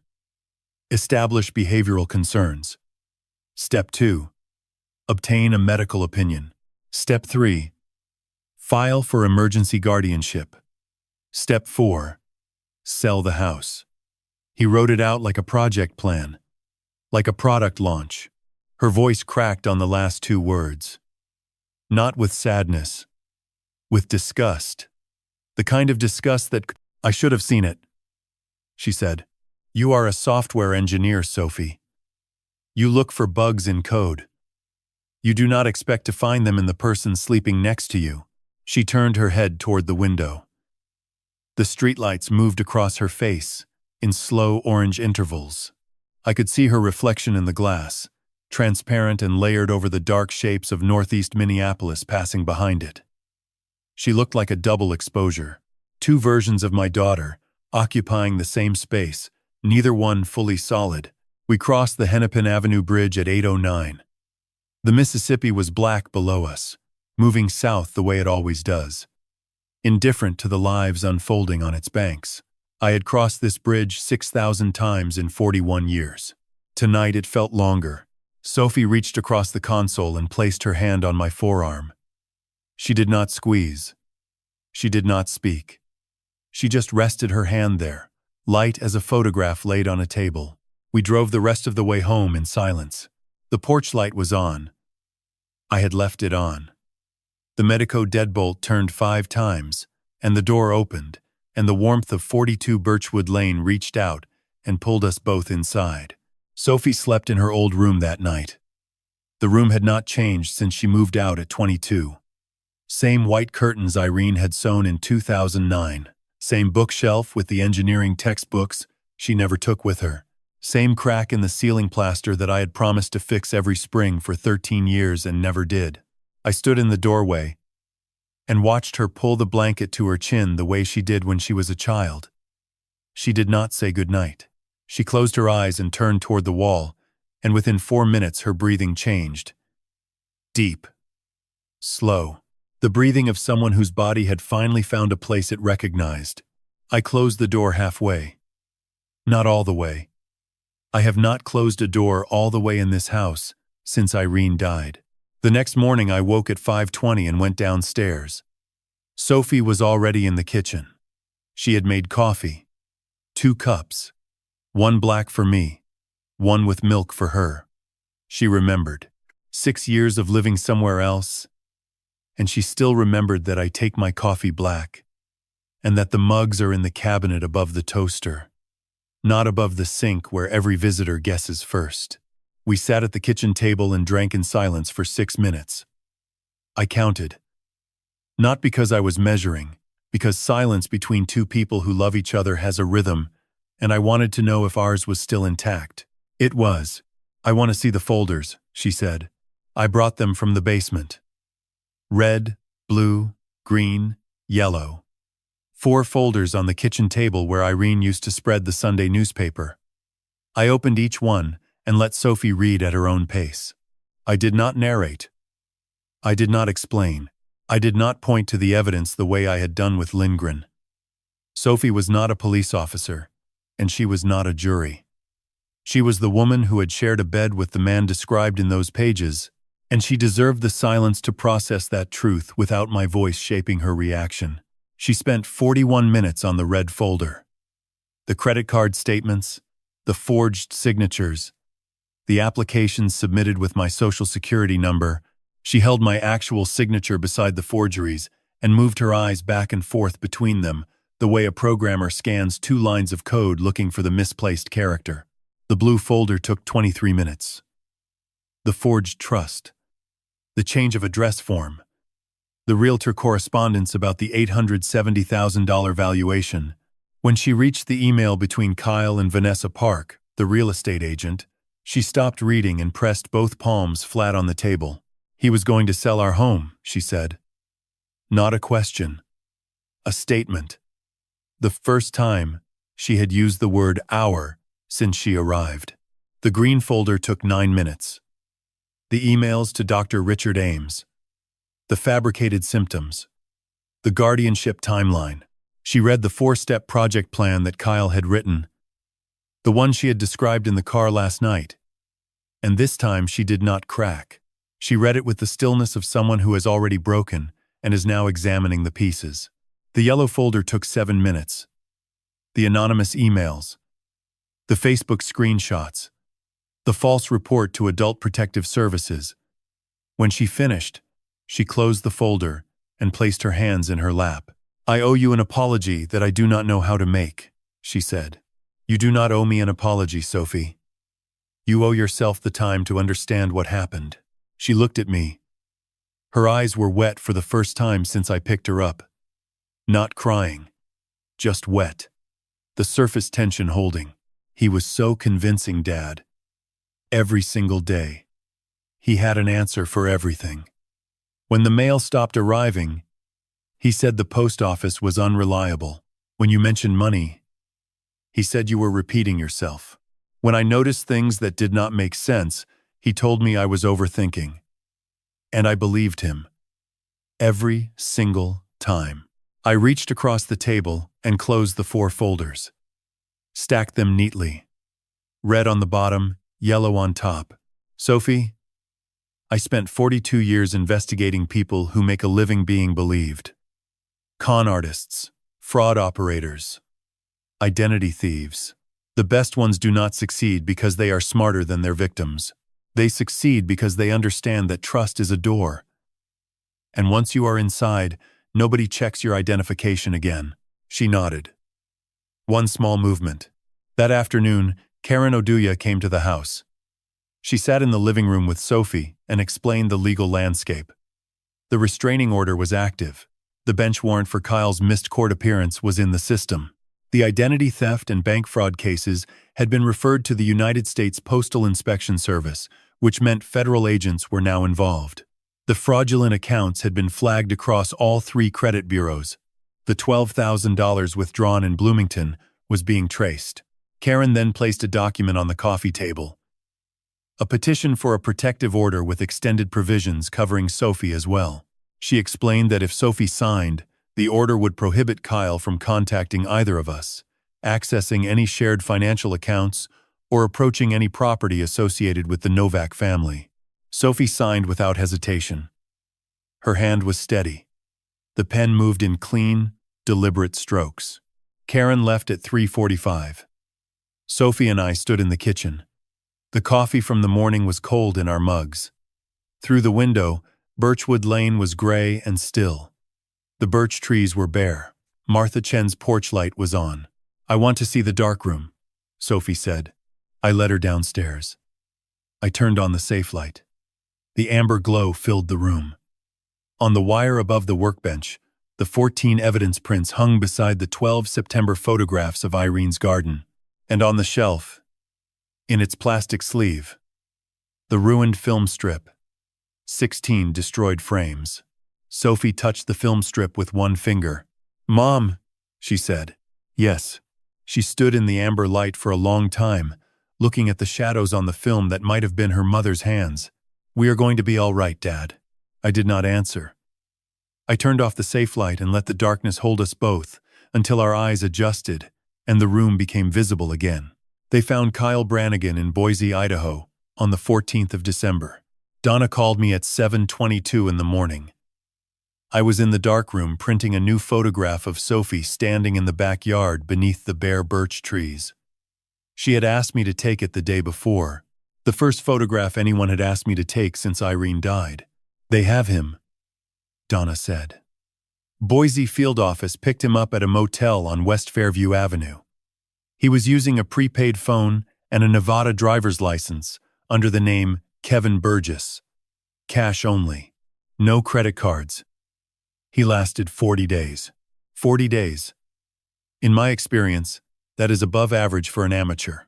Establish behavioral concerns. Step 2. Obtain a medical opinion. Step 3. File for emergency guardianship. Step 4. Sell the house. He wrote it out like a project plan, like a product launch. Her voice cracked on the last 2 words. Not with sadness, with disgust. The kind of disgust that "I should have seen it," she said. "You are a software engineer, Sophie. You look for bugs in code. You do not expect to find them in the person sleeping next to you." She turned her head toward the window. The streetlights moved across her face in slow orange intervals. I could see her reflection in the glass, transparent and layered over the dark shapes of northeast Minneapolis passing behind it. She looked like a double exposure. 2 versions of my daughter, occupying the same space, neither one fully solid. We crossed the Hennepin Avenue Bridge at 8:09. The Mississippi was black below us, moving south the way it always does, indifferent to the lives unfolding on its banks. I had crossed this bridge 6,000 times in 41 years. Tonight it felt longer. Sophie reached across the console and placed her hand on my forearm. She did not squeeze. She did not speak. She just rested her hand there, light as a photograph laid on a table. We drove the rest of the way home in silence. The porch light was on. I had left it on. The Medico deadbolt turned 5 times, and the door opened, and the warmth of 42 Birchwood Lane reached out and pulled us both inside. Sophie slept in her old room that night. The room had not changed since she moved out at 22. Same white curtains Irene had sewn in 2009. Same bookshelf with the engineering textbooks she never took with her. Same crack in the ceiling plaster that I had promised to fix every spring for 13 years and never did. I stood in the doorway and watched her pull the blanket to her chin the way she did when she was a child. She did not say goodnight. She closed her eyes and turned toward the wall, and within 4 minutes her breathing changed. Deep. Slow. The breathing of someone whose body had finally found a place it recognized. I closed the door halfway. Not all the way. I have not closed a door all the way in this house since Irene died. The next morning I woke at 5:20 and went downstairs. Sophie was already in the kitchen. She had made coffee. 2 cups. 1 black for me, 1 with milk for her. She remembered. 6 years of living somewhere else, and she still remembered that I take my coffee black and that the mugs are in the cabinet above the toaster, not above the sink where every visitor guesses first. We sat at the kitchen table and drank in silence for 6 minutes. I counted. Not because I was measuring, because silence between two people who love each other has a rhythm, and I wanted to know if ours was still intact. It was. "I want to see the folders," she said. "I brought them from the basement." Red, blue, green, yellow. 4 folders on the kitchen table where Irene used to spread the Sunday newspaper. I opened each one and let Sophie read at her own pace. I did not narrate. I did not explain. I did not point to the evidence the way I had done with Lindgren. Sophie was not a police officer, and she was not a jury. She was the woman who had shared a bed with the man described in those pages, and she deserved the silence to process that truth without my voice shaping her reaction. She spent 41 minutes on the red folder. The credit card statements, the forged signatures, the applications submitted with my social security number. She held my actual signature beside the forgeries and moved her eyes back and forth between them, the way a programmer scans 2 lines of code looking for the misplaced character. The blue folder took 23 minutes. The forged trust. The change of address form. The realtor correspondence about the $870,000 valuation. When she reached the email between Kyle and Vanessa Park, the real estate agent, she stopped reading and pressed both palms flat on the table. "He was going to sell our home," she said. Not a question. A statement. The first time she had used the word "our" since she arrived. The green folder took 9 minutes. The emails to Dr. Richard Ames. The fabricated symptoms. The guardianship timeline. She read the 4-step project plan that Kyle had written, the one she had described in the car last night. And this time she did not crack. She read it with the stillness of someone who has already broken and is now examining the pieces. The yellow folder took 7 minutes. The anonymous emails. The Facebook screenshots. The false report to Adult Protective Services. When she finished, she closed the folder and placed her hands in her lap. "I owe you an apology that I do not know how to make," she said. "You do not owe me an apology, Sophie. You owe yourself the time to understand what happened." She looked at me. Her eyes were wet for the first time since I picked her up. Not crying, just wet. The surface tension holding. "He was so convincing, Dad. Every single day. He had an answer for everything. When the mail stopped arriving, he said the post office was unreliable. When you mentioned money, he said you were repeating yourself. When I noticed things that did not make sense, he told me I was overthinking. And I believed him. Every single time." I reached across the table and closed the 4 folders. Stacked them neatly. Red on the bottom, yellow on top. "Sophie, I spent 42 years investigating people who make a living being believed. Con artists, fraud operators, identity thieves. The best ones do not succeed because they are smarter than their victims. They succeed because they understand that trust is a door. And once you are inside, nobody checks your identification again." She nodded. One small movement. That afternoon, Karen Oduya came to the house. She sat in the living room with Sophie and explained the legal landscape. The restraining order was active. The bench warrant for Kyle's missed court appearance was in the system. The identity theft and bank fraud cases had been referred to the United States Postal Inspection Service, which meant federal agents were now involved. The fraudulent accounts had been flagged across all 3 credit bureaus. The $12,000 withdrawn in Bloomington was being traced. Karen then placed a document on the coffee table. A petition for a protective order with extended provisions covering Sophie as well. She explained that if Sophie signed, the order would prohibit Kyle from contacting either of us, accessing any shared financial accounts, or approaching any property associated with the Novak family. Sophie signed without hesitation. Her hand was steady. The pen moved in clean, deliberate strokes. Karen left at 3:45. Sophie and I stood in the kitchen. The coffee from the morning was cold in our mugs. Through the window, Birchwood Lane was gray and still. The birch trees were bare. Martha Chen's porch light was on. "I want to see the darkroom," Sophie said. I led her downstairs. I turned on the safe light. The amber glow filled the room. On the wire above the workbench, the 14 evidence prints hung beside the 12 September photographs of Irene's garden. And on the shelf, in its plastic sleeve, the ruined film strip. 16 destroyed frames. Sophie touched the film strip with one finger. "Mom," she said. "Yes." She stood in the amber light for a long time, looking at the shadows on the film that might have been her mother's hands. "We are going to be all right, Dad." I did not answer. I turned off the safe light and let the darkness hold us both until our eyes adjusted and the room became visible again. They found Kyle Brannigan in Boise, Idaho, on the 14th of December. Donna called me at 7:22 in the morning. I was in the darkroom printing a new photograph of Sophie standing in the backyard beneath the bare birch trees. She had asked me to take it the day before, the first photograph anyone had asked me to take since Irene died. "They have him," Donna said. Boise field office picked him up at a motel on West Fairview Avenue. He was using a prepaid phone and a Nevada driver's license under the name Kevin Burgess. Cash only. No credit cards. He lasted 40 days. 40 days. In my experience, that is above average for an amateur.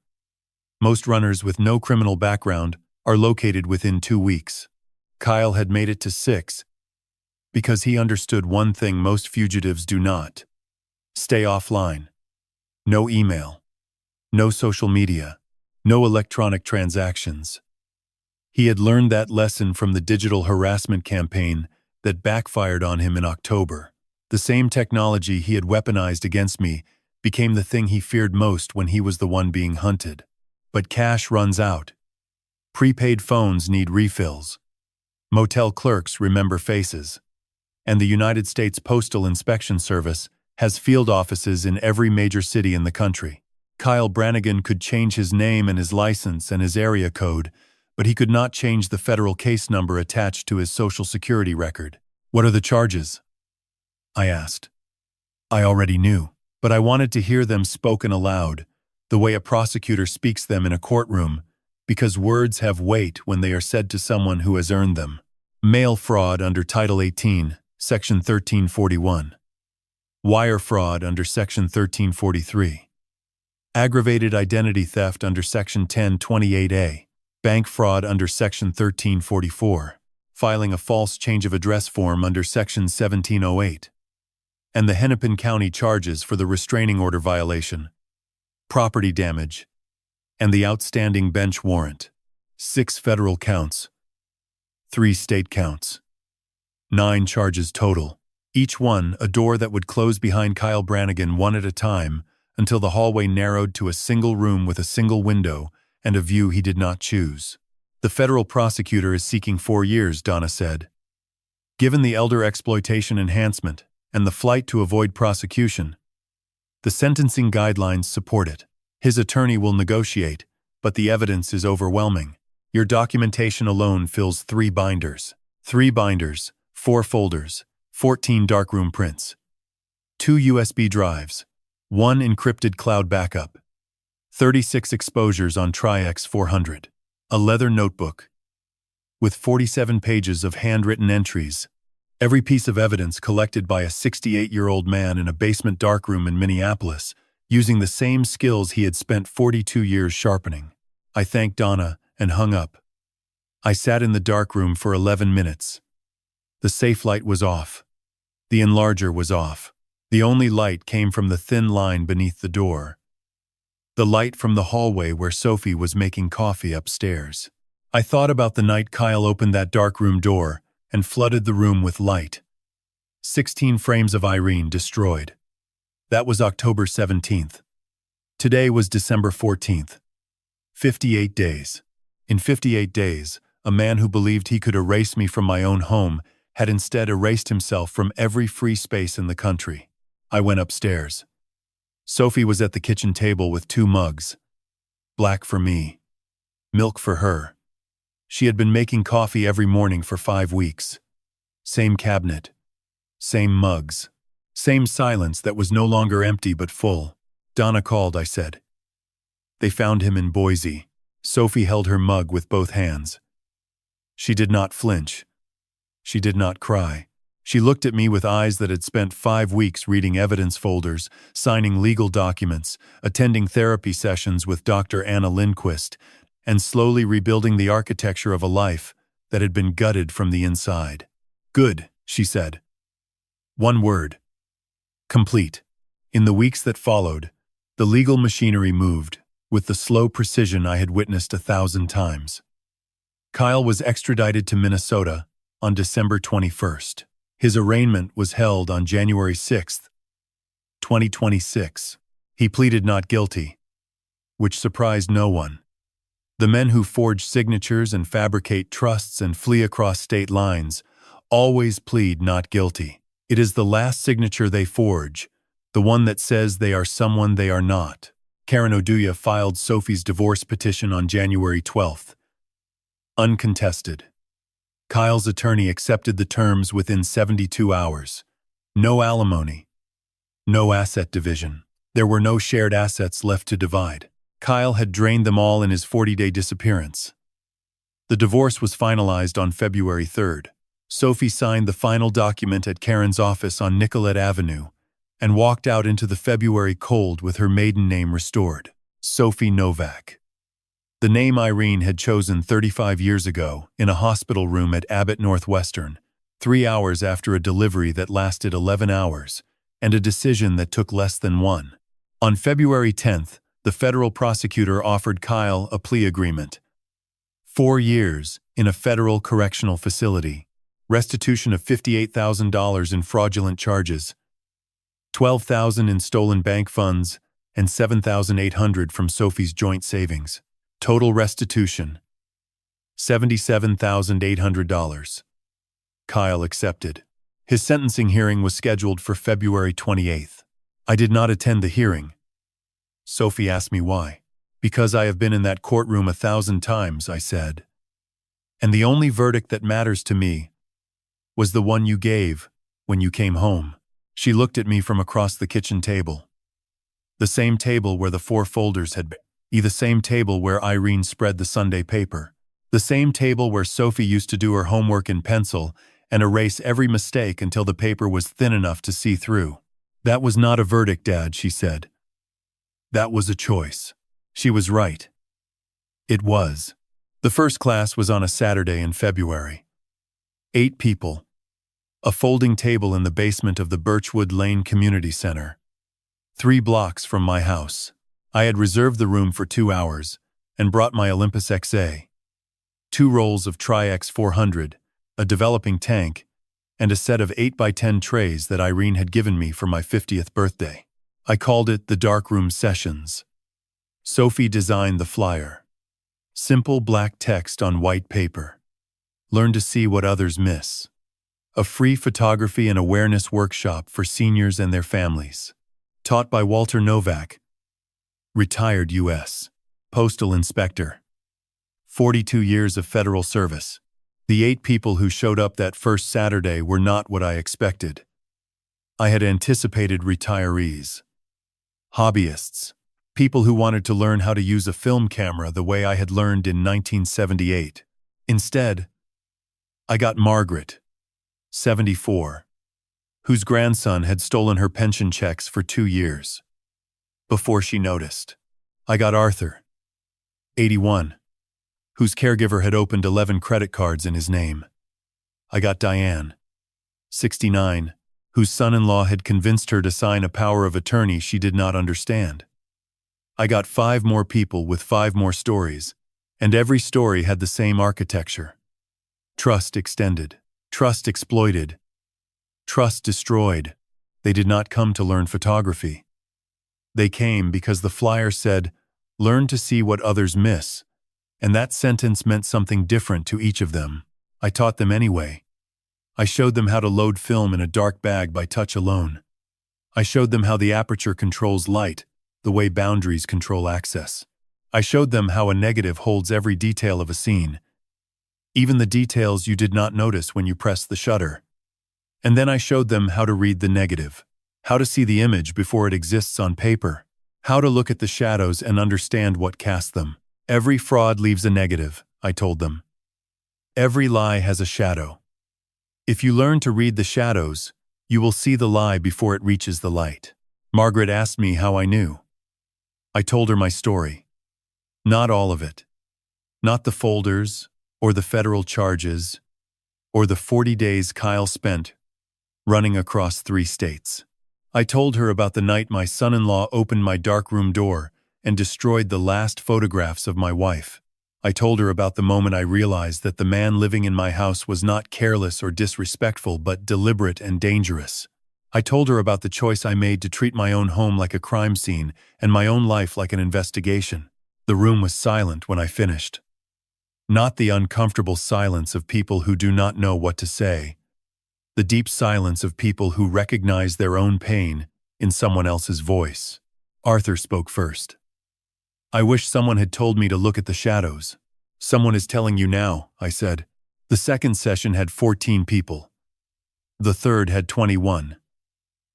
Most runners with no criminal background are located within 2 weeks. Kyle had made it to 6 because he understood one thing most fugitives do not. Stay offline. No email. No social media. No electronic transactions. He had learned that lesson from the digital harassment campaign that backfired on him in October. The same technology he had weaponized against me became the thing he feared most when he was the one being hunted. But cash runs out. Prepaid phones need refills. Motel clerks remember faces. And the United States Postal Inspection Service has field offices in every major city in the country. Kyle Brannigan could change his name and his license and his area code, but he could not change the federal case number attached to his Social Security record. "What are the charges?" I asked. I already knew, but I wanted to hear them spoken aloud, the way a prosecutor speaks them in a courtroom, because words have weight when they are said to someone who has earned them. Mail fraud under Title 18, Section 1341. Wire fraud under Section 1343. Aggravated identity theft under Section 1028A. Bank fraud under Section 1344. Filing a false change of address form under Section 1708. And the Hennepin County charges for the restraining order violation, property damage, and the outstanding bench warrant. 6 federal counts. 3 state counts. 9 charges total. Each one a door that would close behind Kyle Brannigan one at a time until the hallway narrowed to a single room with a single window and a view he did not choose. "The federal prosecutor is seeking 4 years, Donna said. Given the elder exploitation enhancement and the flight to avoid prosecution, the sentencing guidelines support it. His attorney will negotiate, but the evidence is overwhelming. Your documentation alone fills 3 binders. 3 binders, 4 folders, 14 darkroom prints, 2 USB drives, 1 encrypted cloud backup, 36 exposures on Tri-X 400, a leather notebook with 47 pages of handwritten entries, every piece of evidence collected by a 68-year-old man in a basement darkroom in Minneapolis, using the same skills he had spent 42 years sharpening. I thanked Donna and hung up. I sat in the darkroom for 11 minutes. The safe light was off. The enlarger was off. The only light came from the thin line beneath the door. The light from the hallway where Sophie was making coffee upstairs. I thought about the night Kyle opened that darkroom door and flooded the room with light. 16 frames of Irene destroyed. That was October 17th. Today was December 14th. 58 days. In 58 days, a man who believed he could erase me from my own home had instead erased himself from every free space in the country. I went upstairs. Sophie was at the kitchen table with 2 mugs. Black for me. Milk for her. She had been making coffee every morning for 5 weeks. Same cabinet. Same mugs. Same silence that was no longer empty but full. Donna called, I said. They found him in Boise. Sophie held her mug with both hands. She did not flinch. She did not cry. She looked at me with eyes that had spent 5 weeks reading evidence folders, signing legal documents, attending therapy sessions with Dr. Anna Lindquist, and slowly rebuilding the architecture of a life that had been gutted from the inside. Good, she said. One word. Complete. In the weeks that followed, the legal machinery moved, with the slow precision I had witnessed 1,000 times. Kyle was extradited to Minnesota on December 21st. His arraignment was held on January 6, 2026. He pleaded not guilty, which surprised no one. The men who forge signatures and fabricate trusts and flee across state lines always plead not guilty. It is the last signature they forge, the one that says they are someone they are not. Karen Oduya filed Sophie's divorce petition on January 12th. Uncontested. Kyle's attorney accepted the terms within 72 hours. No alimony. No asset division. There were no shared assets left to divide. Kyle had drained them all in his 40-day disappearance. The divorce was finalized on February 3rd. Sophie signed the final document at Karen's office on Nicollet Avenue and walked out into the February cold with her maiden name restored, Sophie Novak. The name Irene had chosen 35 years ago in a hospital room at Abbott Northwestern, 3 hours after a delivery that lasted 11 hours, and a decision that took less than one. On February 10th, the federal prosecutor offered Kyle a plea agreement. 4 years in a federal correctional facility, restitution of $58,000 in fraudulent charges, $12,000 in stolen bank funds, and $7,800 from Sophie's joint savings. Total restitution, $77,800. Kyle accepted. His sentencing hearing was scheduled for February 28th. I did not attend the hearing. Sophie asked me why. Because I have been in that courtroom 1,000 times, I said. And the only verdict that matters to me was the one you gave when you came home. She looked at me from across the kitchen table. The same table where the 4 folders had been. The same table where Irene spread the Sunday paper. The same table where Sophie used to do her homework in pencil and erase every mistake until the paper was thin enough to see through. That was not a verdict, Dad, she said. That was a choice. She was right. It was. The first class was on a Saturday in February. 8 people. A folding table in the basement of the Birchwood Lane Community Center. 3 blocks from my house. I had reserved the room for 2 hours and brought my Olympus XA, 2 rolls of Tri-X 400, a developing tank, and a set of 8x10 trays that Irene had given me for my 50th birthday. I called it the Darkroom Sessions. Sophie designed the flyer. Simple black text on white paper. Learn to see what others miss. A free photography and awareness workshop for seniors and their families. Taught by Walter Novak, retired U.S. Postal Inspector. 42 years of federal service. The 8 people who showed up that first Saturday were not what I expected. I had anticipated retirees. Hobbyists. People who wanted to learn how to use a film camera the way I had learned in 1978. Instead, I got Margaret, 74, whose grandson had stolen her pension checks for 2 years. Before she noticed. I got Arthur, 81, whose caregiver had opened 11 credit cards in his name. I got Diane, 69, whose son-in-law had convinced her to sign a power of attorney she did not understand. I got 5 more people with 5 more stories, and every story had the same architecture. Trust extended, trust exploited, trust destroyed. They did not come to learn photography. They came because the flyer said, "Learn to see what others miss," and that sentence meant something different to each of them. I taught them anyway. I showed them how to load film in a dark bag by touch alone. I showed them how the aperture controls light, the way boundaries control access. I showed them how a negative holds every detail of a scene, even the details you did not notice when you pressed the shutter. And then I showed them how to read the negative. how to see the image before it exists on paper, how to look at the shadows and understand what casts them. Every fraud leaves a negative, I told them. Every lie has a shadow. If you learn to read the shadows, you will see the lie before it reaches the light. Margaret asked me how I knew. I told her my story. Not all of it. Not the folders, or the federal charges, or the 40 days Kyle spent running across 3 states. I told her about the night my son-in-law opened my darkroom door and destroyed the last photographs of my wife. I told her about the moment I realized that the man living in my house was not careless or disrespectful but deliberate and dangerous. I told her about the choice I made to treat my own home like a crime scene and my own life like an investigation. The room was silent when I finished. Not the uncomfortable silence of people who do not know what to say. The deep silence of people who recognize their own pain in someone else's voice. Arthur spoke first. I wish someone had told me to look at the shadows. Someone is telling you now, I said. The second session had 14 people. The third had 21.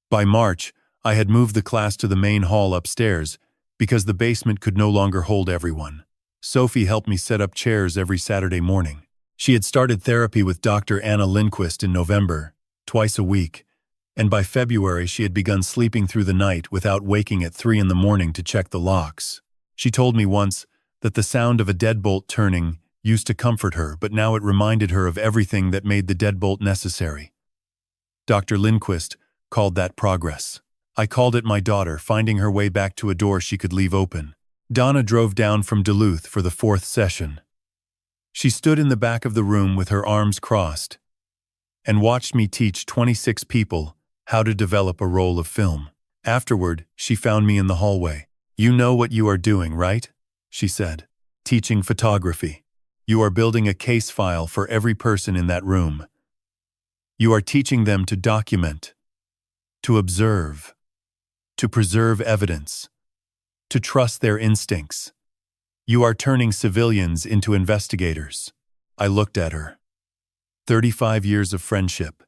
By March, I had moved the class to the main hall upstairs because the basement could no longer hold everyone. Sophie helped me set up chairs every Saturday morning. She had started therapy with Dr. Anna Lindquist in November, twice a week, and by February she had begun sleeping through the night without waking at 3 in the morning to check the locks. She told me once that the sound of a deadbolt turning used to comfort her, but now it reminded her of everything that made the deadbolt necessary. Dr. Lindquist called that progress. I called it my daughter finding her way back to a door she could leave open. Donna drove down from Duluth for the 4th session. She stood in the back of the room with her arms crossed and watched me teach 26 people how to develop a roll of film. Afterward, she found me in the hallway. You know what you are doing, right? She said. Teaching photography. You are building a case file for every person in that room. You are teaching them to document, to observe, to preserve evidence, to trust their instincts. You are turning civilians into investigators. I looked at her. 35 years of friendship.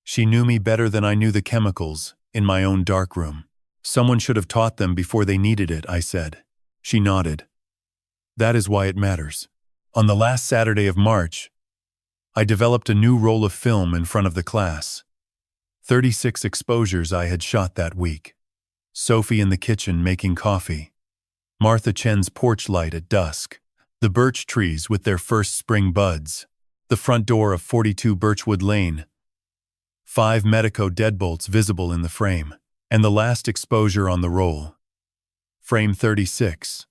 She knew me better than I knew the chemicals in my own darkroom. Someone should have taught them before they needed it, I said. She nodded. That is why it matters. On the last Saturday of March, I developed a new roll of film in front of the class. 36 exposures I had shot that week. Sophie in the kitchen making coffee. Martha Chen's porch light at dusk. The birch trees with their first spring buds. The front door of 42 Birchwood Lane. 5 Medico deadbolts visible in the frame. And the last exposure on the roll. Frame 36.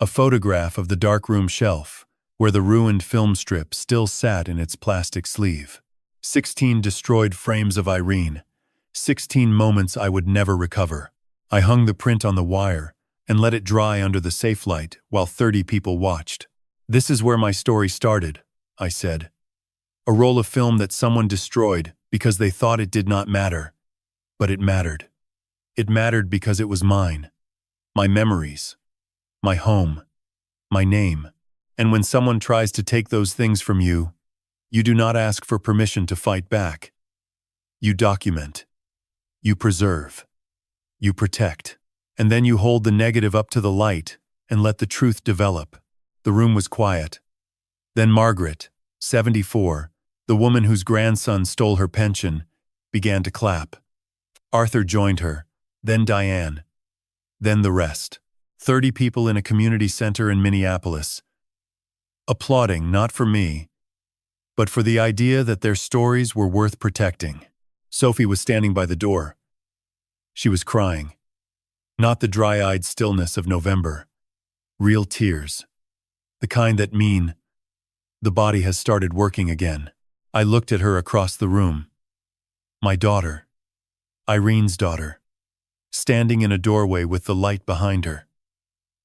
A photograph of the darkroom shelf, where the ruined film strip still sat in its plastic sleeve. 16 destroyed frames of Irene. 16 moments I would never recover. I hung the print on the wire and let it dry under the safe light while 30 people watched. This is where my story started, I said. A roll of film that someone destroyed because they thought it did not matter. But it mattered. It mattered because it was mine. My memories. My home. My name. And when someone tries to take those things from you, you do not ask for permission to fight back. You document. You preserve. You protect. And then you hold the negative up to the light and let the truth develop. The room was quiet. Then Margaret, 74, the woman whose grandson stole her pension, began to clap. Arthur joined her, then Diane, then the rest. 30 people in a community center in Minneapolis, applauding not for me, but for the idea that their stories were worth protecting. Sophie was standing by the door. She was crying. Not the dry-eyed stillness of November. Real tears. The kind that mean, the body has started working again. I looked at her across the room. My daughter. Irene's daughter. Standing in a doorway with the light behind her.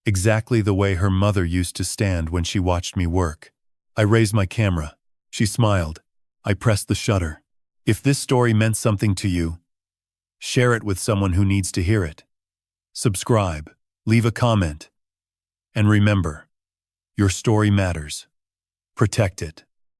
Exactly the way her mother used to stand when she watched me work. I raised my camera. She smiled. I pressed the shutter. If this story meant something to you, share it with someone who needs to hear it. Subscribe, leave a comment, and remember, your story matters. Protect it.